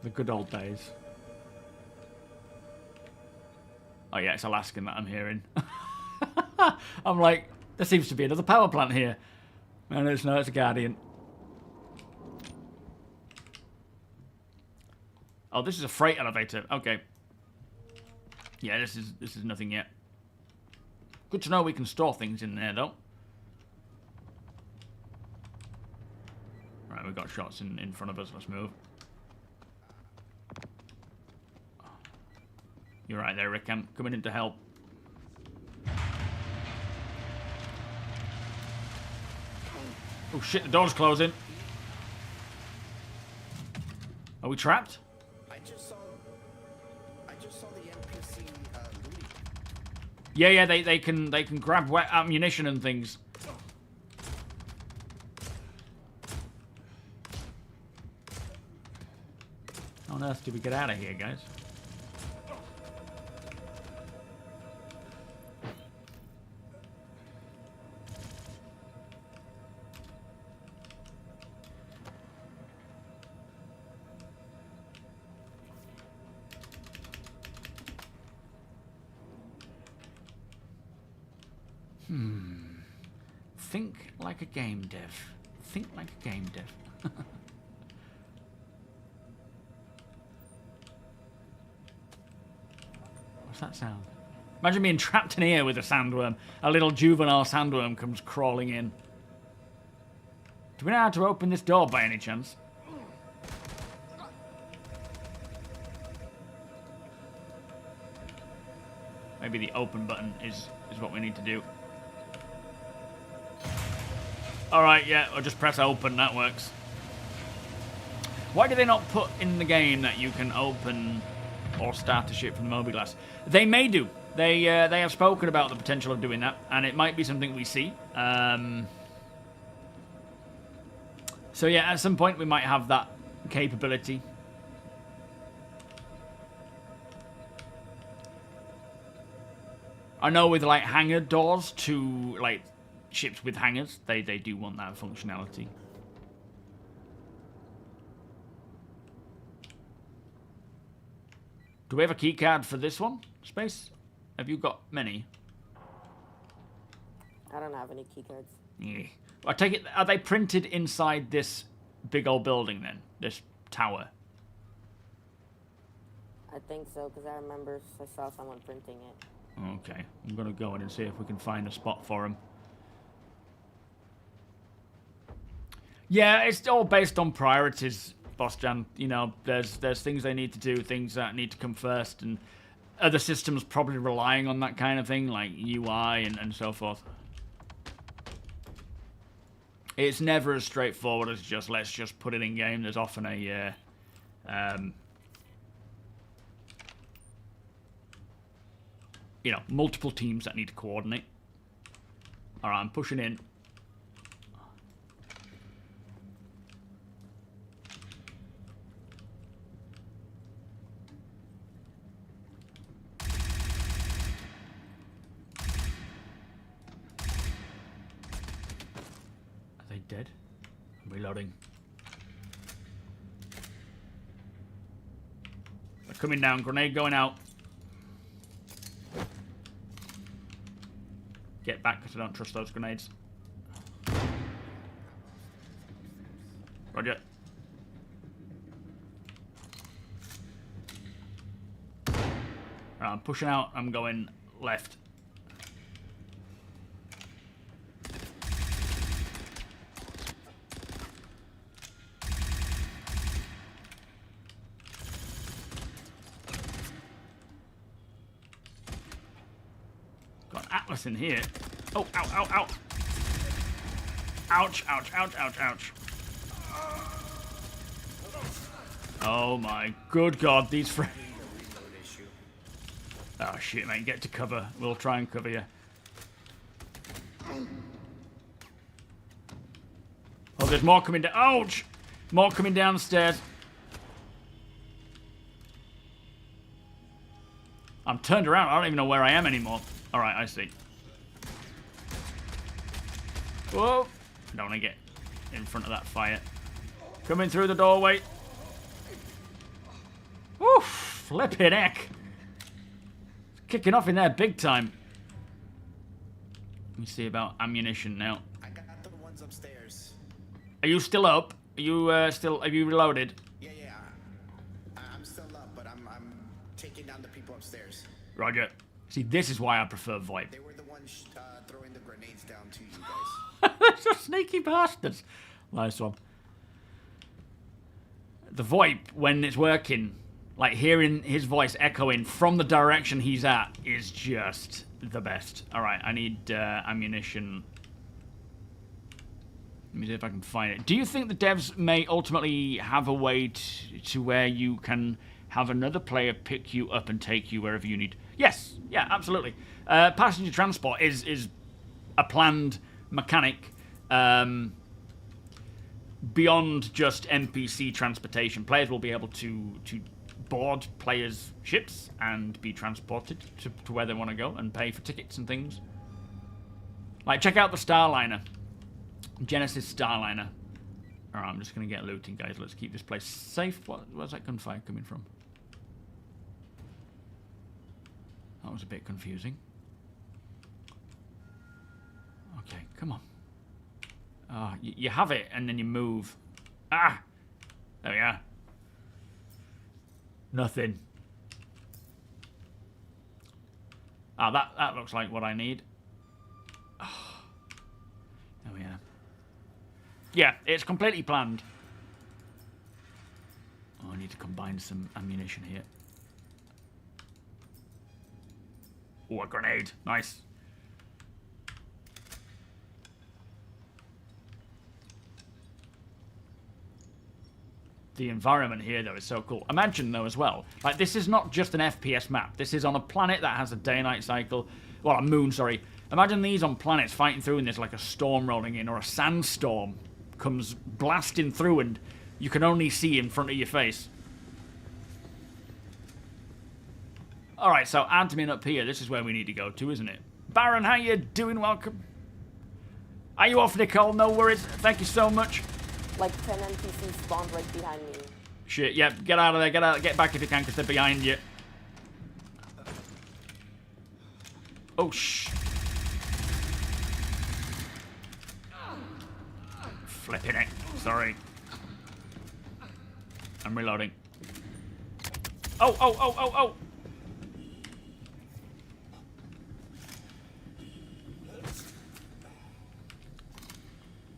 The good old days. Oh yeah, it's Alaskan that I'm hearing. I'm like, there seems to be another power plant here. And it's no, it's a Guardian. Oh, this is a freight elevator. Okay. Yeah, this is nothing yet. Good to know we can store things in there, though. Right, we've got shots in front of us. Let's move. You're right there, Rick. I'm coming in to help. Oh shit, the door's closing. Are we trapped? I just saw the NPC looting. Yeah, they can grab wet ammunition and things. How on earth do we get out of here, guys? Think like a game dev. Think like a game dev. What's that sound? Imagine being trapped in here with a sandworm. A little juvenile sandworm comes crawling in. Do we know how to open this door by any chance? Maybe the open button is what we need to do. Alright, yeah, I'll just press open, that works. Why do they not put in the game that you can open or start a ship from the MOBIGLASS? They may do. They have spoken about the potential of doing that, and it might be something we see. So yeah, at some point we might have that capability. I know with like hangar doors to like ships with hangars, they do want that functionality. Do we have a keycard for this one, Space? Have you got many? I don't have any keycards. Yeah. I take it, are they printed inside this big old building then? This tower? I think so, because I remember I saw someone printing it. Okay, I'm going to go in and see if we can find a spot for them. Yeah, it's all based on priorities, Boss Jan. You know, there's things they need to do, things that need to come first, and other systems probably relying on that kind of thing, like UI and so forth. It's never as straightforward as just, let's just put it in game. There's often a, you know, multiple teams that need to coordinate. Alright, I'm pushing in. Are they dead? I'm reloading. They're coming down. Grenade going out. Get back, because I don't trust those grenades. Roger. Right, I'm pushing out. I'm going left. Got an Atlas in here. Oh, ow, ow, ow. Ouch, ouch, ouch, ouch, ouch. Oh my good God, these friends. Oh shit, mate, get to cover. We'll try and cover you. Oh, there's more coming down. Ouch! More coming downstairs. I'm turned around. I don't even know where I am anymore. Alright, I see. Whoa! Don't want to get in front of that fire. Coming through the doorway. Woo! Flippin' heck. Kicking off in there big time. Let me see about ammunition now. I got the ones upstairs. Are you still up? Are you still? Have you reloaded? Yeah. I'm still up, but I'm taking down the people upstairs. Roger. See, this is why I prefer VoIP. They were the ones throwing the grenades down to you guys. They're sneaky bastards. Nice one. The VoIP, when it's working, like hearing his voice echoing from the direction he's at, is just the best. Alright, I need ammunition. Let me see if I can find it. Do you think the devs may ultimately have a way to where you can have another player pick you up and take you wherever you need? Yes, yeah, absolutely. Passenger transport is a planned mechanic beyond just NPC transportation. Players will be able to board players' ships and be transported to where they want to go and pay for tickets and things. Like, check out the Starliner. Genesis Starliner. Alright, I'm just going to get looting, guys. Let's keep this place safe. Where's that gunfire coming from? That was a bit confusing. Okay, come on. Oh, you have it, and then you move. Ah! There we are. Nothing. Ah, that looks like what I need. Oh. There we are. Yeah, it's completely planned. Oh, I need to combine some ammunition here. Oh, a grenade. Nice. The environment here, though, is so cool. Imagine, though, as well, like, this is not just an FPS map. This is on a planet that has a day-night cycle. Well, a moon, sorry. Imagine these on planets fighting through and there's like a storm rolling in, or a sandstorm comes blasting through and you can only see in front of your face. Alright, so admin up here. This is where we need to go to, isn't it? Baron, how you doing? Welcome. Are you off, Nicole? No worries. Thank you so much. Like 10 NPCs spawned right behind me. Shit, yeah, get out of there, get back if you can, because they're behind you. Oh, shh. Flipping it, sorry. I'm reloading. Oh, oh, oh, oh, oh!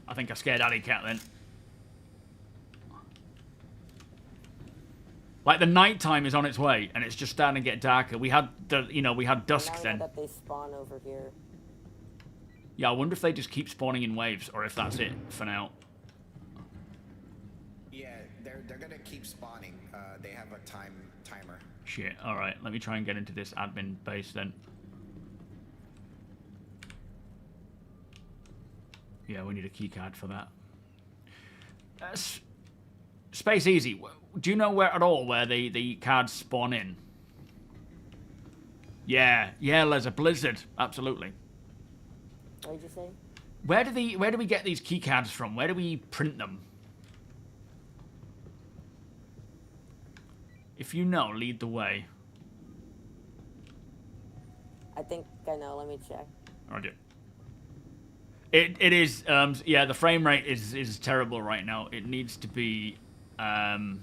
I think I scared Alley Cat then. Like, the nighttime is on its way, and it's just starting to get darker. We had we had dusk then. That they spawn over here. Yeah, I wonder if they just keep spawning in waves, or if that's it for now. Yeah, they're gonna keep spawning. They have a timer. Shit. All right, let me try and get into this admin base then. Yeah, we need a keycard for that. Space Easy. Do you know where the cards spawn in? Yeah, there's a blizzard. Absolutely. What did you say? Where do we get these keycards from? Where do we print them? If you know, lead the way. I think I know. Let me check. Roger. It is. Yeah, the frame rate is terrible right now. It needs to be optimized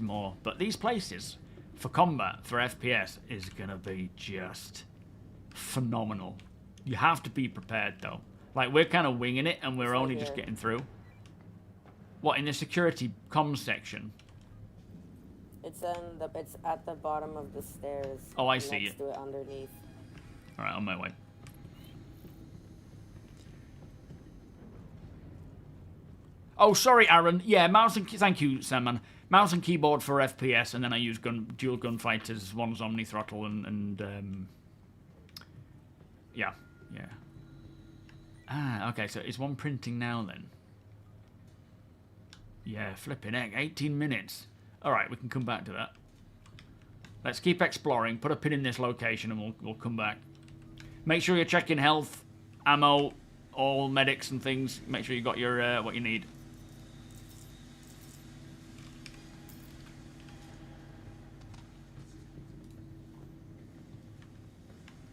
more. But these places for combat, for FPS, is gonna be just phenomenal. You have to be prepared though. Like, we're kind of winging it, and we're Right only here. just getting through. What, in the security comms section? It's at the bottom of the stairs. Oh, I see next it. to it underneath. All right, on my way. Oh, sorry, Aaron. Yeah, mouse and thank you, Samman. Mouse and keyboard for FPS, and then I use dual gunfighters. One's omni throttle, and yeah. Ah, okay. So is one printing now then? Yeah, flipping heck. 18 minutes. All right, we can come back to that. Let's keep exploring. Put a pin in this location, and we'll come back. Make sure you're checking health, ammo, all medics and things. Make sure you got your what you need.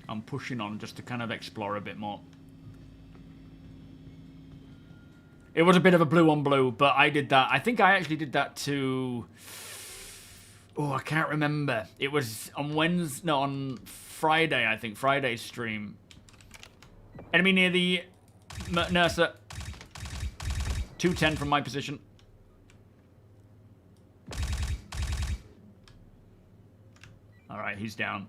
I'm pushing on just to kind of explore a bit more. It was a bit of a blue on blue, but I did that. I think I actually did that to... Oh, I can't remember. It was on Wednesday... No, on Friday, I think. Friday's stream. Enemy near the Nursa. 210 from my position. Alright, he's down.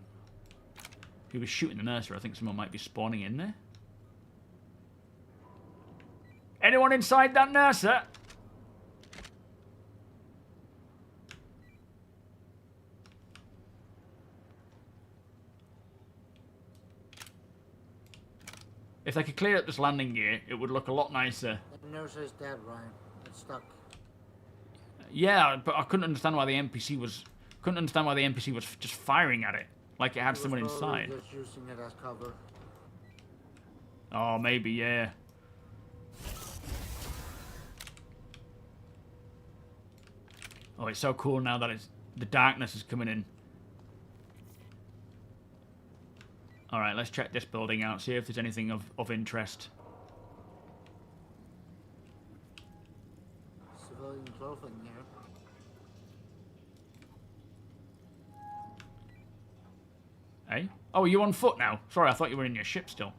He was shooting the nursery. I think someone might be spawning in there. Anyone inside that nursery? If they could clear up this landing gear, it would look a lot nicer. The nurse is dead, Ryan. It's stuck. Yeah, but I couldn't understand why the NPC was just firing at it like it had He was someone probably inside. just using it as cover. Oh, maybe, yeah. Oh, it's so cool now that the darkness is coming in. Alright, let's check this building out, see if there's anything of interest. Civilian clothing here. Hey? Oh, are you on foot now? Sorry, I thought you were in your ship still.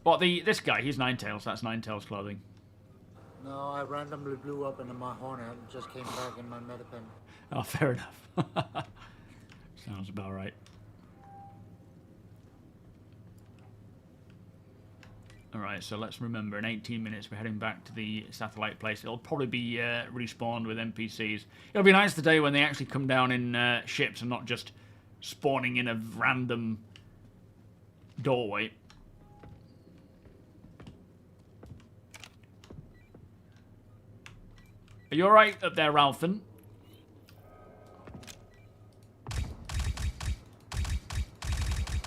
What, this guy, he's Ninetales. That's Ninetales clothing. No, I randomly blew up into my Hornet and just came back in my Metapen. Oh, fair enough. Sounds about right. Alright, so let's remember, in 18 minutes we're heading back to the satellite place. It'll probably be respawned with NPCs. It'll be nice today when they actually come down in ships and not just spawning in a random doorway. Are you alright up there, Ralphin?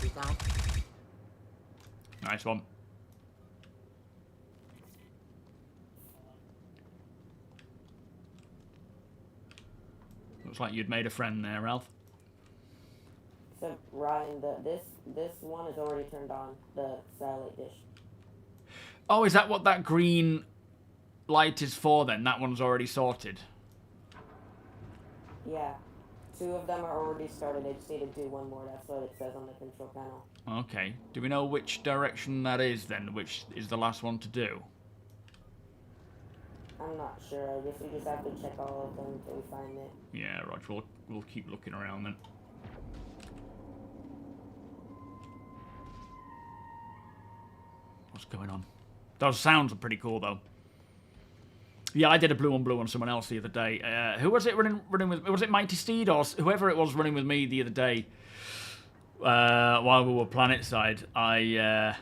He's down. Nice one. Looks like you'd made a friend there, Ralph. So Ryan, this one is already turned on, the satellite dish. Oh, is that what that green light is for then? That one's already sorted. Yeah. 2 of them are already started. I just need to do one more. That's what it says on the control panel. Okay. Do we know which direction that is then? Which is the last one to do? I'm not sure. I guess we just have to check all of them until we find it. Yeah, Roger. We'll keep looking around then. What's going on? Those sounds are pretty cool though. Yeah, I did a blue on blue on someone else the other day. Who was it running with? Was it Mighty Steed or whoever it was running with me the other day? While we were planet side, I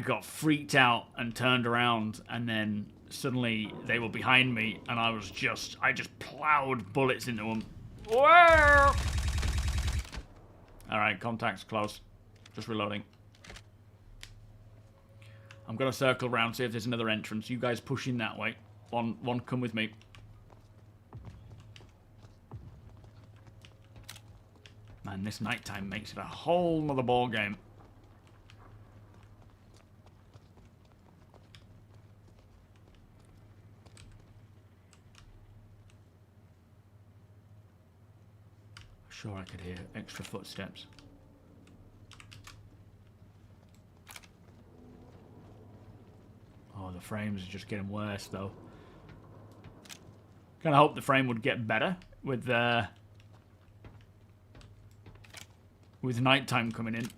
got freaked out and turned around, and then suddenly they were behind me, and I just plowed bullets into them. Whoa! All right, contact's close. Just reloading. I'm gonna circle around, see if there's another entrance. You guys push in that way. One, come with me. Man, this nighttime makes it a whole nother ball game. Sure, I could hear extra footsteps. Oh, the frames are just getting worse, though. Kind of hope the frame would get better with nighttime coming in.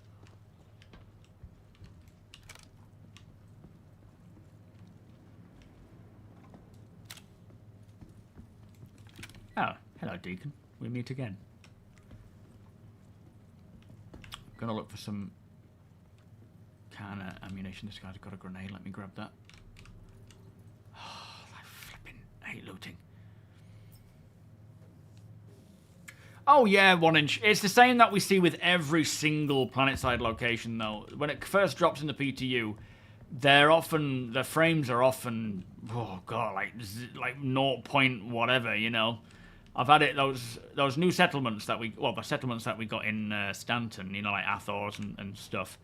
Oh, hello, Deacon. We meet again. Gonna look for some can of ammunition. This guy's got a grenade. Let me grab that. Oh, I flipping hate looting. Oh yeah, 1 inch. It's the same that we see with every single planetside location, though. When it first drops in the PTU, the frames are often, oh god, like 0 point whatever, you know. I've had it, those new settlements that the settlements that we got in Stanton, you know, like Athors and stuff.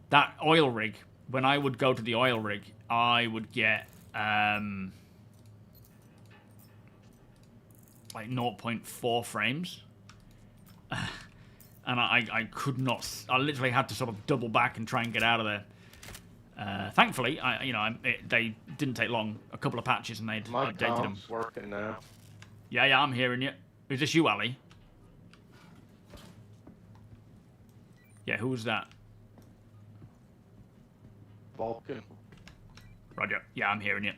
That oil rig, when I would go to the oil rig, I would get, like 0.4 frames. And I could not, I literally had to sort of double back and try and get out of there. Thankfully, they didn't take long, a couple of patches, and they'd updated them. Working now. Yeah, I'm hearing you. Is this you, Ali? Yeah, who was that? Vulcan. Roger. Yeah, I'm hearing you.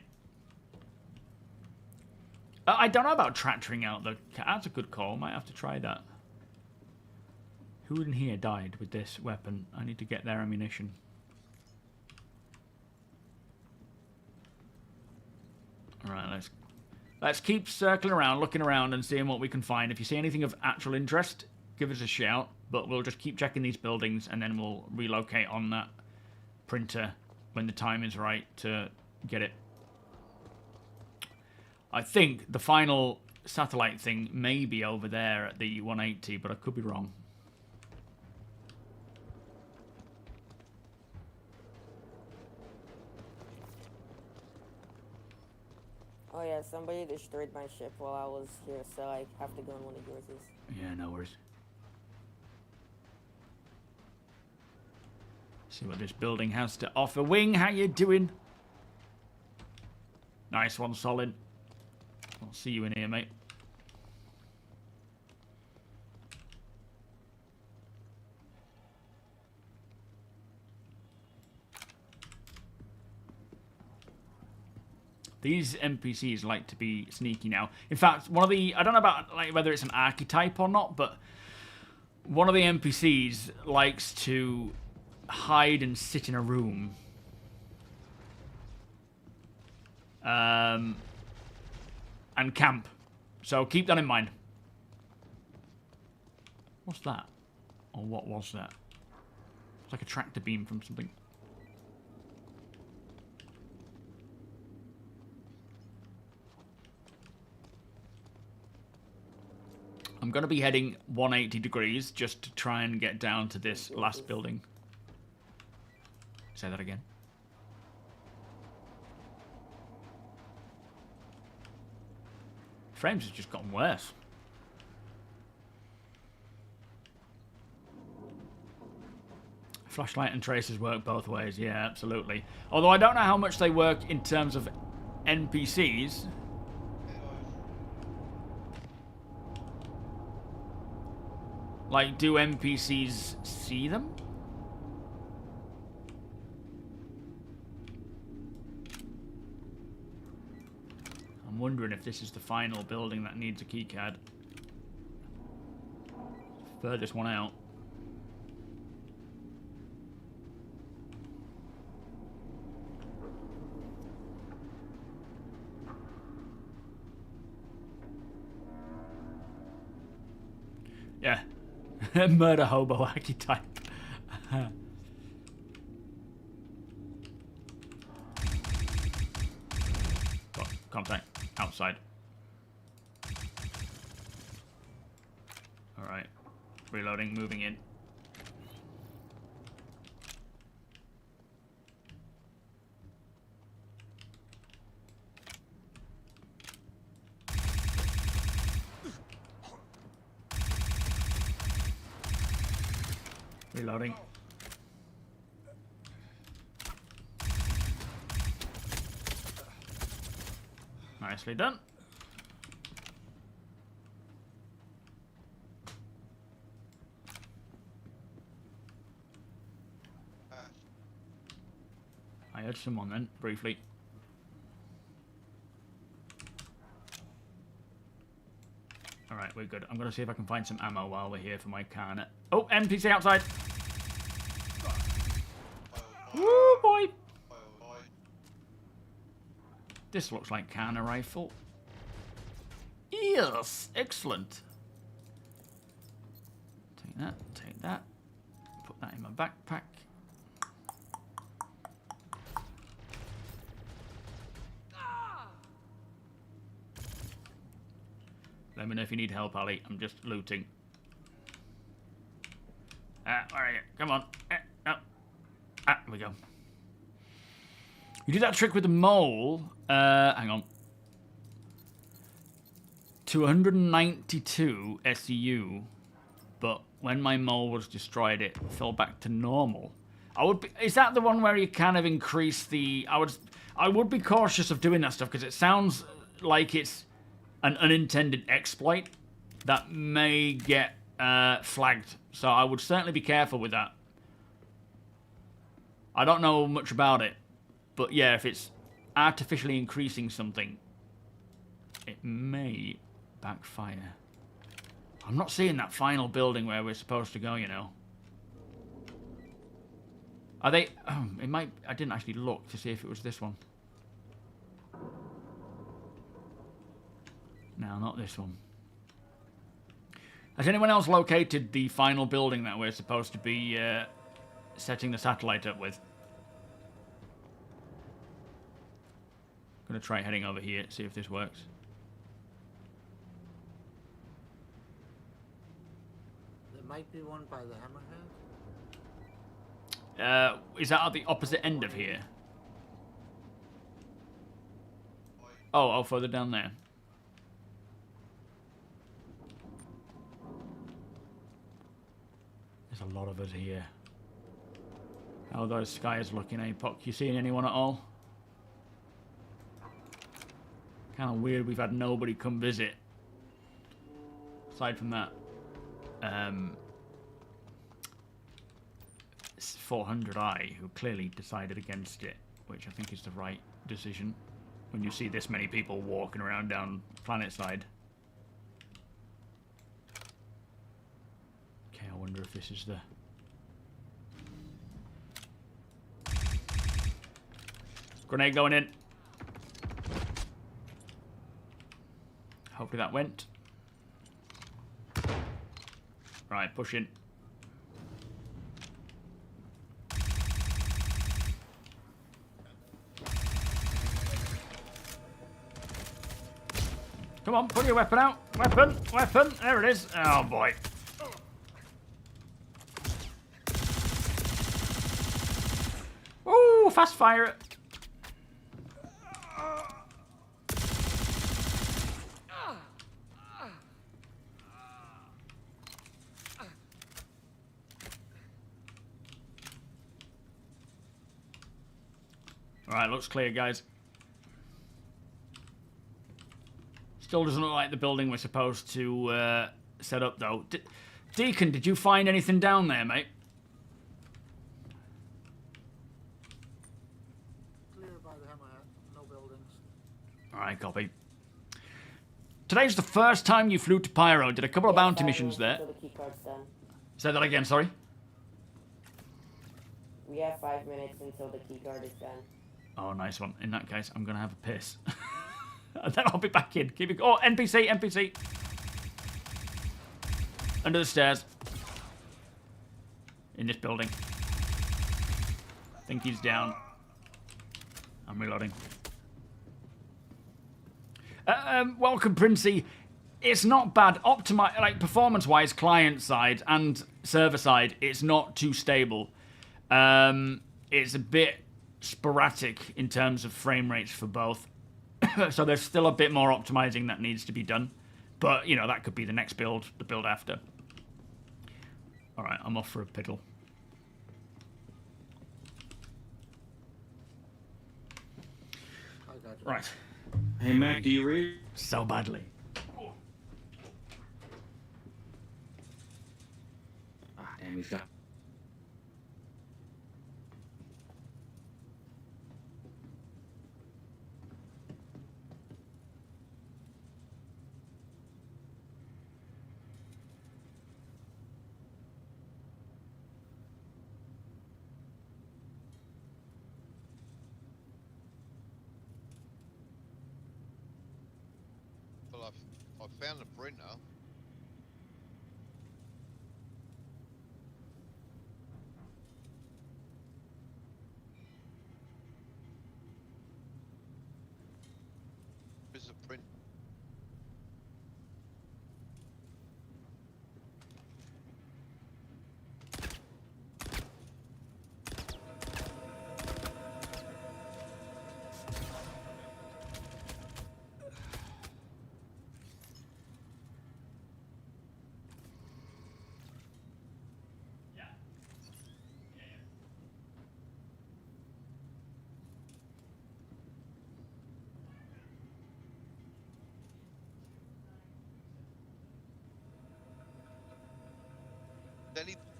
I don't know about tractoring out the... That's a good call. Might have to try that. Who in here died with this weapon? I need to get their ammunition. Alright, let's keep circling around, looking around and seeing what we can find. If you see anything of actual interest, give us a shout. But we'll just keep checking these buildings, and then we'll relocate on that printer when the time is right to get it. I think the final satellite thing may be over there at the 180, but I could be wrong. Oh yeah, somebody destroyed my ship while I was here, so I have to go in one of yours. Yeah, no worries. See what this building has to offer. Wing, how you doing? Nice one, solid. I'll see you in here, mate. These NPCs like to be sneaky now. In fact, one of the... I don't know about like whether it's an archetype or not, but one of the NPCs likes to hide and sit in a room. And camp. So keep that in mind. What's that? Or what was that? It's like a tractor beam from something. I'm going to be heading 180 degrees just to try and get down to this last building. Say that again. Frames has just gotten worse. Flashlight and tracers work both ways. Yeah, absolutely. Although I don't know how much they work in terms of NPCs. Like, do NPCs see them? I'm wondering if this is the final building that needs a keycard. Furthest one out. Yeah. Murder hobo archetype. Got contact outside. Alright. Reloading, moving in. Reloading. Nicely done. I heard someone then, briefly. Alright, we're good. I'm going to see if I can find some ammo while we're here for my Kana. Oh, NPC outside! Woo, boy! This looks like Kana rifle. Yes! Excellent! Take that, take that. Put that in my backpack. Let me know if you need help, Ali. I'm just looting. Where are you? Come on. No. Here we go. You did that trick with the mole. Hang on. 292 SEU. But when my mole was destroyed, it fell back to normal. Is that the one where you kind of increase the... I would be cautious of doing that stuff because it sounds like it's an unintended exploit that may get flagged. So I would certainly be careful with that. I don't know much about it. But yeah, if it's artificially increasing something, it may backfire. I'm not seeing that final building where we're supposed to go, you know. Are they... Oh, it might... I didn't actually look to see if it was this one. No, not this one. Has anyone else located the final building that we're supposed to be setting the satellite up with? Gonna try heading over here, see if this works. There might be one by the hammerhead. Is that at the opposite end of here? Oh, further down there. There's a lot of us here. How are those skies looking, Apoc? You seeing anyone at all? Kind of weird we've had nobody come visit. Aside from that, 400i, who clearly decided against it, which I think is the right decision. when you see this many people walking around down planet side. Okay, I wonder if this is the... Grenade going in. Hopefully that went. Right, push in. Come on, pull your weapon out. Weapon, weapon. There it is. Oh, boy. Ooh, fast fire. Alright, looks clear, guys. Still doesn't look like the building we're supposed to set up, though. Deacon, did you find anything down there, mate? Clear by the hammerhead. No buildings. Alright, copy. Today's the first time you flew to Pyro. Did a couple of bounty missions there. Until the keycard's done. Say that again, sorry. We have 5 minutes until the keycard is done. Oh, nice one. In that case, I'm going to have a piss. And then I'll be back in. Keep it... Oh, NPC, NPC. Under the stairs. In this building. I think he's down. I'm reloading. Welcome, Princey. It's not bad. Like, performance-wise, client side and server side, it's not too stable. It's a bit sporadic in terms of frame rates for both. So there's still a bit more optimizing that needs to be done. But, you know, that could be the next build, the build after. Alright, I'm off for a piddle. I got you. Right. Hey, Mac, do you read? So badly. Ah, damn, he's got... Well, I found the printer. There's a print.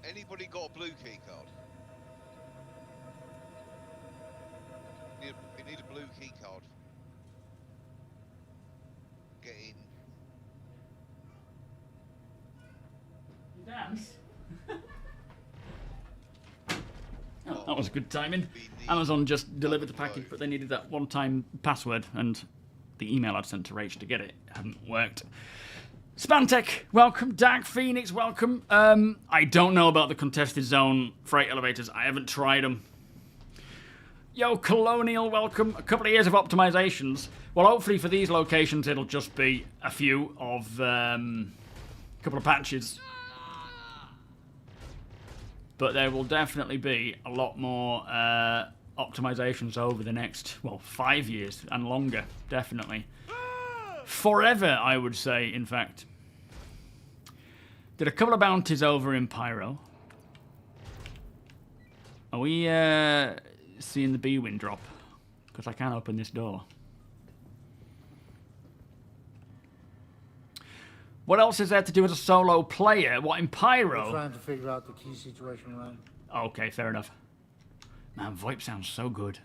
Anybody got a blue key card? You need a blue key card. Get in. You dance? Oh, that was good timing. Amazon just delivered the package, but they needed that one-time password, and the email I'd sent to Rach to get it hadn't worked. Spantech, welcome. Dark Phoenix, welcome. I don't know about the contested zone freight elevators. I haven't tried them. Yo, Colonial, welcome. A couple of years of optimizations. Well, hopefully for these locations, it'll just be a few of a couple of patches. But there will definitely be a lot more optimizations over the next, well, 5 years and longer, definitely. Forever, I would say, in fact. Did a couple of bounties over in Pyro. Are we seeing the B-Wing drop? Because I can't open this door. What else is there to do as a solo player? What, in Pyro? We're trying to figure out the key situation, right? Okay, fair enough. Man, VoIP sounds so good.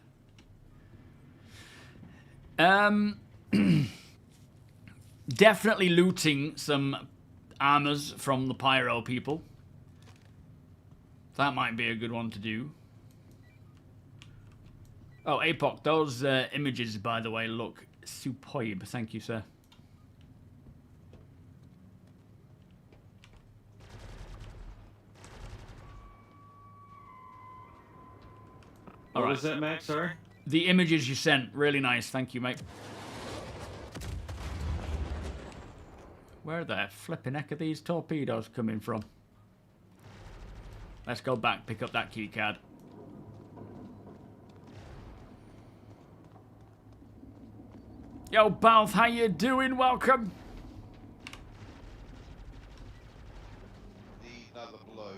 Definitely looting some armors from the pyro people. That might be a good one to do. Oh, Apoc, those images, by the way, look superb. Thank you, sir. What was that, Max? Sorry? The images you sent, really nice. Thank you, mate. Where the flipping heck are these torpedoes coming from? Let's go back, pick up that key card. Yo, Balth, how you doing? Welcome. Another blow.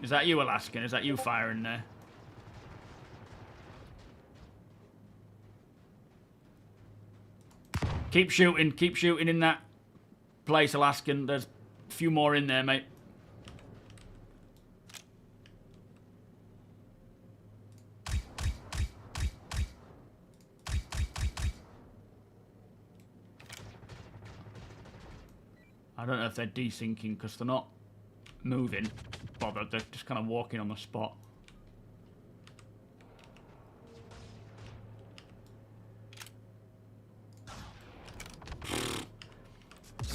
Is that you, Alaskan? Is that you firing there? Keep shooting in that place, Alaskan. There's a few more in there, mate. I don't know if they're desyncing because they're not moving. Bothered. They're just kind of walking on the spot.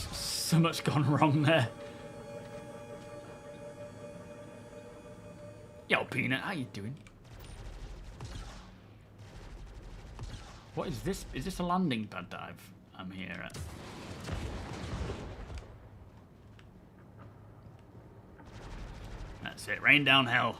So much gone wrong there. Yo, Peanut, how you doing? What is this? Is this a landing pad dive I'm here at? That's it. Rain down hell.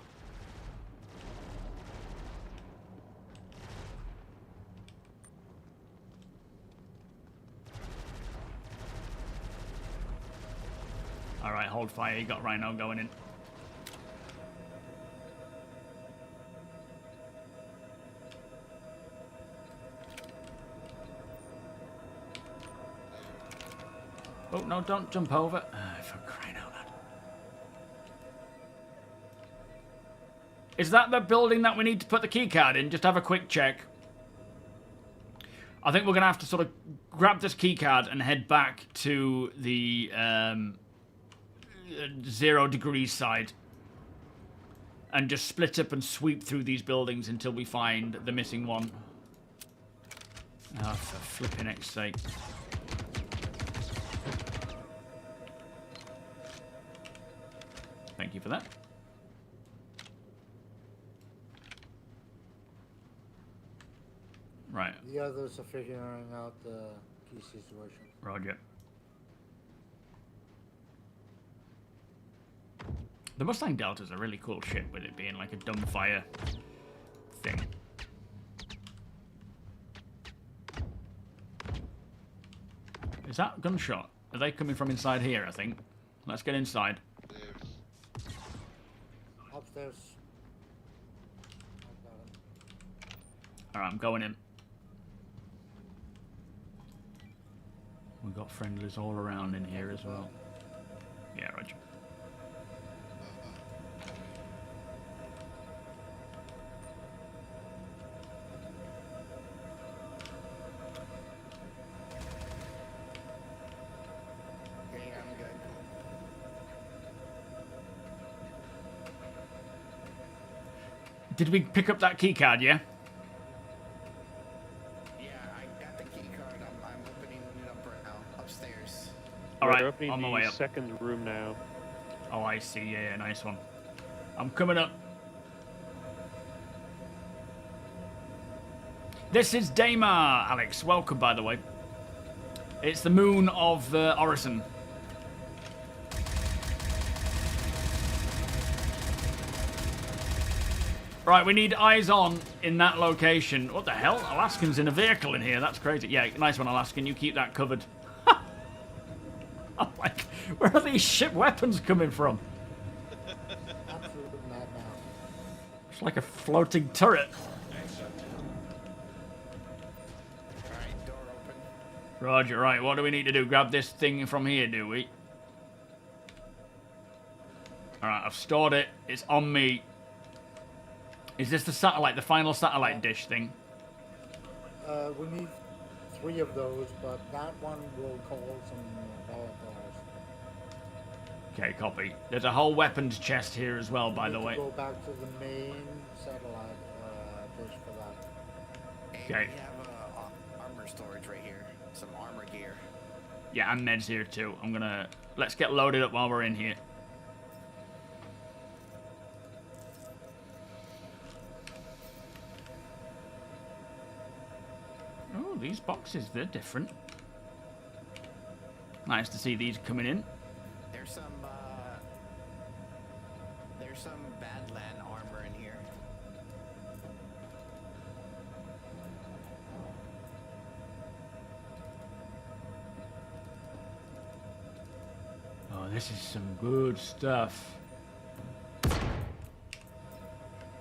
Alright, hold fire. You got Rhino going in. Oh, no, don't jump over. For crying out loud. Is that the building that we need to put the keycard in? Just have a quick check. I think we're going to have to sort of grab this keycard and head back to the 0 degrees side. And just split up and sweep through these buildings until we find the missing one. Oh, for flipping X's sake. Thank you for that. Right. The others are figuring out the key situation. Roger. The Mustang Delta's a really cool ship with it being like a dumbfire thing. Is that gunshot? Are they coming from inside here, I think? Let's get inside. Upstairs. Alright, I'm going in. We've got friendlies all around in here as well. Yeah, Roger. Okay, I'm good. Did we pick up that key card, yeah? Yeah, I got the key card. I'm opening it up right now. Upstairs. Alright, We're opening on my the way up. second room now. Oh, I see. Yeah, yeah, nice one. I'm coming up. This is Damar, Alex. Welcome, by the way. It's the moon of Orison. Right, we need eyes on in that location. What the hell? Alaskan's in a vehicle in here. That's crazy. Yeah, nice one, Alaskan. You keep that covered. I'm like, where are these ship weapons coming from? Absolute madman. It's like a floating turret. Alright, door open. Roger, right. What do we need to do? Grab this thing from here, do we? Alright, I've stored it. It's on me. Is this the satellite, the final satellite dish thing? We need 3 of those, but that one will call some Polaris. Okay, copy. There's a whole weapons chest here as well, by the way. Go back to the main satellite dish for that. Hey, Okay. we have armor storage right here. Some armor gear. Yeah, and meds here too. Let's get loaded up while we're in here. Oh, these boxes, they're different. Nice to see these coming in. There's some Badland armor in here. Oh, this is some good stuff.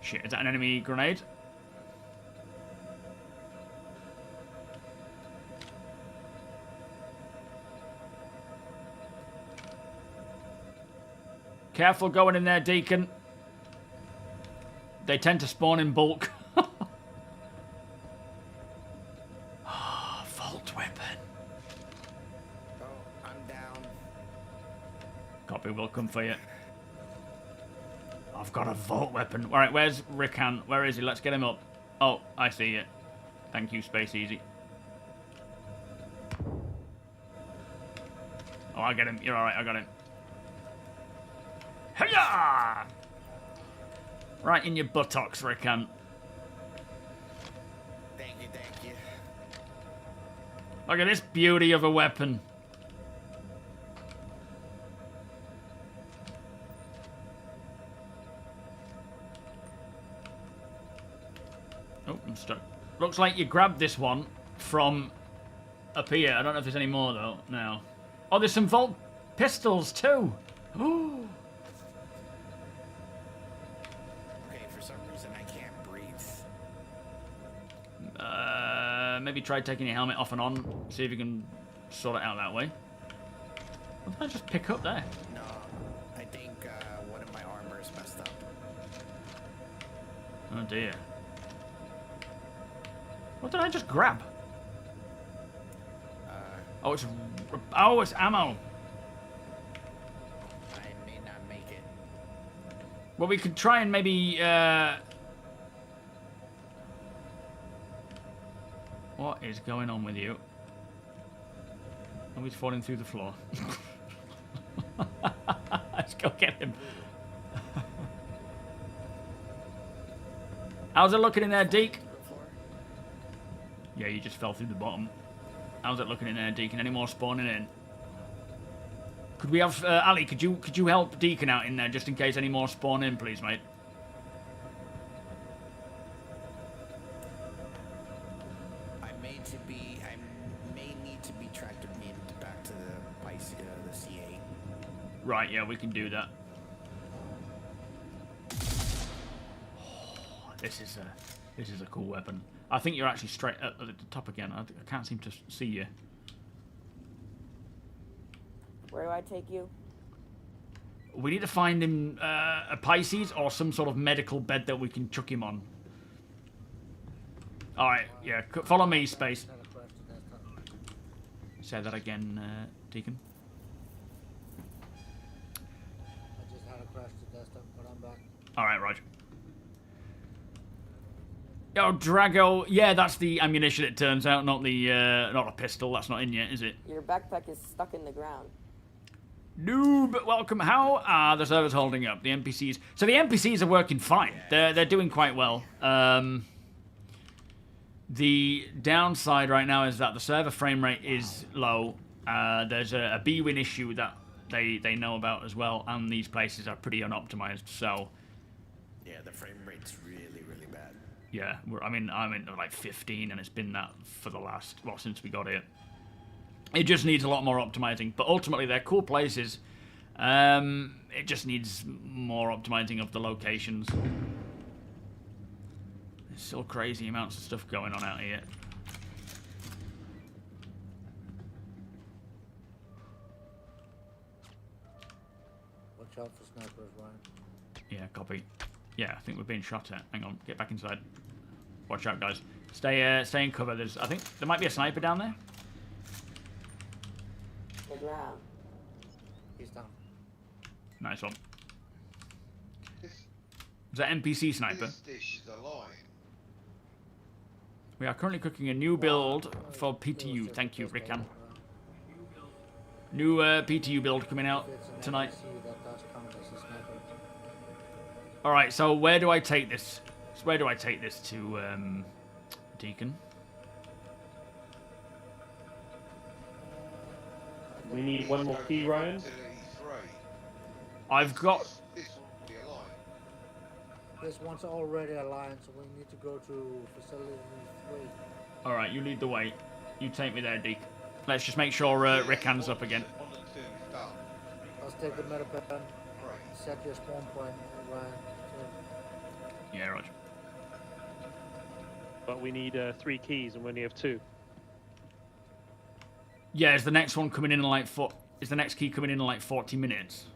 Shit, is that an enemy grenade? Careful going in there, Deacon. They tend to spawn in bulk. Vault weapon. Oh, I'm down. Copy, we'll come for you. I've got a vault weapon. Alright, where's Rickan? Where is he? Let's get him up. Oh, I see you. Thank you, Space Easy. Oh, I get him. You're alright, I got him. Hiya! Right in your buttocks, Rickan. Thank you, thank you. Look at this beauty of a weapon. Oh, I'm stuck. Looks like you grabbed this one from up here. I don't know if there's any more, though, now. Oh, there's some Volt pistols, too. Oh. Okay, for some reason I can't breathe. Maybe try taking your helmet off and on. See if you can sort it out that way. What did I just pick up there? No, I think one of my armor is messed up. Oh, dear. What did I just grab? Oh, it's ammo. I may not make it. Well, we could try and maybe. What is going on with you? Oh, he's falling through the floor. Let's go get him. How's it looking in there, Deke? Yeah, you just fell through the bottom. How's it looking in there, Deacon? Any more spawning in? Could we have Ali? Could you help Deacon out in there just in case any more spawn in, please, mate? I may need to be tracked back to the CA. Right, yeah, we can do that. Oh, this is a cool weapon. I think you're actually straight at the top again. I can't seem to see you. Where do I take you? We need to find him a Pisces or some sort of medical bed that we can chuck him on. All right, yeah, follow me, Space. Say that again, Deacon. I just had a crash to desktop, but I'm back. All right, Roger. Oh, Drago. Yeah, that's the ammunition. It turns out, not a pistol. That's not in yet, is it? Your backpack is stuck in the ground. Noob, welcome. How are the servers holding up? The NPCs. So the NPCs are working fine. They're doing quite well. The downside right now is that the server frame rate is low. There's a B-win issue that they know about as well, and these places are pretty unoptimized. So Yeah, the frame rate's really, really bad. yeah, I'm in like 15, and it's been that for the last since we got here. It just needs a lot more optimizing, but ultimately they're cool places. It just needs more optimizing of the locations. There's still crazy amounts of stuff going on out here. Watch out for snipers, Ryan. Yeah, copy. Yeah, I think we're being shot at. Hang on, get back inside. Watch out, guys. Stay in cover. I think there might be a sniper down there. The ground. He's down. Nice one. Is that NPC sniper? This dish is alive. We are currently cooking a new build for PTU. Thank you, Rickan. New PTU build coming out tonight. Alright, so where do I take this? Where do I take this to, Deacon? We need one more key, Ryan. I've got... This will be alive. This one's already aligned, so we need to go to facility 3. Alright, you lead the way. You take me there, Deke. Let's just make sure Rickan's up again. 1 and 2 is done. Let's take the meta pen. 3. Set your spawn point, Ryan. Yeah, Roger. But we need 3 keys, and we only have 2. Yeah, is the next one coming in like is the next key coming in like 40 minutes?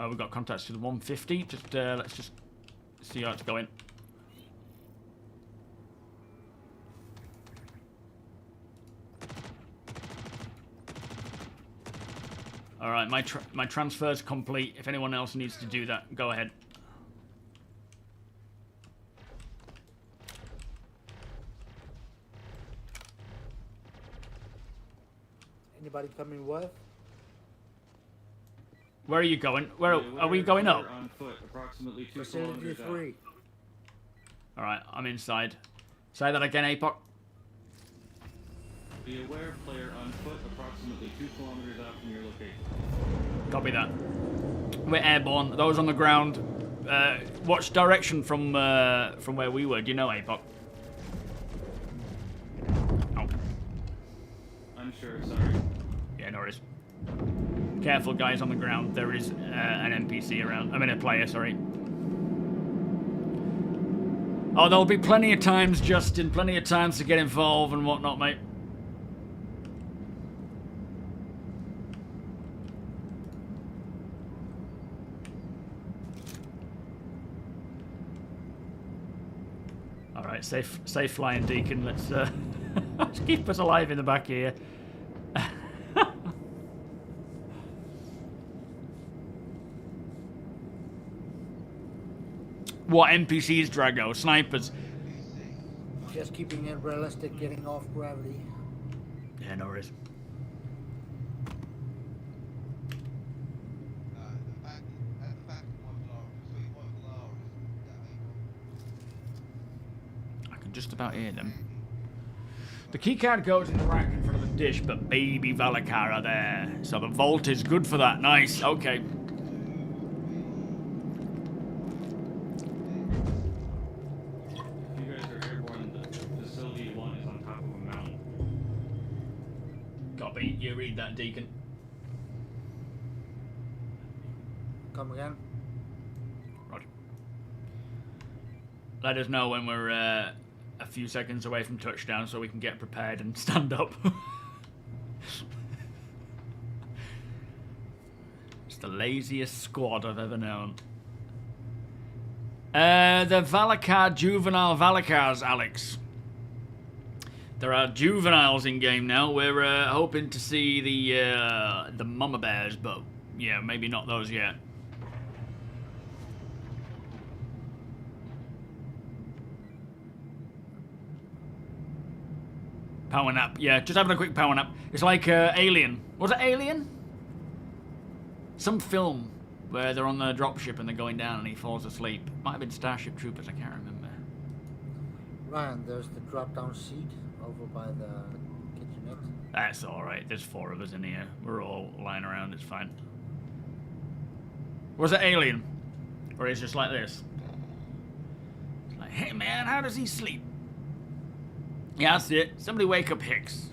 We've got contacts to the 150. Just let's just see how it's going. All right, my transfer's complete. If anyone else needs to do that, go ahead. Anybody coming with? Where are you going? Where are we going up? On foot, approximately 2 Facility kilometers out. 3. All right, I'm inside. Say that again, APOC. Be aware, player on foot, approximately 2 kilometers out from your location. Copy that. We're airborne. Those on the ground, watch direction from where we were. Do you know, APOC? Oh. I'm sure, sorry. Yeah, no worries. Careful, guys, on the ground. There is an NPC around. I mean, a player, sorry. Oh, there'll be plenty of times, Justin. Plenty of times to get involved and whatnot, mate. All right, safe flying, Deacon. Let's let's keep us alive in the back here. What NPCs, Drago? Snipers? Just keeping it realistic, getting off gravity. Yeah, no worries. I can just about hear them. The keycard goes in the rack in front of the dish, but baby Valakar are there. So the vault is good for that. Nice, okay. Copy. You read that, Deacon. Come again? Roger. Let us know when we're a few seconds away from touchdown so we can get prepared and stand up. It's the laziest squad I've ever known. The Valakar, juvenile Valakars, Alex. There are juveniles in game now. We're hoping to see the mama bears, but yeah, maybe not those yet. Power nap. Yeah, just having a quick power nap. It's like Alien. Was it Alien? Some film where they're on the dropship and they're going down and he falls asleep. Might have been Starship Troopers, I can't remember. Ryan, there's the drop-down seat over by the kitchenette. That's alright, there's 4 of us in here. We're all lying around, it's fine. Was it Alien? Or is it just like this? It's like, hey man, how does he sleep? Yeah, that's it. Somebody wake up Hicks.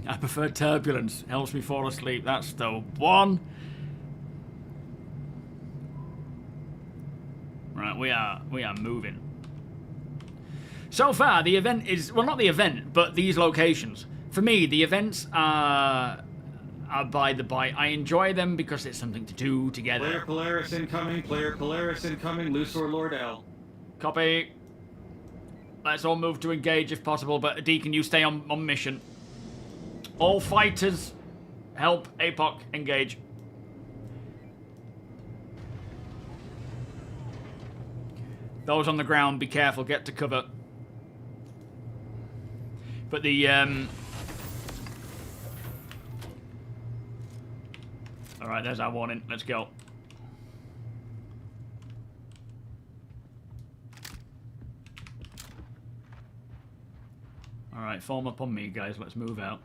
I prefer turbulence. Helps me fall asleep. That's the one. Right, we are moving. So far, the event is... Well, not the event, but these locations. For me, the events are by the by. I enjoy them because it's something to do together. Player Polaris incoming. Player Polaris incoming. Luthor Lord L. Copy. Let's all move to engage if possible, but Deacon, you stay on mission. All fighters, help APOC engage. Those on the ground, be careful, get to cover. But the, Alright, there's our warning. Let's go. Alright, form up on me, guys. Let's move out.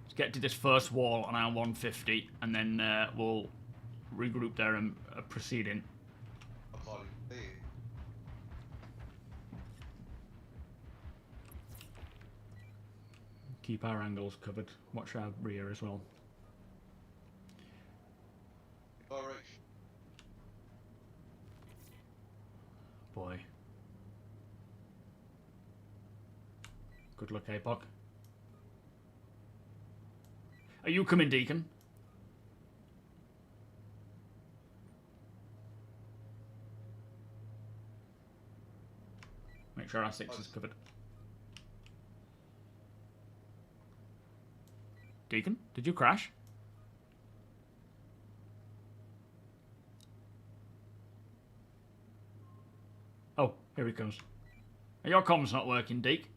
Let's get to this first wall on our 150, and then we'll regroup there and proceed in. Keep our angles covered. Watch our rear as well. Boy. Good luck, APOC. Are you coming, Deacon? Make sure our 6 is covered. Deacon, did you crash? Oh, here he comes. Your comms not working, Deke.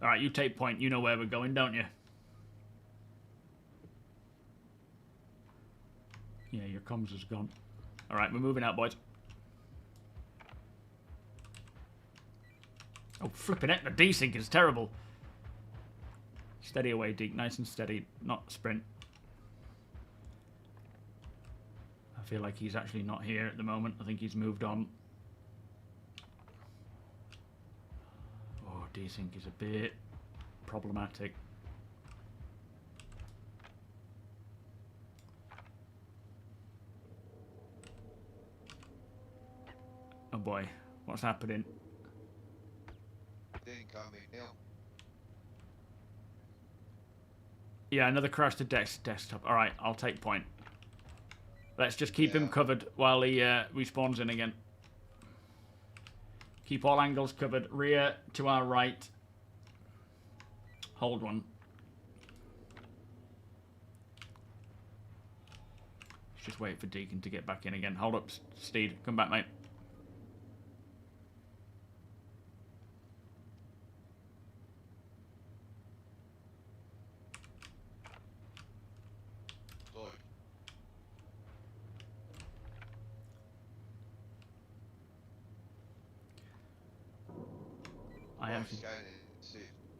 Alright, you take point. You know where we're going, don't you? Yeah, your comms is gone. Alright, we're moving out, boys. Oh, flipping it. The desync is terrible. Steady away, Deke. Nice and steady. Not sprint. I feel like he's actually not here at the moment. I think he's moved on. Oh, desync is a bit problematic. Oh boy, what's happening? Yeah, another crash to desktop. Alright, I'll take point. Let's just keep him covered while he respawns in again. Keep all angles covered. Rear to our right. Hold one. Let's just wait for Deacon to get back in again. Hold up, Steed. Come back, mate.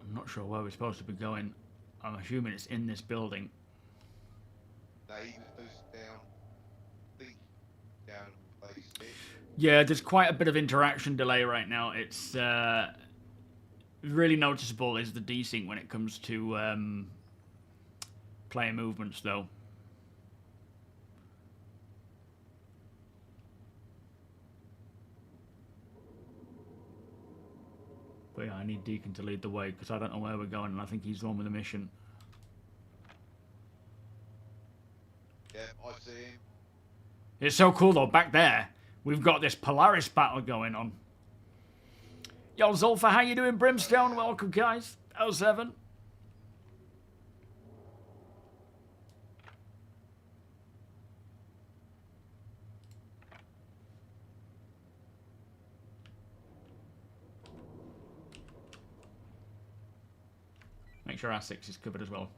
I'm not sure where we're supposed to be going. I'm assuming it's in this building. Yeah, there's quite a bit of interaction delay right now. It's really noticeable is the desync when it comes to player movements, though. But yeah, I need Deacon to lead the way because I don't know where we're going, and I think he's the one with the mission. Yeah, I see him. It's so cool though. Back there, we've got this Polaris battle going on. Yo, Zulfa, how you doing? Brimstone, welcome, guys. 07. Make sure our 6 is covered as well.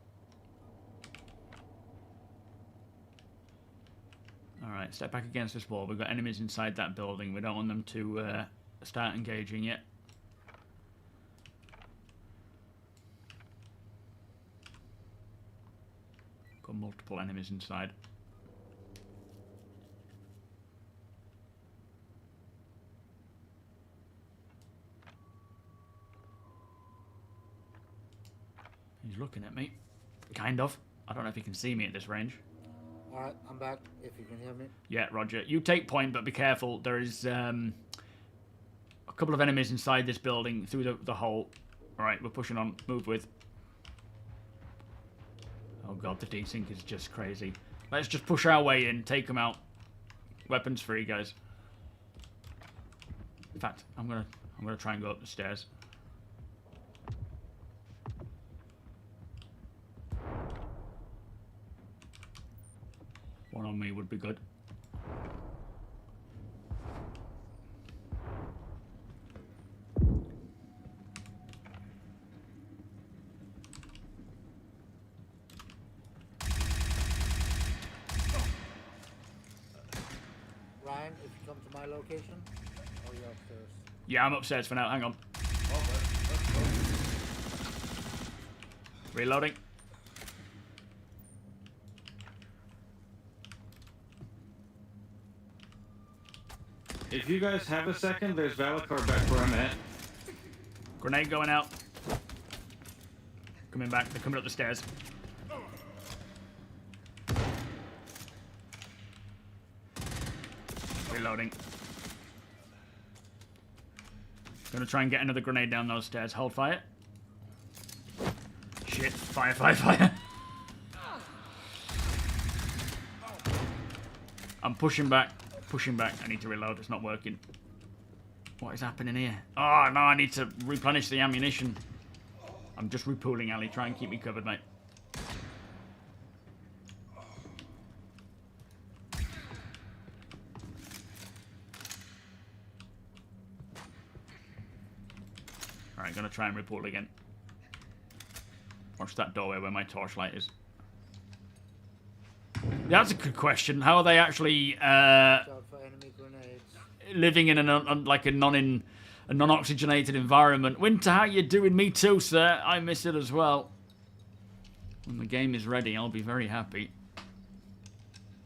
Alright, step back against this wall. We've got enemies inside that building. We don't want them to start engaging yet. Got multiple enemies inside. He's looking at me. Kind of. I don't know if he can see me at this range. Alright, I'm back, if you can hear me. Yeah, roger. You take point, but be careful. There is a couple of enemies inside this building through the hole. Alright, we're pushing on. Move with. Oh god, the desync is just crazy. Let's just push our way in, take them out. Weapons free, guys. In fact, I'm gonna try and go up the stairs. One on me would be good. Ryan, if you come to my location, or you're upstairs. Yeah, I'm upstairs for now. Hang on. Reloading. If you guys have a second, there's Valakar back where I'm at. Grenade going out. Coming back. They're coming up the stairs. Reloading. Gonna try and get another grenade down those stairs. Hold fire. Shit. Fire, fire, fire. I'm pushing back. Pushing back. I need to reload. It's not working. What is happening here? Oh, no. I need to replenish the ammunition. I'm just repooling, Ali. Try and keep me covered, mate. Alright, gonna try and repool again. Watch that doorway where my torchlight is. That's a good question. How are they actually Watch out for enemy grenades. living in a non-oxygenated environment? Winter, how you doing? Me too, sir. I miss it as well. When the game is ready, I'll be very happy.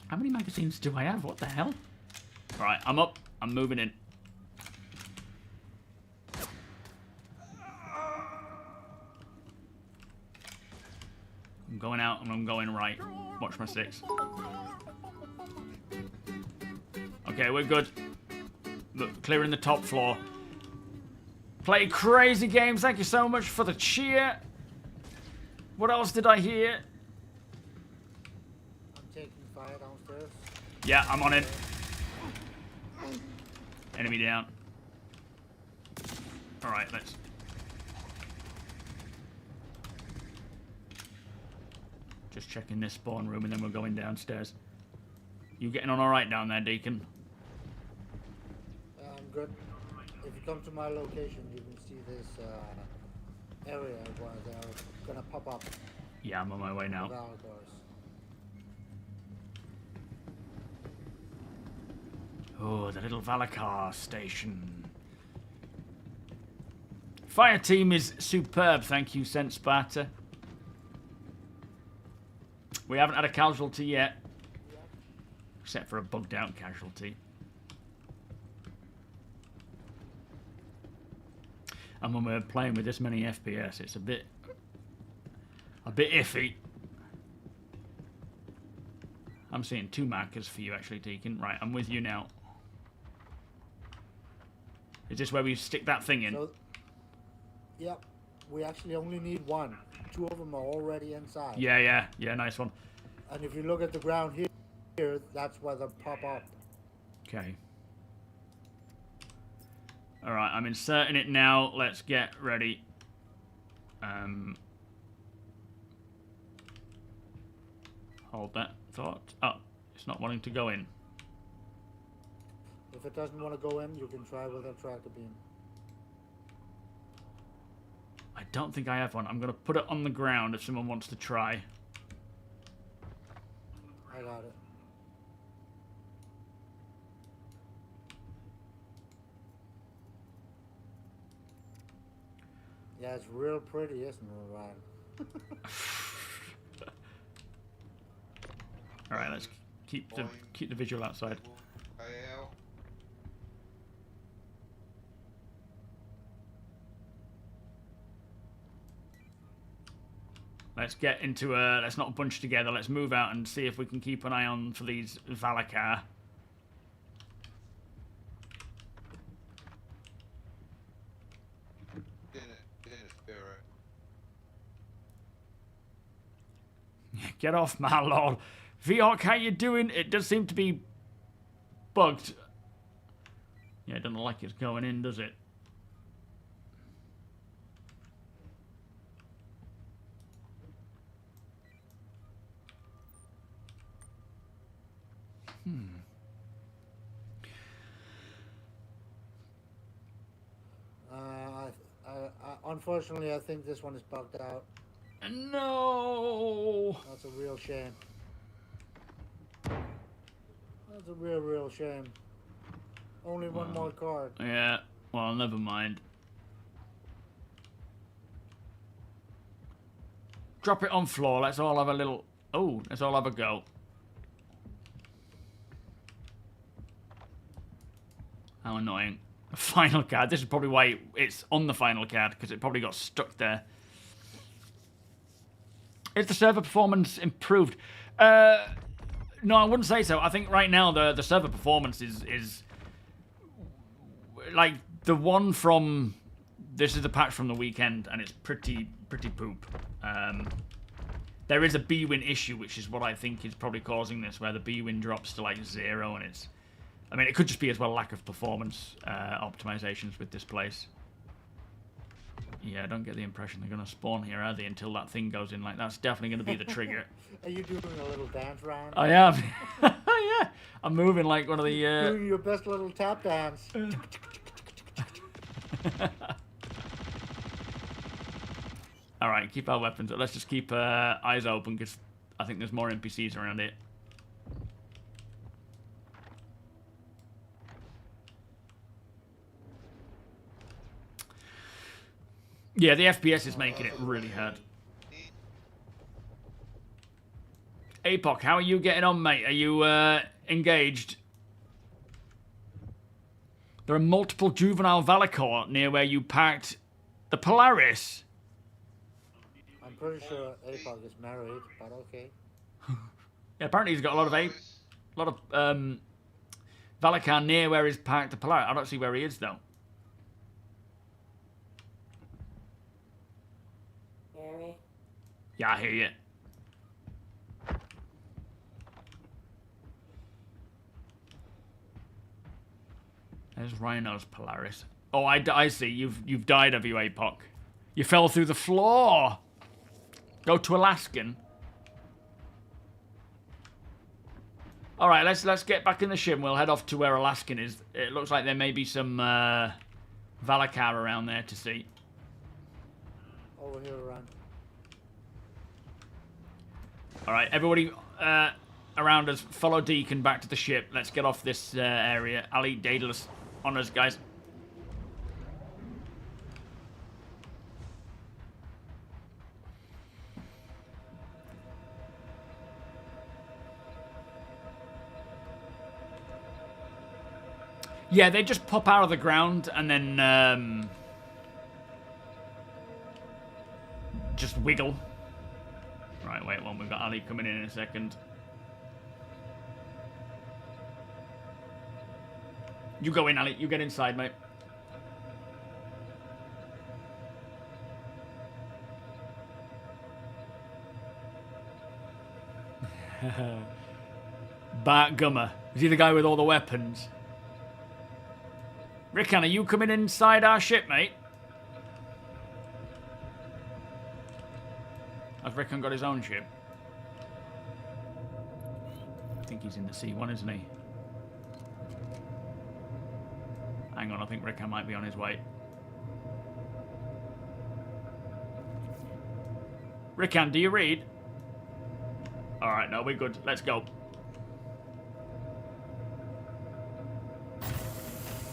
How many magazines do I have? What the hell? Alright, I'm up. I'm moving in. I'm going out and I'm going right. Watch my six. Okay, we're good. Look, clearing the top floor. Play crazy games. Thank you so much for the cheer. What else did I hear? I'm taking fire downstairs. Yeah, I'm on it. Enemy down. Alright, let's... Just checking this spawn room and then we're going downstairs. You getting on alright down there, Deacon? I'm good. If you come to my location, you can see this area where they're gonna pop up. Yeah, I'm on my way now. Valakars. Oh, the little Valakar station. Fire team is superb, thank you, Sensparta. We haven't had a casualty yet. Except for a bugged out casualty. And when we're playing with this many FPS, it's a bit iffy. I'm seeing 2 markers for you actually, Deacon. Right, I'm with you now. Is this where we stick that thing in? So, yep. We actually only need 1. 2 of them are already inside. Yeah, nice one. And if you look at the ground here, that's where they pop up. Okay. Alright, I'm inserting it now. Let's get ready. Hold that thought. Oh, it's not wanting to go in. If it doesn't want to go in, you can try with a tractor beam. I don't think I have one. I'm going to put it on the ground if someone wants to try. I got it. Yeah, it's real pretty, isn't it, Ryan? All right, let's keep the visual outside. AL. Let's get into let's not bunch together. Let's move out and see if we can keep an eye on for these Valakar. Dinner spirit. Yeah, Get off, my lord. V-Hawk, how you doing? It does seem to be bugged. Yeah, it doesn't look like it's going in, does it? Unfortunately, I think this one is bugged out. No. That's a real shame. That's a real shame. Only one more card. Yeah. Well, never mind. Drop it on floor. Let's all have a little. Oh, let's all have a go. How annoying. A final card. This is probably why it's on the final card, because it probably got stuck there. Is the server performance improved? No, I wouldn't say so. I think right now the server performance is like the one from... This is the patch from the weekend, and it's pretty poop. There is a B-win issue, which is what I think is probably causing this, where the B-win drops to like 0, and it's... I mean, it could just be as well lack of performance optimizations with this place. Yeah, I don't get the impression they're going to spawn here, are they, until that thing goes in. Like, that's definitely going to be the trigger. Are you doing a little dance round? I am. Yeah, I'm moving like one of the... Doing your best little tap dance. Alright, keep our weapons up. Let's just keep eyes open, because I think there's more NPCs around it. Yeah, the FPS is making it really hard. Apoc, how are you getting on, mate? Are you engaged? There are multiple juvenile Valakor near where you parked the Polaris. I'm pretty sure Apoc is married, but okay. Yeah, apparently he's got a lot of Valakar near where he's parked the Polaris. I don't see where he is though. Hear me? Yeah, I hear you. There's Rhino's Polaris. Oh, I see. You've died, have you, Apoc? You fell through the floor. Go to Alaskan. All right, let's get back in the ship. We'll head off to where Alaskan is. It looks like there may be some Valakar around there to see. Over here around. All right, everybody around us, follow Deacon back to the ship. Let's get off this area. I'll eat Daedalus on us, guys. Yeah, they just pop out of the ground and then just wiggle. Right, wait one. We've got Ali coming in a second. You go in, Ali. You get inside, mate. Bart Gummer. Is he the guy with all the weapons? Rickon, are you coming inside our ship, mate? Has Rickon got his own ship? I think he's in the C1, isn't he? Hang on, I think Rickon might be on his way. Rickon, do you read? Alright, no, we're good. Let's go.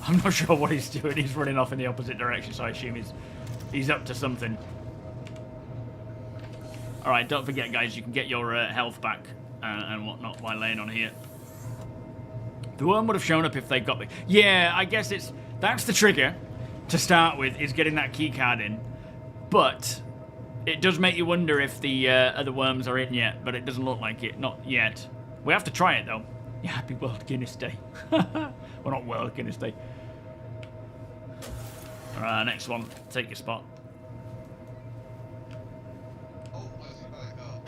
I'm not sure what he's doing. He's running off in the opposite direction, so I assume he's up to something. Alright, don't forget, guys, you can get your health back and whatnot by laying on here. The worm would have shown up if they got the... Yeah, I guess that's the trigger to start with, is getting that key card in. But it does make you wonder if the other worms are in yet, but it doesn't look like it. Not yet. We have to try it, though. Yeah, happy World Guinness Day. Well, not World Guinness Day. Alright, next one. Take your spot. Oh, where's he back up?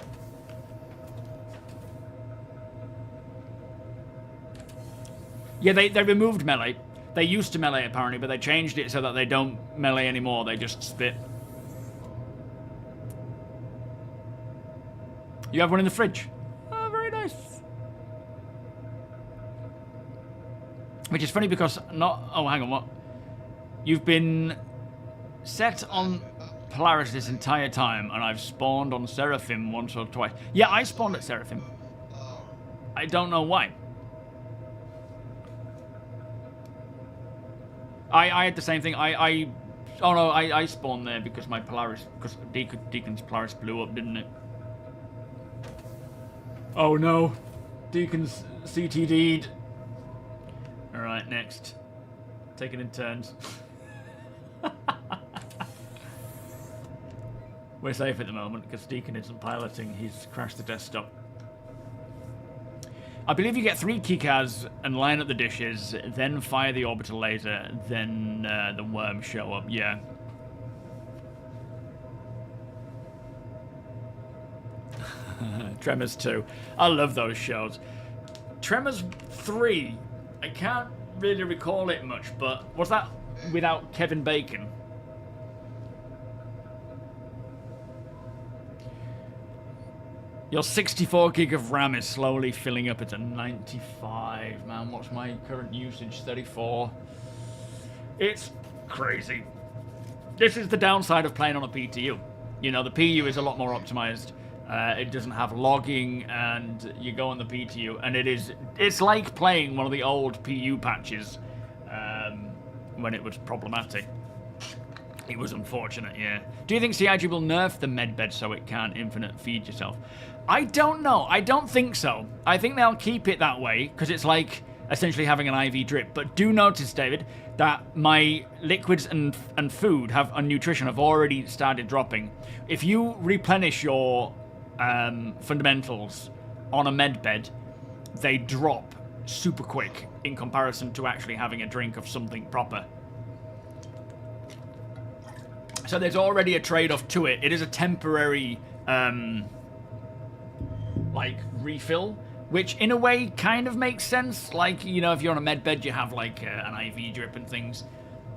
Yeah, they removed melee. They used to melee apparently, but they changed it so that they don't melee anymore. They just spit. You have one in the fridge. Oh, very nice. Which is funny because not... Oh, hang on, what? You've been set on Polaris this entire time, and I've spawned on Seraphim once or twice. Yeah, I spawned at Seraphim. I don't know why. I had the same thing. I spawned there because my Polaris... Because Deacon's Polaris blew up, didn't it? Oh no. Deacon's CTD'd. Alright, next. Take it in turns. We're safe at the moment because Deacon isn't piloting. He's crashed the desktop. I believe you get 3 keycards and line up the dishes, then fire the orbital laser, then the worms show up. Yeah. Tremors 2. I love those shows. Tremors 3, I can't really recall it much, but was that without Kevin Bacon? Your 64 gig of RAM is slowly filling up. It's at 95. Man, what's my current usage? 34. It's crazy. This is the downside of playing on a PTU. You know, the PU is a lot more optimized. It doesn't have logging, and you go on the PTU, and it's like playing one of the old PU patches when it was problematic. It was unfortunate, yeah. Do you think CIG will nerf the medbed so it can't infinite feed yourself? I don't know. I don't think so. I think they'll keep it that way, because it's like essentially having an IV drip. But do notice, David, that my liquids and food and nutrition have already started dropping. If you replenish your fundamentals on a medbed, they drop super quick in comparison to actually having a drink of something proper. So there's already a trade-off to it. It is a temporary like refill, which in a way kind of makes sense. Like, you know, if you're on a medbed, you have like an IV drip and things,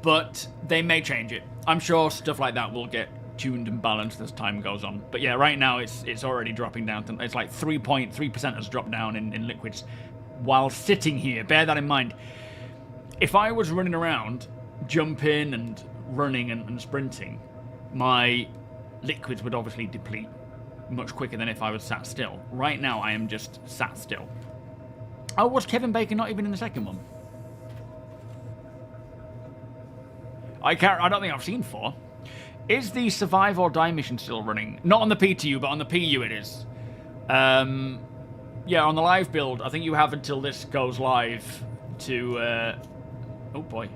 but they may change it. I'm sure stuff like that will get tuned and balanced as time goes on. But yeah, right now it's already dropping down to, it's like 3.3% has dropped down in liquids while sitting here. Bear that in mind. If I was running around, jumping and running and sprinting, my liquids would obviously deplete much quicker than if I was sat still. Right now I am just sat still. Oh, was Kevin Bacon not even in the second one? I don't think I've seen 4. Is the survive or die mission still running? Not on the PTU, but on the PU it is. Yeah, on the live build, I think you have until this goes live to... oh boy.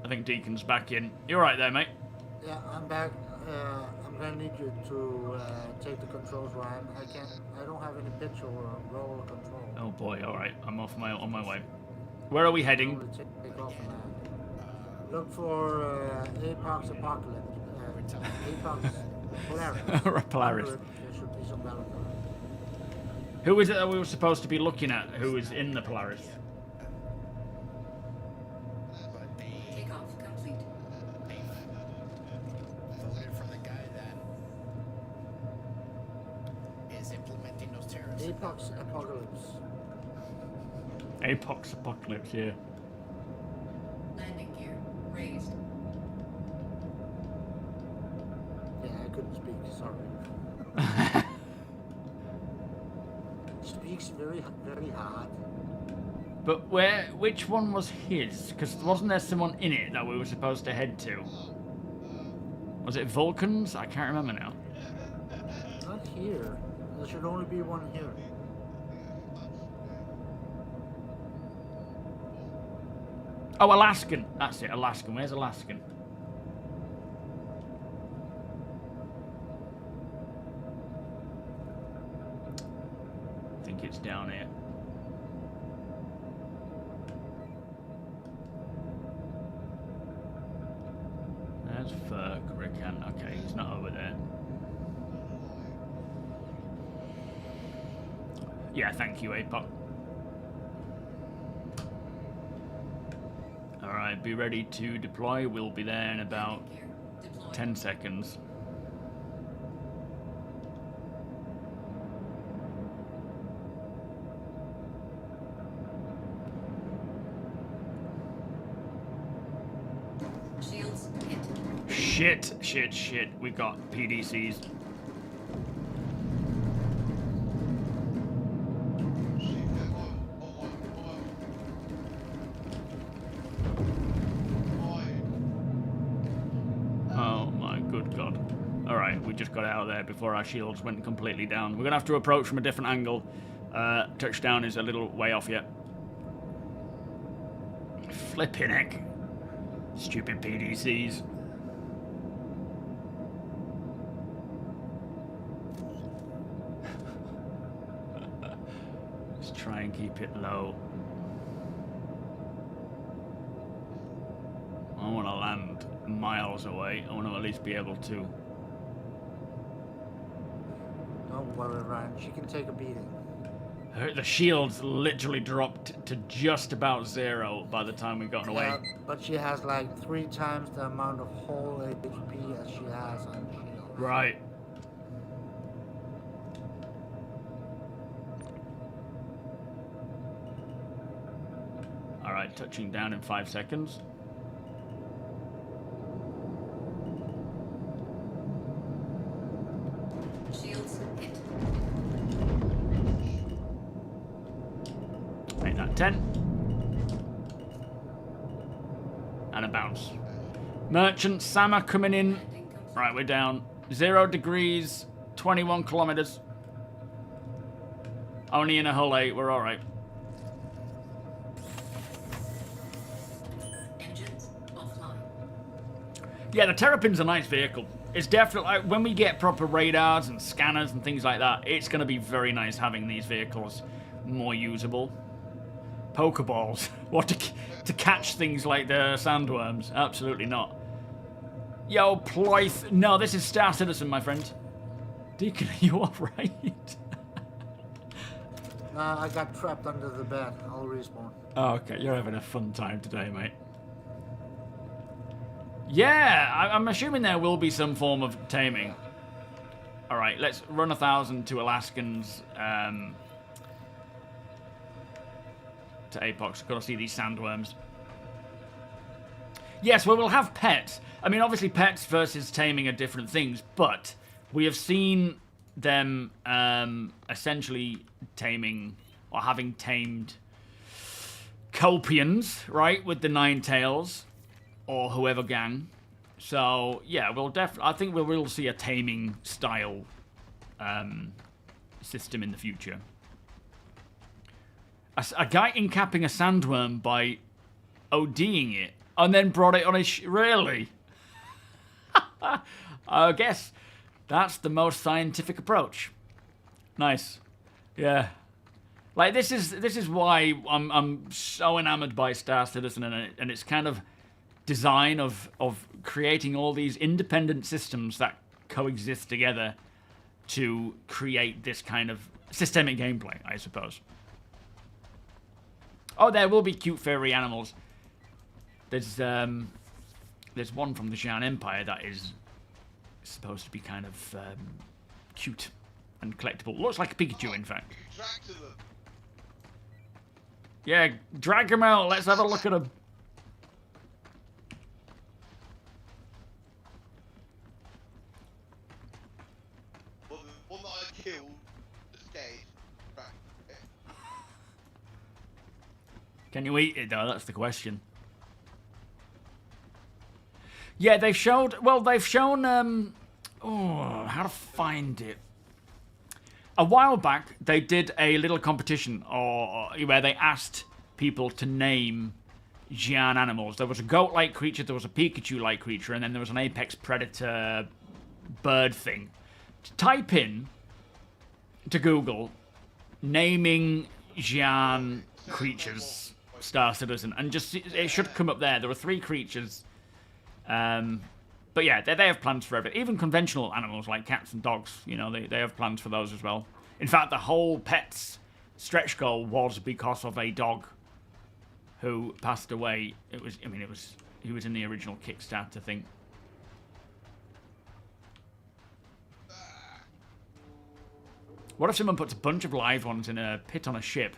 I think Deacon's back in. You're right there, mate. Yeah, I'm back. I'm gonna need you to take the controls, Ryan. I don't have any pitch or roll control. Oh boy, alright. I'm on my way. Where are we heading? Take off and look for Apox Apocalypse. Apox Polaris. Polaris. There should be some battle. Who is it that we were supposed to be looking at? Who is in the Polaris? Takeoff complete. Voted for the guy that is implementing those tariffs. Apox Apocalypse. Apox Apocalypse, yeah. Landing gear raised. Yeah, I couldn't speak. Sorry. Speaks very, very hard. But which one was his? Because wasn't there someone in it that we were supposed to head to? Was it Vulcans? I can't remember now. Not here. There should only be one here. Oh, Alaskan. That's it, Alaskan. Where's Alaskan? I think it's down here. There's Ferg, Rickan. Okay, he's not over there. Yeah, thank you, APOC. Alright, be ready to deploy. We'll be there in about Landing gear deployed. 10 seconds. Shields hit. Shit. We got PDCs. Oh my good god. Alright, we just got out of there before our shields went completely down. We're gonna have to approach from a different angle. Touchdown is a little way off yet. Flipping heck. Stupid PDCs. Let's try and keep it low. I want to land miles away. I want to at least be able to. Don't worry, Ryan. She can take a beating. The shields literally dropped to just about 0 by the time we got away. Yeah, but she has like 3 times the amount of whole HP as she has on shield. Right. Alright, touching down in 5 seconds. Shields hit. Make that 10. And a bounce. Merchant Sama coming in. Landing complete. Right, we're down. 0 degrees, 21 kilometers. Only in a hull 8, we're alright. Engines offline. Yeah, the Terrapin's a nice vehicle. It's definitely, like, when we get proper radars and scanners and things like that, it's going to be very nice having these vehicles more usable. Pokeballs. What, to catch things like the sandworms? Absolutely not. Yo, Ployth. No, this is Star Citizen, my friend. Deacon, are you alright? Nah, I got trapped under the bed. I'll respawn. Oh, okay, you're having a fun time today, mate. Yeah, I'm assuming there will be some form of taming. Alright, let's run 1,000 to Alaskans. To Apox. Gotta see these sandworms. Yes, well, we'll have pets. I mean, obviously, pets versus taming are different things, but we have seen them essentially taming or having tamed Copians, right, with the Nine Tails or whoever gang. So yeah, we'll I think we will see a taming style system in the future. A guy incapping a sandworm by ODing it and then brought it on his really. I guess that's the most scientific approach. Nice, yeah. Like this is why I'm so enamored by Star Citizen and its kind of design of creating all these independent systems that coexist together to create this kind of systemic gameplay, I suppose. Oh, there will be cute furry animals. There's one from the Xi'an Empire that is supposed to be kind of cute and collectible. Looks like a Pikachu, in fact. Drag to them. Yeah, drag him out. Let's have a look at him. Well, the one that I killed escaped. Right. Okay. Can you eat it, though? That's the question. Yeah, they've shown... Well, they've shown... oh, how to find it. A while back, they did a little competition where they asked people to name Xi'an animals. There was a goat-like creature, there was a Pikachu-like creature, and then there was an apex predator bird thing. Type in to Google naming Xi'an creatures Star Citizen, and just it should come up there. There were 3 creatures. But yeah, they have plans for everything. Even conventional animals like cats and dogs, you know, they have plans for those as well. In fact, the whole pets stretch goal was because of a dog who passed away. It was, I mean, it was, he was in the original Kickstarter thing. What if someone puts a bunch of live ones in a pit on a ship,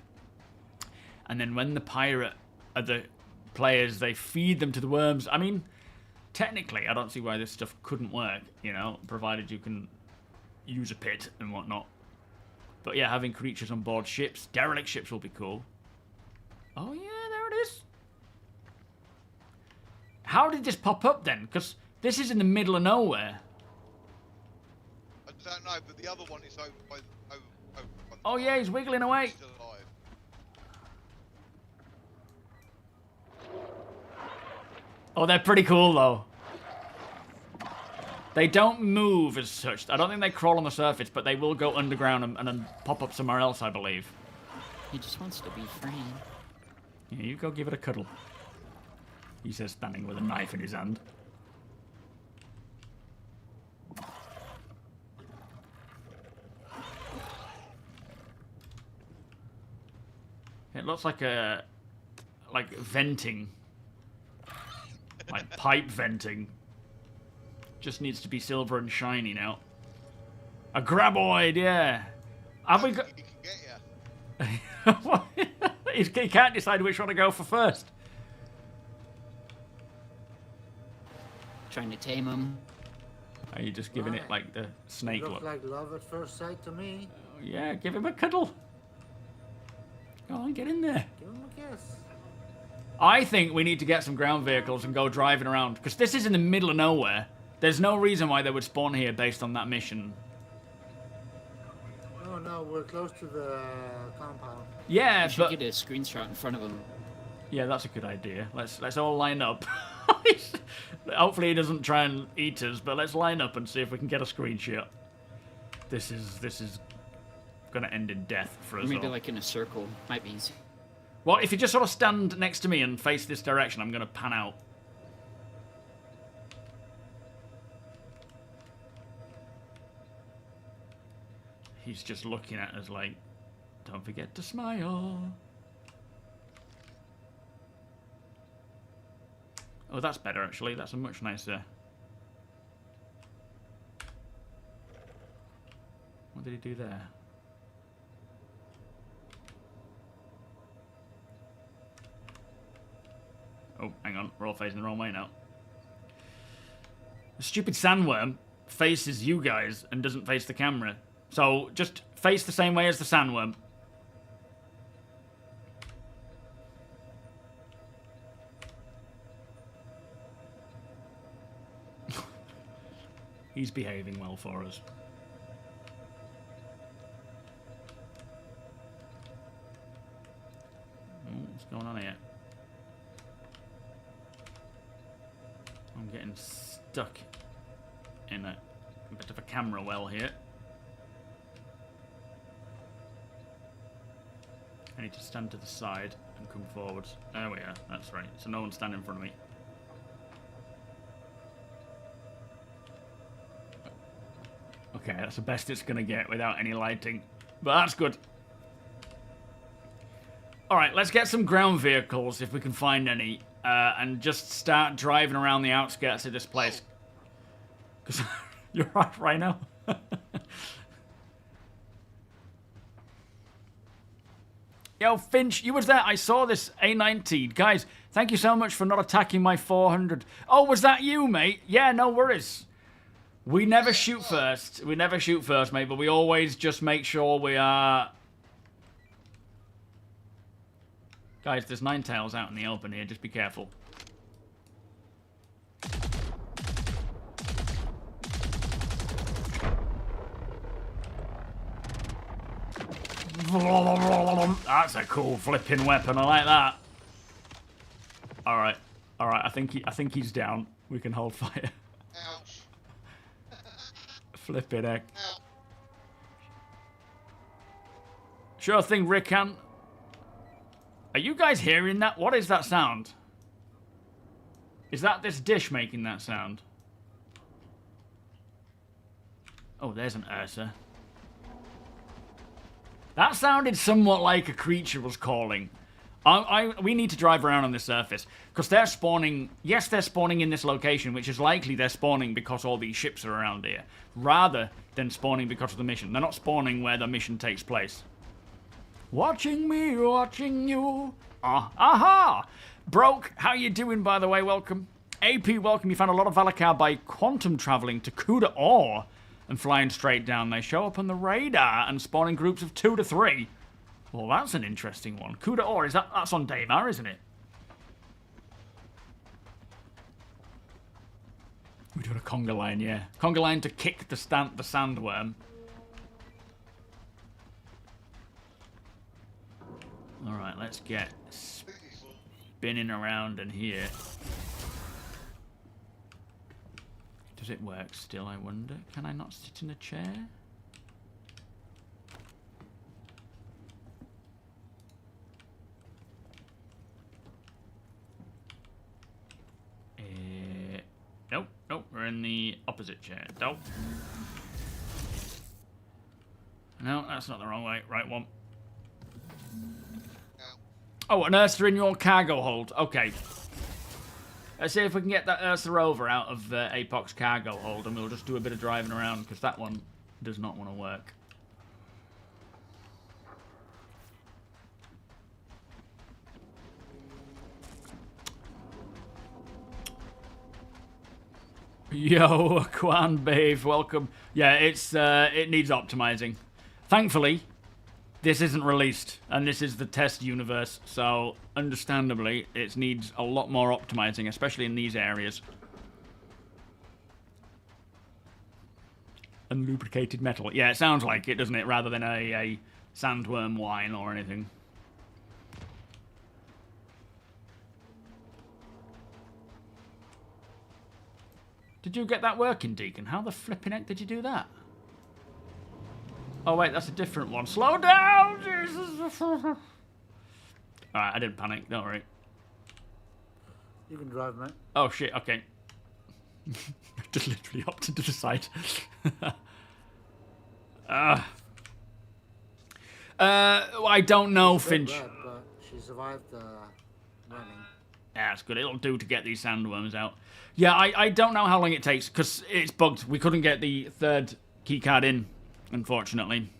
and then when the pirate are the players, they feed them to the worms? I mean, technically, I don't see why this stuff couldn't work, you know, provided you can use a pit and whatnot. But yeah, having creatures on board ships, derelict ships will be cool. Oh yeah, there it is. How did this pop up then? Because this is in the middle of nowhere. I don't know, but the other one is over by over. Oh yeah, he's wiggling away. Still alive. Oh, they're pretty cool though. They don't move as such. I don't think they crawl on the surface, but they will go underground and then pop up somewhere else, I believe. He just wants to be free. Yeah, you go give it a cuddle. He says, standing with a knife in his hand. It looks like a... like venting. Like pipe venting. Just needs to be silver and shiny now. A graboid, yeah. Have we got... He can get you. He can't decide which one to go for first. Trying to tame him. Are you just giving it like the snake Look look? like love at first sight to me. Oh, yeah, give him a cuddle. Go on, get in there. Give him a kiss. I think we need to get some ground vehicles and go driving around, because this is in the middle of nowhere. There's no reason why they would spawn here based on that mission. Oh no, we're close to the compound. Yeah, You should but get a screenshot in front of him. yeah, that's a good idea. Let's all line up. Hopefully he doesn't try and eat us, but let's line up and see if we can get a screenshot. This is gonna end in death for us Maybe all. like in a circle. Might be easy. Well, if you just sort of stand next to me and face this direction, I'm gonna pan out. He's just looking at us like, don't forget to smile. Oh, that's better actually. That's a much nicer. What did he do there? Oh, hang on. We're all facing the wrong way now. The stupid sandworm faces you guys and doesn't face the camera. So just face the same way as the sandworm. He's behaving well for us. Oh, what's going on here? I'm getting stuck in a bit of a camera well here. I need to stand to the side and come forwards. There we are. That's right. So no one stand in front of me. Okay, that's the best it's going to get without any lighting. But that's good. Alright, let's get some ground vehicles if we can find any. And just start driving around the outskirts of this place. Because you're right now. Yo, Finch, you was there. I saw this A19. Guys, thank you so much for not attacking my 400. Oh, was that you, mate? Yeah, no worries. We never shoot first. We never shoot first, mate, but we always just make sure we are... Guys, there's nine tails out in the open here. Just be careful. That's a cool flipping weapon. I like that. All right, I think he's down. We can hold fire. Ouch. Flipping heck. Ouch. Sure thing, Rickan. Are you guys hearing that? What is that sound? Is that this dish making that sound? Oh, there's an Ursa. That sounded somewhat like a creature was calling. We need to drive around on this surface, because they're spawning... Yes, they're spawning in this location, which is likely they're spawning because all these ships are around here, rather than spawning because of the mission. They're not spawning where the mission takes place. Watching me, watching you. Aha! Broke, how you doing, by the way? Welcome. AP, welcome. You found a lot of Valakar by quantum traveling to Kuda Ore and flying straight down. They show up on the radar and spawn in groups of 2 to 3. Well, that's an interesting one. Kuda Ore, that's on Daymar, isn't it? We're doing a conga line, yeah. Conga line to kick the sandworm. Alright, let's get spinning around in here. Does it work still, I wonder? Can I not sit in a chair? Nope, nope, we're in the opposite chair. Nope. No, that's not the wrong way. Right one. Oh, an Ursa in your cargo hold. Okay. Let's see if we can get that Ursa Rover out of Apoc's cargo hold, and we'll just do a bit of driving around, because that one does not want to work. Yo, Quan Bave, welcome. Yeah, it needs optimizing. Thankfully, this isn't released, and this is the test universe, so understandably, it needs a lot more optimizing, especially in these areas. Unlubricated metal. Yeah, it sounds like it, doesn't it? Rather than a sandworm wine or anything. Did you get that working, Deacon? How the flipping heck did you do that? Oh, wait, that's a different one. Slow down! Jesus! Alright, I didn't panic. Don't worry. You can drive, mate. Oh, shit. Okay. Just literally opted to the side. I don't know, Finch. Red, but she survived the running. Yeah, that's good. It'll do to get these sandworms out. Yeah, I don't know how long it takes, because it's bugged. We couldn't get the third keycard in, unfortunately.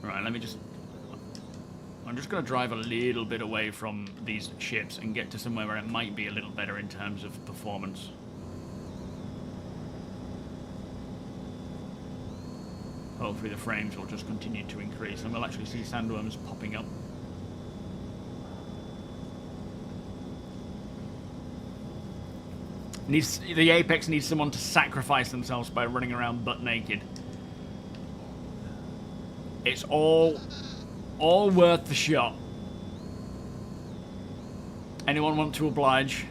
Right, let me just... I'm just going to drive a little bit away from these ships and get to somewhere where it might be a little better in terms of performance. Hopefully the frames will just continue to increase and we'll actually see sandworms popping up. The Apex needs someone to sacrifice themselves by running around butt naked. It's all worth the shot. Anyone want to oblige?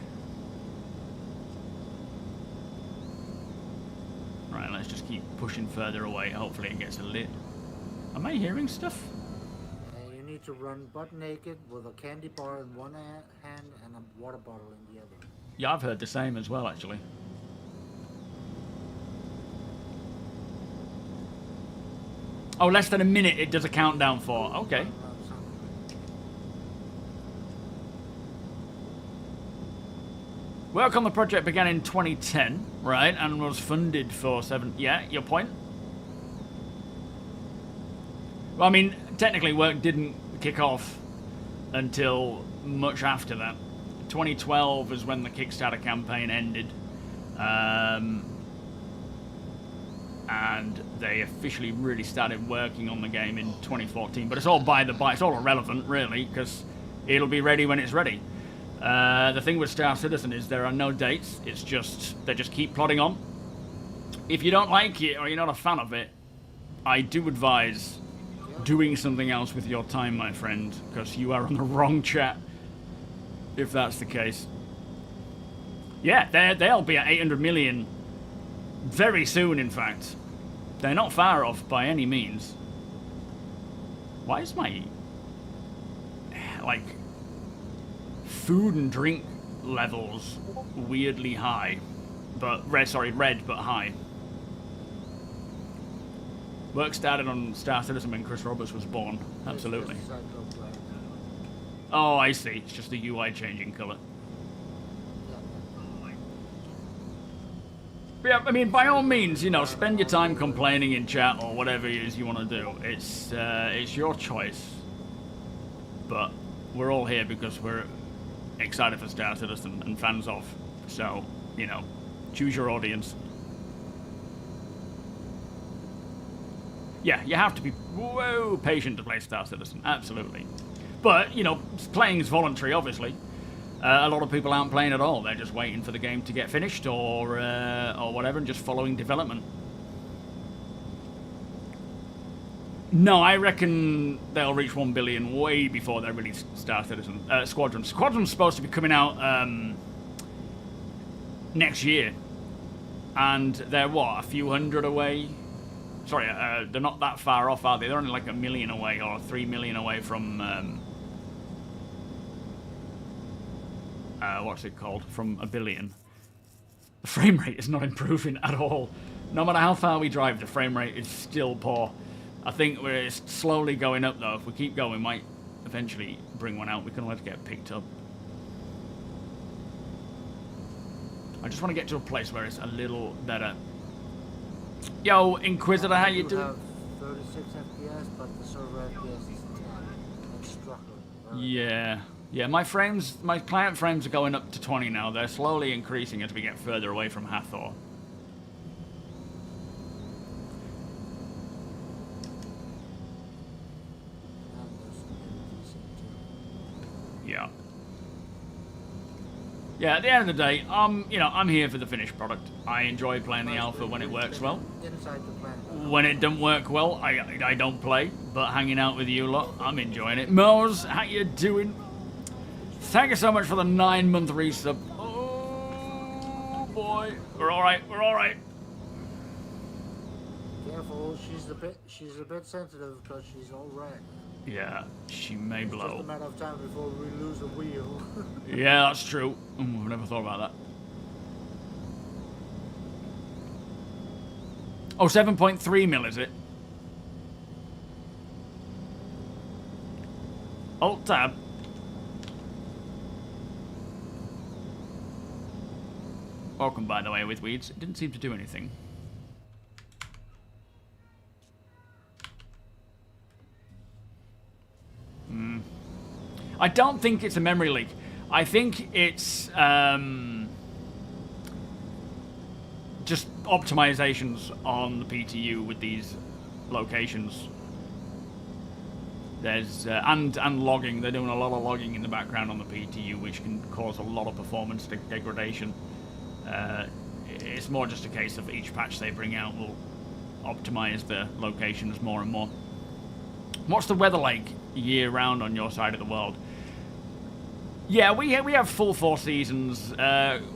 Right, let's just keep pushing further away. Hopefully it gets a lit. Am I hearing stuff? You need to run butt naked with a candy bar in one hand and a water bottle in the other. Yeah, I've heard the same as well, actually. Oh, less than a minute it does a countdown for. Okay. Work on the project began in 2010, right, and was funded for 7... Yeah, your point? Well, I mean, technically work didn't kick off until much after that. 2012 is when the Kickstarter campaign ended. And they officially really started working on the game in 2014. But it's all by the by. It's all irrelevant, really, because it'll be ready when it's ready. The thing with Star Citizen is there are no dates. It's just, they just keep plodding on. If you don't like it or you're not a fan of it, I do advise doing something else with your time, my friend, because you are on the wrong chat if that's the case. Yeah, they'll be at 800 million very soon, in fact. They're not far off by any means. Why is my, like, food and drink levels weirdly high? but red but high. Work started on Star Citizen when Chris Roberts was born. Absolutely. Oh, I see. It's just the UI changing colour. Yeah, I mean, by all means, you know, spend your time complaining in chat or whatever it is you want to do. It's your choice. But we're all here because we're excited for Star Citizen and fans of. So, you know, choose your audience. Yeah, you have to be patient to play Star Citizen. Absolutely. But, you know, playing is voluntary, obviously. A lot of people aren't playing at all. They're just waiting for the game to get finished or whatever and just following development. No, I reckon they'll reach 1 billion way before they release Star Citizen. Squadron. Squadron's supposed to be coming out next year. And they're, what, a few hundred away? Sorry, they're not that far off, are they? They're only like 1 million away or 3 million away from... what's it called? From 1 billion. The frame rate is not improving at all. No matter how far we drive, the frame rate is still poor. I think we're slowly going up though. If we keep going, we might eventually bring one out. We can let it get picked up. I just want to get to a place where it's a little better. Yo, Inquisitor, how you doing? have 36 FPS, but the server FPS is 10. It's struggling. Yeah. Yeah, my client frames are going up to 20 now. They're slowly increasing as we get further away from Hatheror. Yeah. Yeah, at the end of the day, you know, I'm here for the finished product. I enjoy playing the alpha when it works well. When it doesn't work well, I don't play. But hanging out with you lot, I'm enjoying it. Mose, how you doing? Thank you so much for the 9-month resub. Oh boy, we're all right. We're all right. Careful, she's a bit sensitive because she's all red. Yeah, she may blow. It's just a matter of time before we lose a wheel. Yeah, that's true. I've never thought about that. Oh, 7.3 mil, is it? Alt tab. Welcome, by the way, with Weeds. It didn't seem to do anything. I don't think it's a memory leak. I think it's just optimizations on the PTU with these locations. There's and logging. They're doing a lot of logging in the background on the PTU, which can cause a lot of performance degradation. It's more just a case of each patch they bring out will optimize the locations more and more. What's the weather like year-round on your side of the world? Yeah, we have full 4 seasons.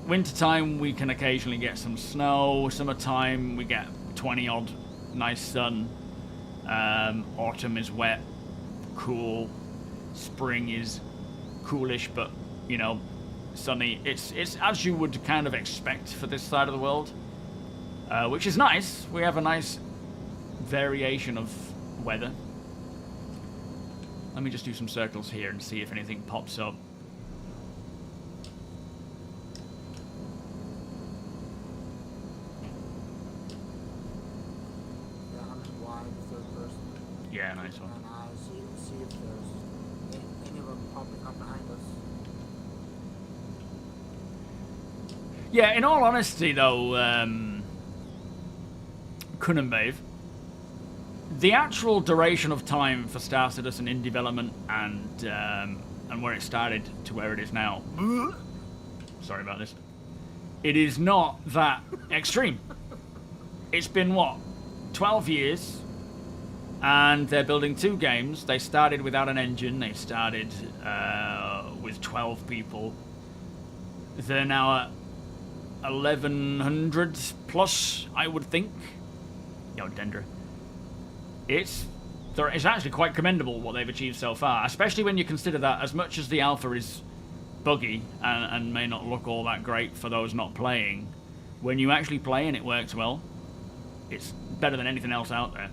Wintertime, we can occasionally get some snow. Summertime, we get 20-odd nice sun. Autumn is wet, cool. Spring is coolish, but, you know, sunny. It's as you would kind of expect for this side of the world, which is nice. We have a nice variation of weather. Let me just do some circles here and see if anything pops up. Yeah, I'm in wide, third person. Yeah, nice one. And I see if there's any of them popping up behind us. Yeah, in all honesty, though, Kunenbave, the actual duration of time for Star Citizen in development and where it started to where it is now, sorry about this, it is not that extreme. It's been, what, 12 years, and they're building 2 games. They started without an engine. They started with 12 people. They're now at 1,100 plus, I would think. Yo, Dendra. It's actually quite commendable what they've achieved so far, especially when you consider that as much as the alpha is buggy and may not look all that great for those not playing, when you actually play and it works well, it's better than anything else out there.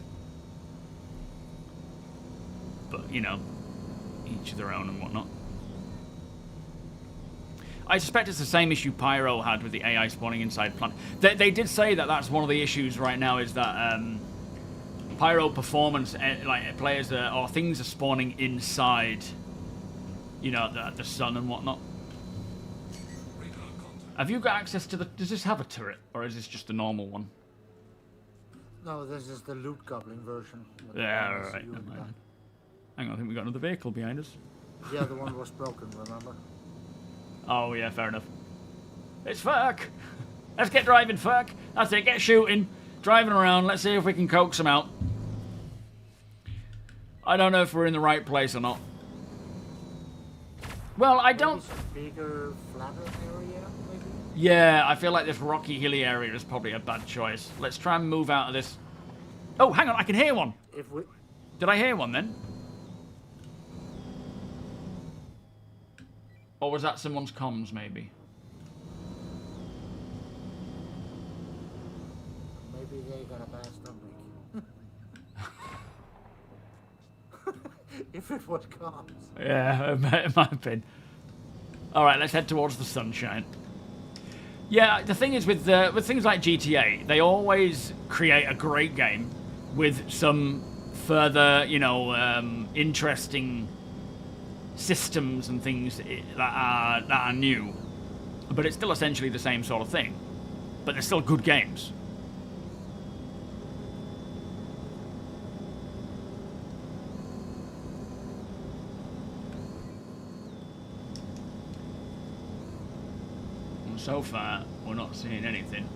But, you know, each of their own and whatnot. I suspect it's the same issue Pyro had with the AI spawning inside planet. They did say that that's one of the issues right now, is that Pyro performance, like players or things are spawning inside, you know, the sun and whatnot. Have you got access to the... Does this have a turret, or is this just the normal one? No, this is the loot goblin version. Yeah, alright. Hang on, I think we got another vehicle behind us. The other one was broken, remember? Oh, yeah, fair enough. It's Furk! Let's get driving, Furk! That's it, get shooting. Driving around, let's see if we can coax them out. I don't know if we're in the right place or not. Well, I don't... Bigger, flatter area, maybe? Yeah, I feel like this rocky, hilly area is probably a bad choice. Let's try and move out of this... Oh, hang on, I can hear one! If we... Did I hear one then? Or was that someone's comms, maybe? Maybe they got a bad stomach. If it was comms. Yeah, it might have been. Alright, let's head towards the sunshine. Yeah, the thing is with things like GTA, they always create a great game with some further, you know, interesting systems and things that are new, but it's still essentially the same sort of thing. But they're still good games. And so far, we're not seeing anything.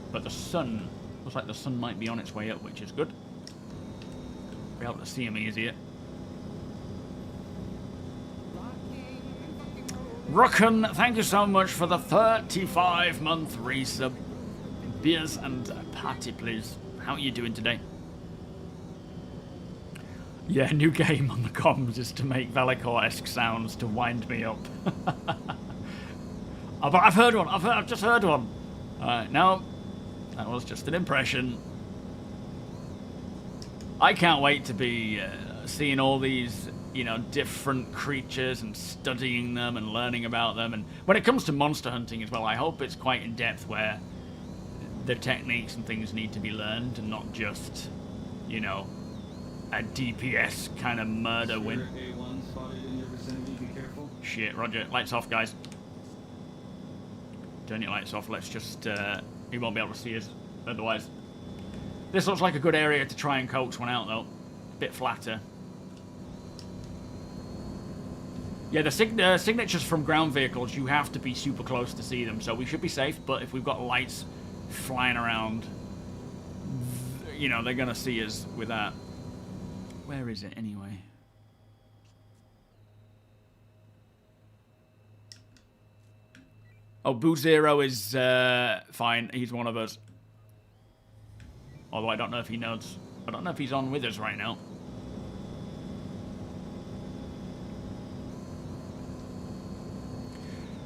But the sun, looks like the sun might be on its way up, which is good. Be able to see him easier. Rucken, thank you so much for the 35-month resub. Beers and party, please. How are you doing today? Yeah, new game on the comms is to make Valicor-esque sounds to wind me up. Oh, but I've heard one. I've just heard one. No. That was just an impression. I can't wait to be seeing all these, you know, different creatures and studying them and learning about them. And when it comes to monster hunting as well, I hope it's quite in depth, where the techniques and things need to be learned and not just, you know, a DPS kind of murder win. A1 spotted in your vicinity, be careful. Shit, roger. Lights off, guys. Turn your lights off. Let's just... he won't be able to see us otherwise. This looks like a good area to try and coax one out, though. A bit flatter. Yeah, the signatures from ground vehicles, you have to be super close to see them, so we should be safe, but if we've got lights flying around, you know, they're going to see us with that. Where is it, anyway? Oh, Boo Zero is fine. He's one of us. Although I don't know if he knows. I don't know if he's on with us right now.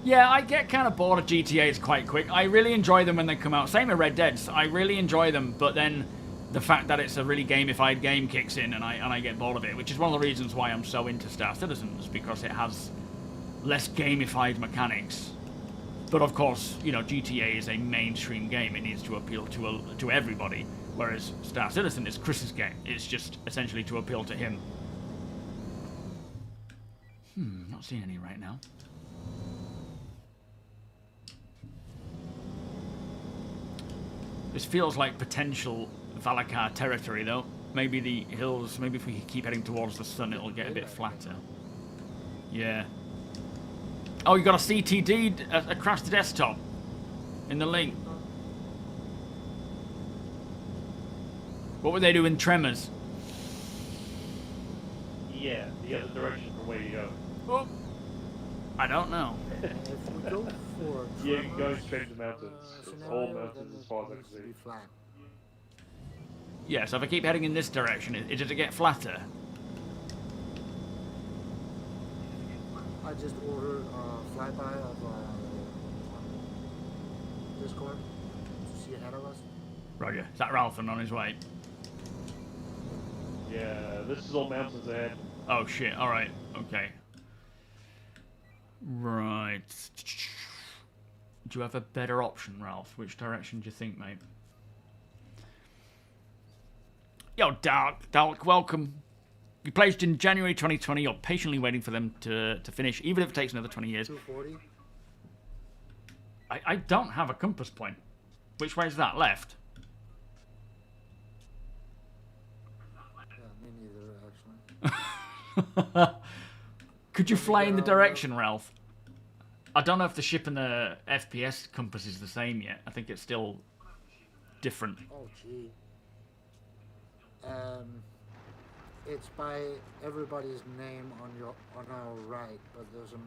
Yeah, I get kind of bored of GTAs quite quick. I really enjoy them when they come out. Same with Red Dead's. I really enjoy them, but then the fact that it's a really gamified game kicks in and I get bored of it, which is one of the reasons why I'm so into Star Citizens, because it has less gamified mechanics. But of course, you know, GTA is a mainstream game. It needs to appeal to everybody, whereas Star Citizen is Chris's game. It's just essentially to appeal to him. Not seeing any right now. This feels like potential Valakar territory, though. Maybe the hills, maybe if we keep heading towards the sun, it'll get a bit flatter. Yeah. Oh, you got a CTD across the desktop in the link. What would they do in Tremors? Yeah, the other direction from where you go. Oh, I don't know. If we go for Yeah, you can go straight to the mountains. It's all mountains as far as I can see. Flat. Yeah, so if I keep heading in this direction, does it get flatter? I just ordered a flyby of Discord to see ahead of us. Roger. Is that Ralph on his way? Yeah, this is all mountains ahead. Oh shit, alright, okay. Right. Do you have a better option, Ralph? Which direction do you think, mate? Yo, Dalk, welcome. You pledged in January 2020. You're patiently waiting for them to finish, even if it takes another 20 years. 240. I don't have a compass point. Which way is that? Left? Yeah, me neither, actually. Could you fly in the direction, Ralph? I don't know if the ship and the FPS compass is the same yet. I think it's still different. Oh, gee. It's by everybody's name on our right, but there's a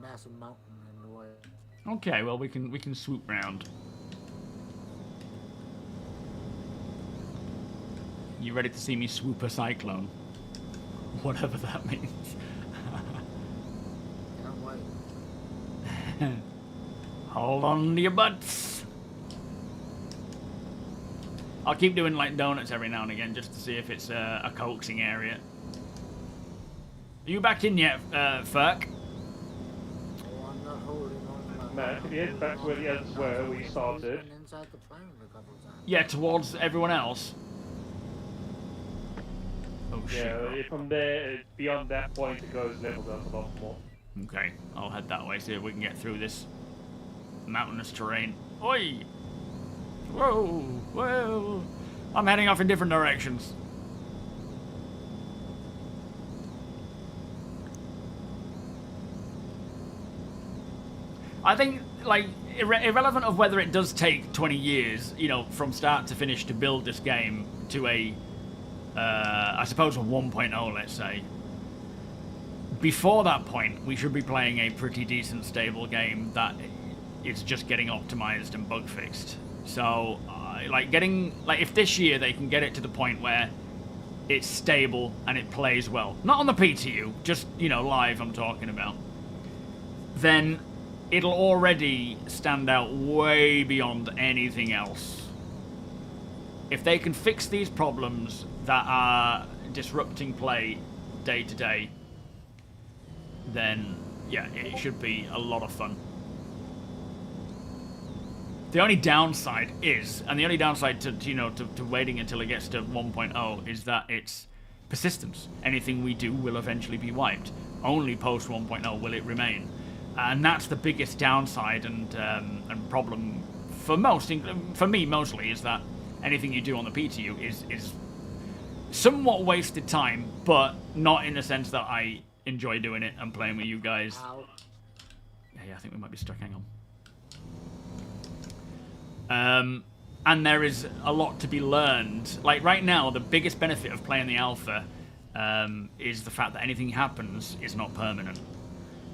massive mountain in the way. Okay, well we can swoop round. You ready to see me swoop a cyclone? Whatever that means. Can't wait. Hold on to your butts. I'll keep doing like donuts every now and again just to see if it's a coaxing area. Are you back in yet, Ferk? Oh, I'm not holding on to my Matt, if you head back where the others were, we started. Been inside the plane a couple of times. Yeah, towards everyone else. Oh shit. Yeah, from there, beyond that point, it goes levels up a lot more. Okay, I'll head that way, see if we can get through this mountainous terrain. Oi! Whoa! Whoa! I'm heading off in different directions. I think, like, irrelevant of whether it does take 20 years, you know, from start to finish to build this game to a, I suppose a 1.0, let's say. Before that point, we should be playing a pretty decent, stable game that is just getting optimized and bug fixed. So, if this year they can get it to the point where it's stable and it plays well, not on the PTU, just, you know, live I'm talking about, then it'll already stand out way beyond anything else. If they can fix these problems that are disrupting play day to day, then, yeah, it should be a lot of fun. The only downside is, and the only downside to waiting until it gets to 1.0 is that it's persistence. Anything we do will eventually be wiped. Only post 1.0 will it remain. And that's the biggest downside and problem for me mostly, is that anything you do on the PTU is somewhat wasted time, but not in the sense that I enjoy doing it and playing with you guys. Ow. Yeah, I think we might be stuck. Hang on. And there is a lot to be learned. Like right now, the biggest benefit of playing the alpha is the fact that anything happens is not permanent.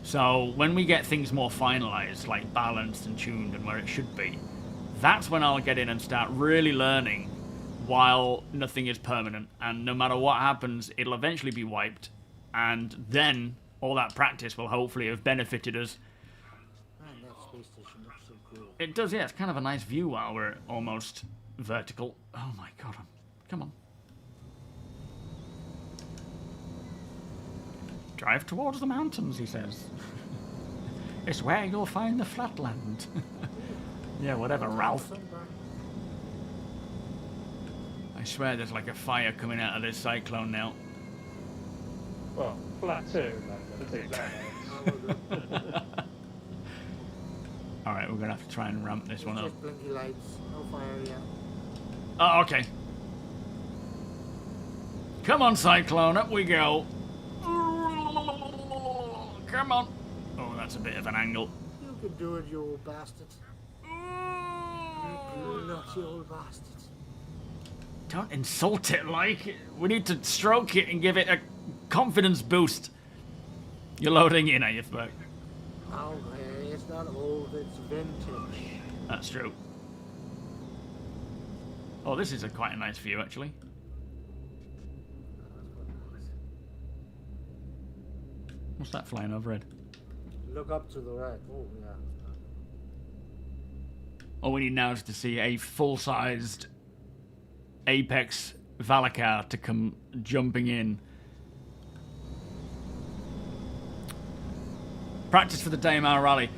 So when we get things more finalized, like balanced and tuned and where it should be, that's when I'll get in and start really learning while nothing is permanent. And no matter what happens, it'll eventually be wiped. And then all that practice will hopefully have benefited us. Man, that space station looks so cool. It does, yeah. It's kind of a nice view while we're almost vertical. Oh my god. Come on. Drive towards the mountains, he says. It's where you'll find the flatland. Yeah, whatever, Ralph. I swear there's like a fire coming out of this cyclone now. Well, flat too, like, let's say flat. Alright, we're gonna have to try and ramp this one up. Just blinky lights, no fire yet. Oh, okay. Come on, Cyclone, up we go. Come on. Oh, that's a bit of an angle. You can do it, you old bastard. You naughty old bastard. Don't insult it, like. We need to stroke it and give it a confidence boost. You're loading in, are you, fuck? Okay, it's not old, it's vintage. That's true. Oh, this is quite a nice view, actually. What's that flying overhead? Look up to the right. Oh, yeah. All we need now is to see a full-sized Apex Valakar to come jumping in. Practice for the Daymar rally.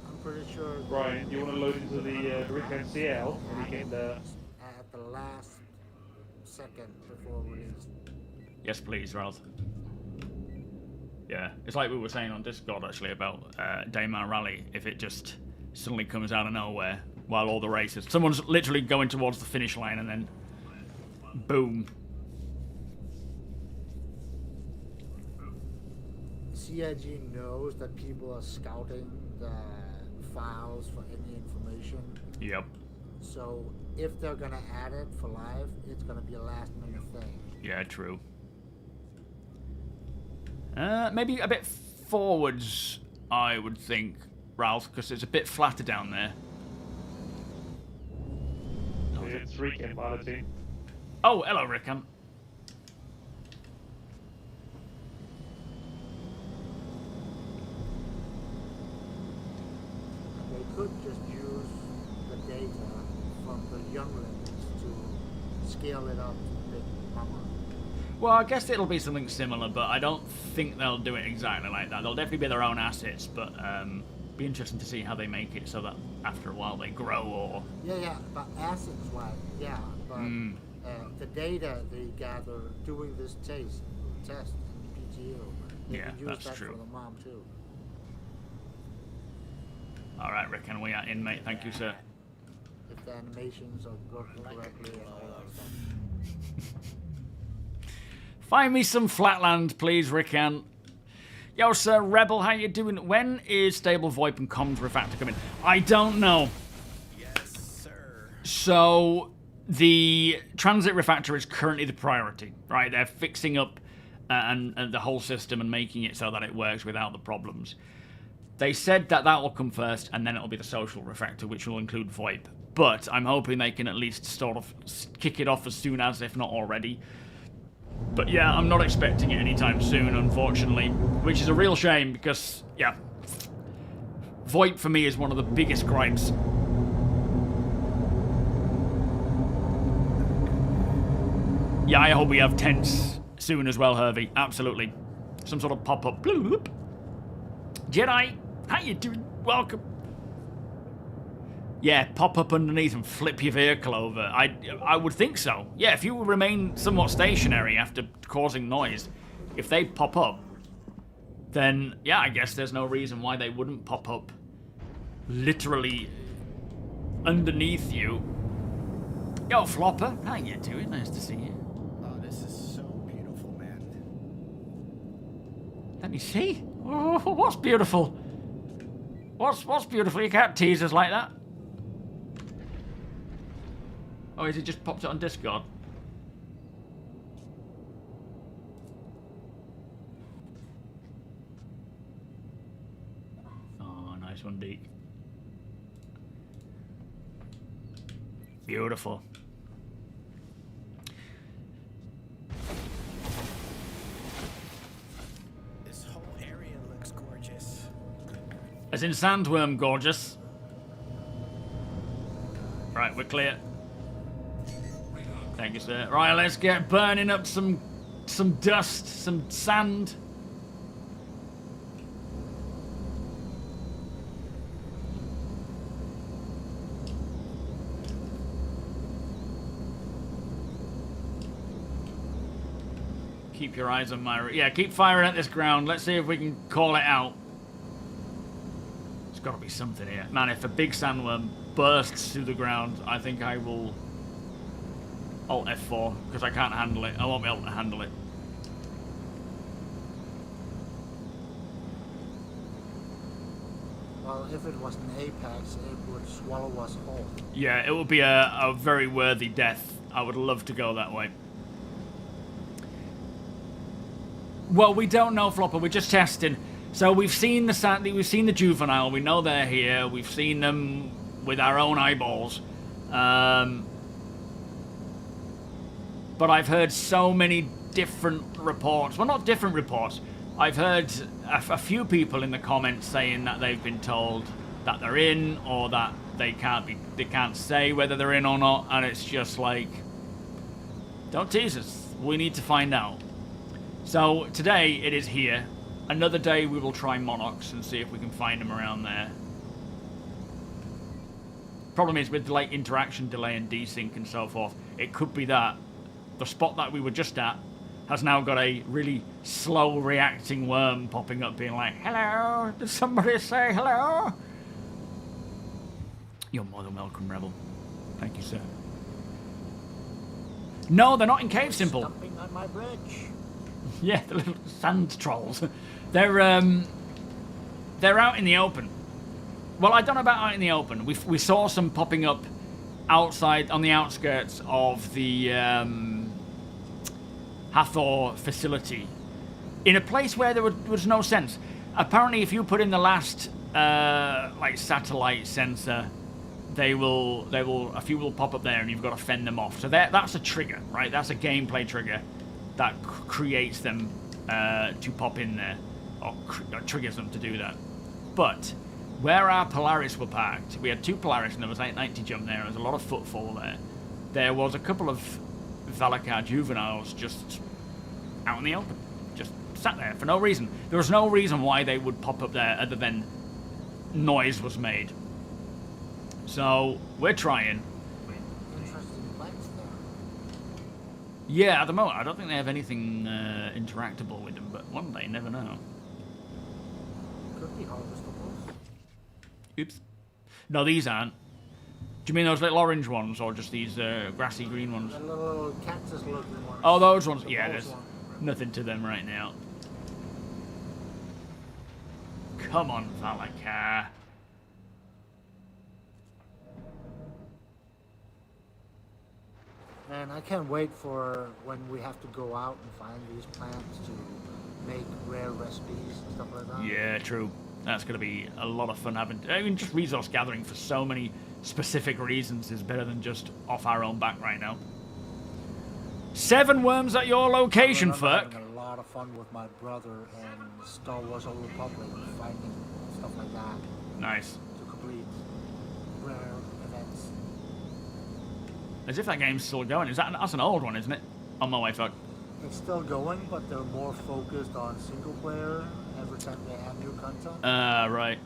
I'm pretty sure. Brian, you want to load into the Recon CL and you can At the last second before release. Yes, please, Ralph. Yeah, it's like we were saying on Discord actually about Daymar Rally. If it just suddenly comes out of nowhere while all the races, someone's literally going towards the finish line and then boom. CIG knows that people are scouting the files for any information. Yep. So if they're gonna add it for live, it's gonna be a last minute thing. Yeah, true. Maybe a bit forwards, I would think, Ralph, because it's a bit flatter down there. it's Recon piloting. Oh, hello, Rickon. They could just use the data from the younglings to scale it up to big mama. Well, I guess it'll be something similar, but I don't think they'll do it exactly like that. They'll definitely be their own assets, but be interesting to see how they make it so that after a while they grow or... Yeah, but assets-wise, yeah, but the data they gather doing this test in PTU, they Yeah, can use that's that true. for the mom too. All right, Rickon, we are in, mate. Thank you, sir. If the animations are working correctly and all that stuff. Find me some flatland, please, Rickon. Yo, sir, Rebel, how you doing? When is stable VoIP and comms refactor coming? I don't know. Yes, sir. So, the transit refactor is currently the priority, right? They're fixing up and the whole system and making it so that it works without the problems. They said that will come first, and then it'll be the social refactor, which will include VoIP. But I'm hoping they can at least sort of kick it off as soon as, if not already. But yeah, I'm not expecting it anytime soon, unfortunately, which is a real shame because, yeah, VoIP for me is one of the biggest gripes. Yeah, I hope we have tents soon as well, Hervey. Absolutely. Some sort of pop-up. Bloop. Jedi, how you doing? Welcome. Yeah, pop up underneath and flip your vehicle over. I would think so. Yeah, if you remain somewhat stationary after causing noise, if they pop up, then yeah, I guess there's no reason why they wouldn't pop up literally underneath you. Yo, Flopper, how you doing? Nice to see you. Oh, this is so beautiful, man. Let me see. Oh, what's beautiful? What's beautiful? You can't tease us like that. Oh, is it just popped it on Discord? Oh, nice one, Deke. Beautiful. This whole area looks gorgeous. As in Sandworm gorgeous. Right, we're clear. Thank you, sir. Right, let's get burning up some dust, some sand. Keep your eyes on my... Yeah, keep firing at this ground. Let's see if we can call it out. There's got to be something here. Man, if a big sandworm bursts through the ground, I think I will... Alt F4, because I can't handle it. I won't be able to handle it. Well, if it was an apex, it would swallow us whole. Yeah, it would be a very worthy death. I would love to go that way. Well, we don't know, Flopper. We're just testing. So we've seen the juvenile. We know they're here. We've seen them with our own eyeballs. but I've heard so many different reports. Well, not different reports. I've heard a few people in the comments saying that they've been told that they're in, or that they can't say whether they're in or not, and it's just like, don't tease us. We need to find out. So today it is here. Another day we will try Monarchs and see if we can find them around there. Problem is with like interaction delay and desync and so forth, it could be that the spot that we were just at has now got a really slow reacting worm popping up being like, hello, did somebody say hello? You're more than welcome, Rebel. Thank you, sir. No, they're not in Cave Simple. Stumping on my bridge. Yeah, the little sand trolls. They're out in the open. Well, I don't know about out in the open. We saw some popping up outside on the outskirts of the Hatheror facility, in a place where there was no sense. Apparently, if you put in the last like satellite sensor, a few will pop up there, and you've got to fend them off. So that's a trigger, right? That's a gameplay trigger that creates them to pop in there, or triggers them to do that. But where our Polaris were parked, we had two Polaris, and there was 890 jump there. There was a lot of footfall there. There was a couple of Valakar juveniles just out in the open, just sat there for no reason. There was no reason why they would pop up there other than noise was made. So we're trying. Interesting plants there. Yeah, at the moment I don't think they have anything interactable with them, but one day, never know. Could be harvestables. Oops. No, these aren't. Do you mean those little orange ones, or just these grassy green ones? The little cactus looking ones. Oh, those ones. The Yeah, balls there's one. nothing to them right now. Come on, Valakar. Man, I can't wait for when we have to go out and find these plants to make rare recipes and stuff like that. Yeah, true. That's going to be a lot of fun having... I mean, just resource gathering for so many specific reasons is better than just off our own back right now. 7 worms at your location, I'm Furk. having a lot of fun with my brother and Star Wars Old Republic, finding stuff like that Nice. to complete rare events. As if that game's still going. That's an old one, isn't it? On my way, Furk. It's still going, but they're more focused on single player every time they have new content. Right.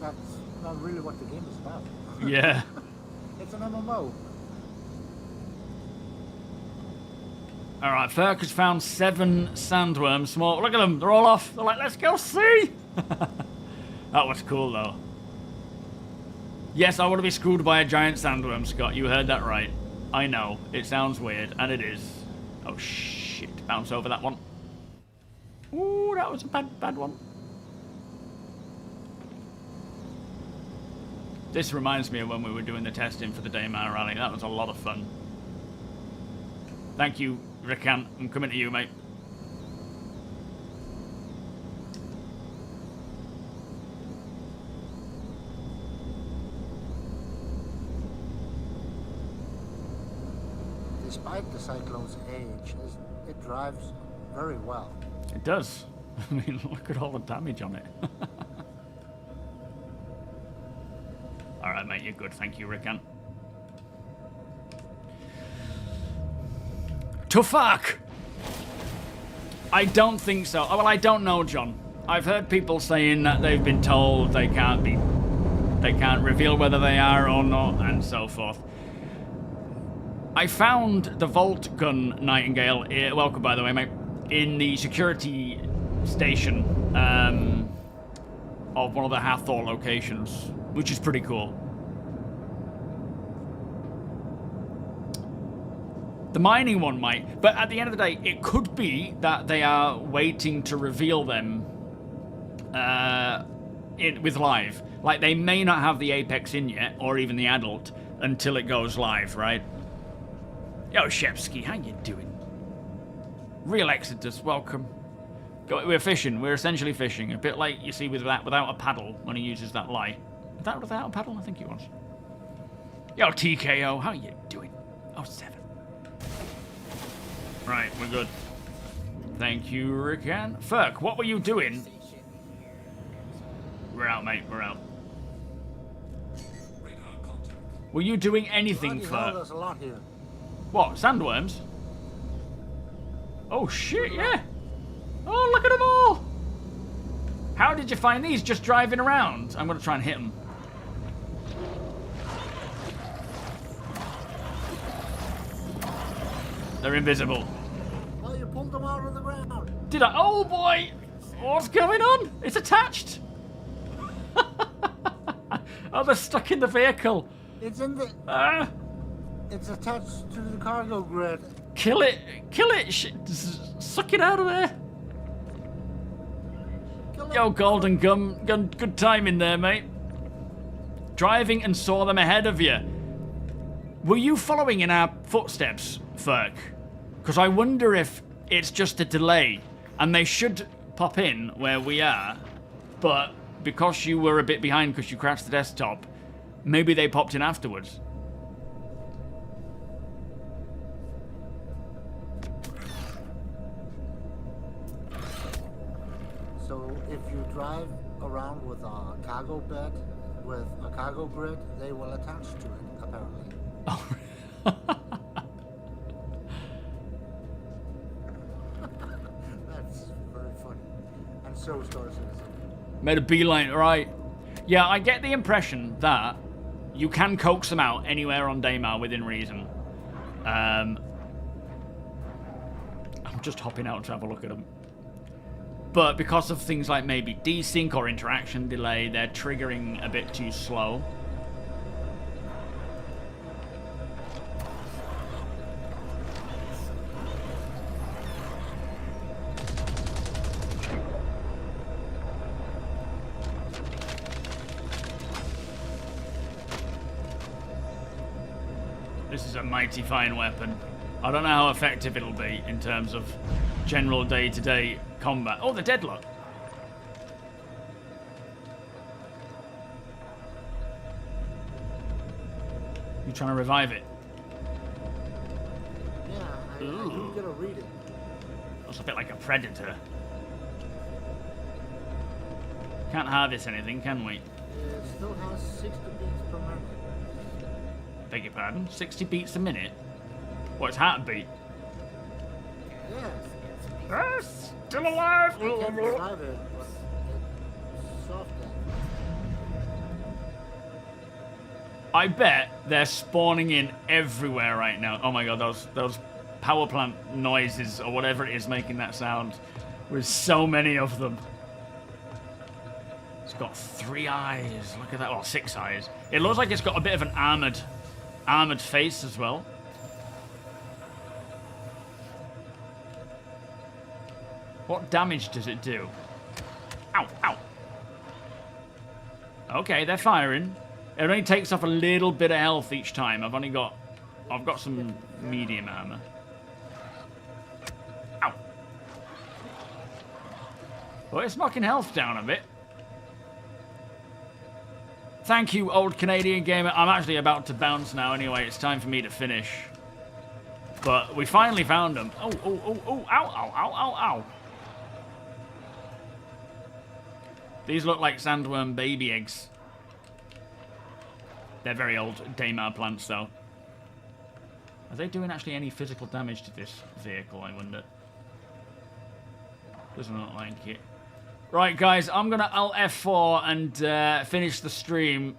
That's not really what the game is about. Yeah. It's an MMO. Alright, Furk has found 7 sandworms. Small. Look at them. They're all off. They're like, let's go see. That was cool, though. Yes, I want to be screwed by a giant sandworm, Scott. You heard that right. I know. It sounds weird, and it is. Oh, shit. Bounce over that one. Ooh, that was a bad one. This reminds me of when we were doing the testing for the Daymar Rally. That was a lot of fun. Thank you, Rickan. I'm coming to you, mate. Despite the Cyclone's age, it drives very well. It does. I mean, look at all the damage on it. Alright, mate, you're good. Thank you, Rickan. To fuck! I don't think so. Oh, well, I don't know, John. I've heard people saying that they've been told they can't reveal whether they are or not, and so forth. I found the Volt Gun Nightingale, welcome by the way, mate, in the security station of one of the Hatheror locations, which is pretty cool. The mining one might, but at the end of the day, it could be that they are waiting to reveal them with live. Like, they may not have the Apex in yet, or even the adult, until it goes live, right? Yo, Shepsky, how you doing? Real Exodus, welcome. We're fishing. We're essentially fishing. A bit like you see without a paddle when he uses that lie. Is that without a paddle? I think it was. Yo, TKO, how you doing? Oh, 7. Right, we're good. Thank you, Rican. Ferk, what were you doing? We're out, mate. We're out. Were you doing anything, Bloody hell, Ferk? there's a lot here. What, sandworms? Oh, shit, yeah. Oh, look at them all. How did you find these? Just driving around? I'm going to try and hit them. They're invisible. Oh, you pulled them out of the ground. Did I? Oh, boy. What's going on? It's attached. Oh, they're stuck in the vehicle. It's in the... It's attached to the cargo grid. Kill it. Kill it. Suck it out of there. Yo, Golden Gum. Good timing there, mate. Driving and saw them ahead of you. Were you following in our footsteps, Ferk? Because I wonder if it's just a delay and they should pop in where we are, but because you were a bit behind because you crashed the desktop, maybe they popped in afterwards. So if you drive around with a cargo bed, with a cargo grid, they will attach to it, apparently. Oh. That's very funny. And so starcitizen. Made a beeline, right. Yeah, I get the impression that you can coax them out anywhere on Daymar within reason. I'm just hopping out to have a look at them. But because of things like maybe desync or interaction delay, they're triggering a bit too slow. This is a mighty fine weapon. I don't know how effective it'll be in terms of general day-to-day combat. Oh, the deadlock. You trying to revive it? Yeah, I do get a reading. Looks a bit like a predator. Can't harvest anything, can we? It still has 60 beats per minute. Beg your pardon? 60 beats a minute? What, it's heartbeat? Yes. Yes! Still alive! I can't revive it, but it's soft then. I bet they're spawning in everywhere right now. Oh my god, those power plant noises or whatever it is making that sound. With so many of them. It's got 3 eyes. Look at that. Well, 6 eyes. It looks like it's got a bit of an armored face as well. What damage does it do? Ow, ow. Okay, they're firing. It only takes off a little bit of health each time. I've got some medium armor. Ow. Well, it's knocking health down a bit. Thank you, old Canadian gamer. I'm actually about to bounce now anyway. It's time for me to finish. But we finally found them. Oh, oh, oh, oh, ow, ow, ow, ow, ow. These look like sandworm baby eggs. They're very old Daymar plants, though. Are they doing actually any physical damage to this vehicle, I wonder? Doesn't look like it. Right, guys, I'm going to Alt F4 and finish the stream.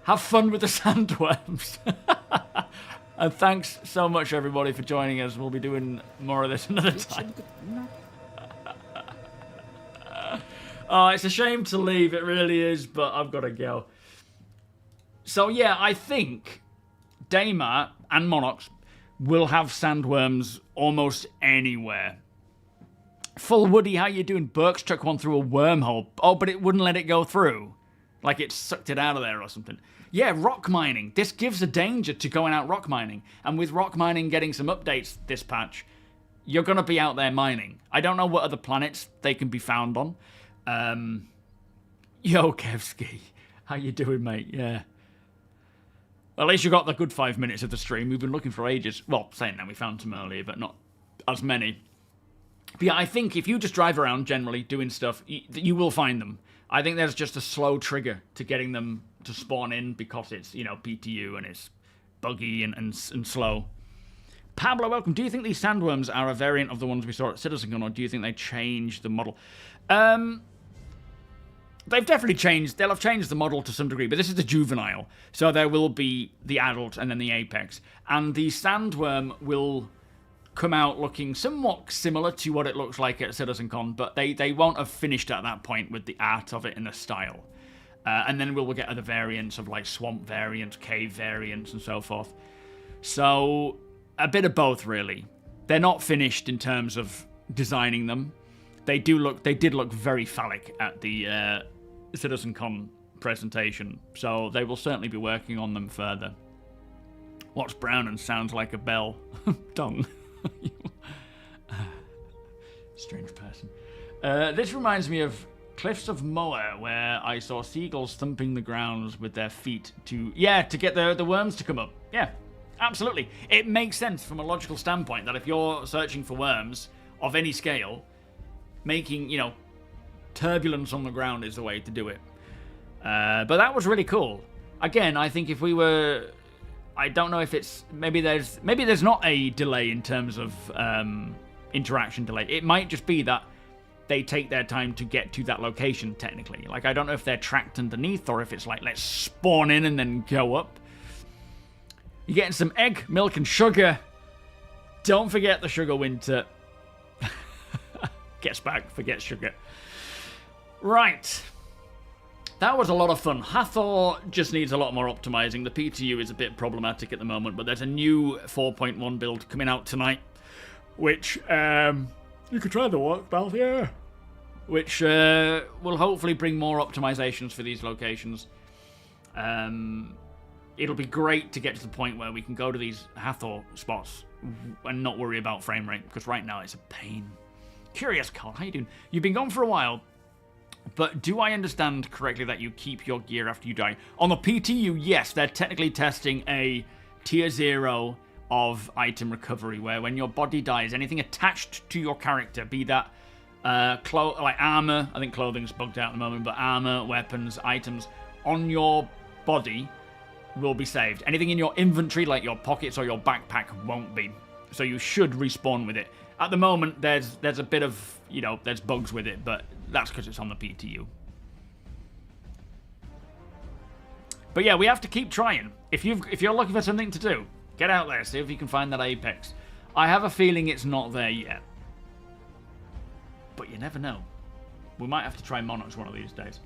Have fun with the sandworms. And thanks so much, everybody, for joining us. We'll be doing more of this another time. Oh, it's a shame to leave, it really is, but I've got to go. So, yeah, I think Daymar and Monarchs will have sandworms almost anywhere. Full Woody, how you doing? Burks took one through a wormhole. Oh, but it wouldn't let it go through. Like it sucked it out of there or something. Yeah, rock mining. This gives a danger to going out rock mining. And with rock mining getting some updates this patch, you're going to be out there mining. I don't know what other planets they can be found on. Yo, Kevski. How you doing, mate? Yeah. Well, at least you got the good 5 minutes of the stream. We've been looking for ages. Well, saying that we found some earlier, but not as many. But yeah, I think if you just drive around generally doing stuff, you will find them. I think there's just a slow trigger to getting them to spawn in because it's, you know, PTU and it's buggy and slow. Pablo, welcome. Do you think these sandworms are a variant of the ones we saw at CitizenCon, or do you think they changed the model? They've definitely changed. They'll have changed the model to some degree, but this is the juvenile. So there will be the adult and then the apex. And the sandworm will come out looking somewhat similar to what it looks like at CitizenCon, but they won't have finished at that point with the art of it and the style. And then we'll get other variants of like swamp variants, cave variants, and so forth. So a bit of both, really. They're not finished in terms of designing them. They did look very phallic at the CitizenCon presentation, so they will certainly be working on them further. What's brown and sounds like a bell? Dong. Strange person. This reminds me of Cliffs of Moher, where I saw seagulls thumping the grounds with their feet to get the worms to come up. Yeah, absolutely. It makes sense from a logical standpoint that if you're searching for worms of any scale, making, you know, turbulence on the ground is the way to do it. But that was really cool. Again, I think if we were... I don't know if it's... Maybe there's not a delay in terms of interaction delay. It might just be that they take their time to get to that location, technically. Like, I don't know if they're tracked underneath or if it's like, let's spawn in and then go up. You're getting some egg, milk, and sugar. Don't forget the sugar winter. Gets back, forget sugar. Right. That was a lot of fun. Hathor just needs a lot more optimizing. The PTU is a bit problematic at the moment, but there's a new 4.1 build coming out tonight, which, you could try the work, pal, yeah. Which will hopefully bring more optimizations for these locations. It'll be great to get to the point where we can go to these Hathor spots and not worry about frame rate, because right now it's a pain. Curious, Carl, how you doing? You've been gone for a while, but do I understand correctly that you keep your gear after you die? On the PTU, yes, they're technically testing a tier 0 of item recovery, where when your body dies, anything attached to your character, be that like armor, I think clothing's bugged out at the moment, but armor, weapons, items on your body will be saved. Anything in your inventory, like your pockets or your backpack, won't be. So you should respawn with it. At the moment, there's a bit of, you know, there's bugs with it, but that's because it's on the PTU. But yeah, we have to keep trying. If you're looking for something to do, get out there, see if you can find that apex. I have a feeling it's not there yet. But you never know. We might have to try Monarchs one of these days.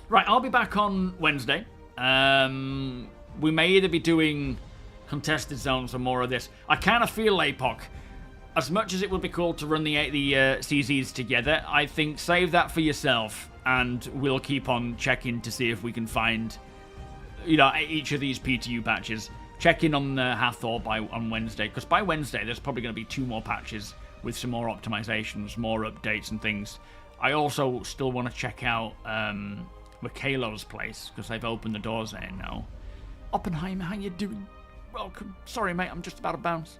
Right, I'll be back on Wednesday. We may either be doing contested zones or more of this. I kind of feel, APOC, as much as it would be cool to run the CZs together, I think save that for yourself, and we'll keep on checking to see if we can find, you know, each of these PTU patches. Check in on Hathor on Wednesday, because by Wednesday there's probably going to be 2 more patches with some more optimizations, more updates and things. I also still want to check out Mikhailo's place, because they've opened the doors there now. Oppenheimer, how you doing? Welcome. Sorry, mate, I'm just about to bounce.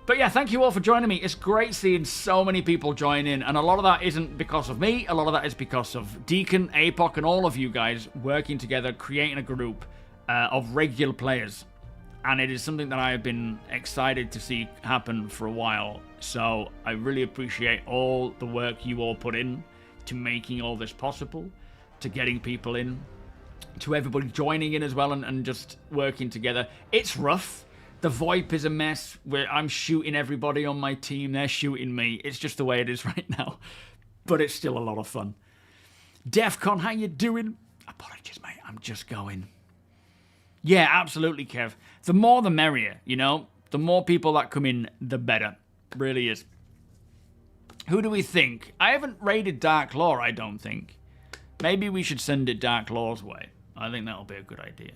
But yeah, thank you all for joining me. It's great seeing so many people join in, and a lot of that isn't because of me. A lot of that is because of Deacon, APOC, and all of you guys working together, creating a group of regular players. And it is something that I have been excited to see happen for a while. So I really appreciate all the work you all put in to making all this possible, to getting people in, to everybody joining in as well and just working together. It's rough. The VoIP is a mess where I'm shooting everybody on my team. They're shooting me. It's just the way it is right now. But it's still a lot of fun. DEFCON, how you doing? Apologies, mate. I'm just going. Yeah, absolutely, Kev. The more the merrier, you know? The more people that come in, the better. It really is. Who do we think? I haven't raided Dark Law, I don't think. Maybe we should send it Dark Law's way. I think that'll be a good idea.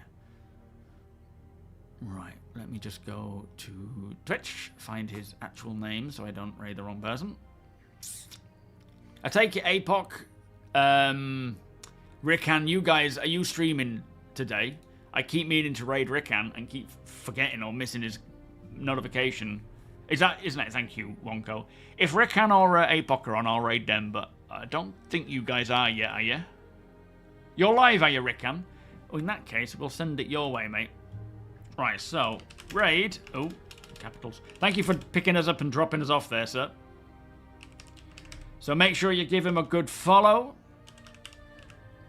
Right, let me just go to Twitch, find his actual name so I don't raid the wrong person. I take it, APOC. Rickan, you guys, are you streaming today? I keep meaning to raid Rickan and keep forgetting or missing his notification. Isn't it? Thank you, Wonko. If Rickhan or Apoc are on, I'll raid them, but I don't think you guys are yet, are you? You're live, are you, Rickhan? Oh, in that case, we'll send it your way, mate. Right, so, raid. Oh, capitals. Thank you for picking us up and dropping us off there, sir. So make sure you give him a good follow.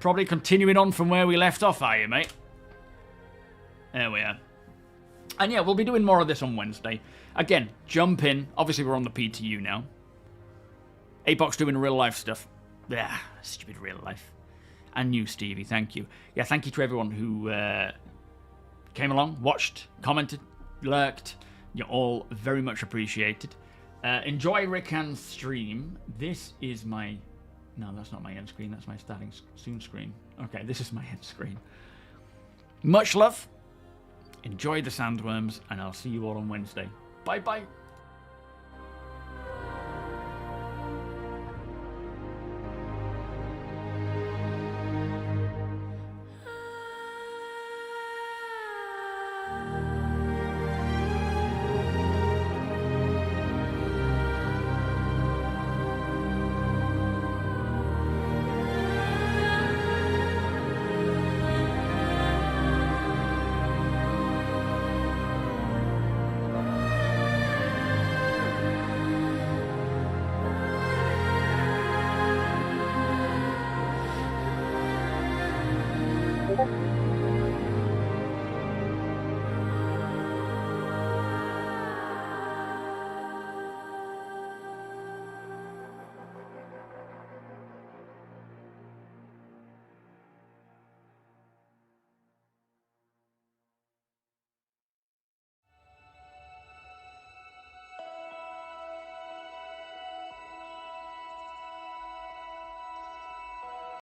Probably continuing on from where we left off, are you, mate? There we are. And yeah, we'll be doing more of this on Wednesday. Again, jump in. Obviously, we're on the PTU now. Apoc's doing real life stuff. Yeah, stupid real life. And you, Stevie, thank you. Yeah, thank you to everyone who came along, watched, commented, lurked. You're all very much appreciated. Enjoy Rickhan's stream. This is my... No, that's not my end screen. That's my starting soon screen. Okay, this is my end screen. Much love. Enjoy the sandworms, and I'll see you all on Wednesday. Bye-bye.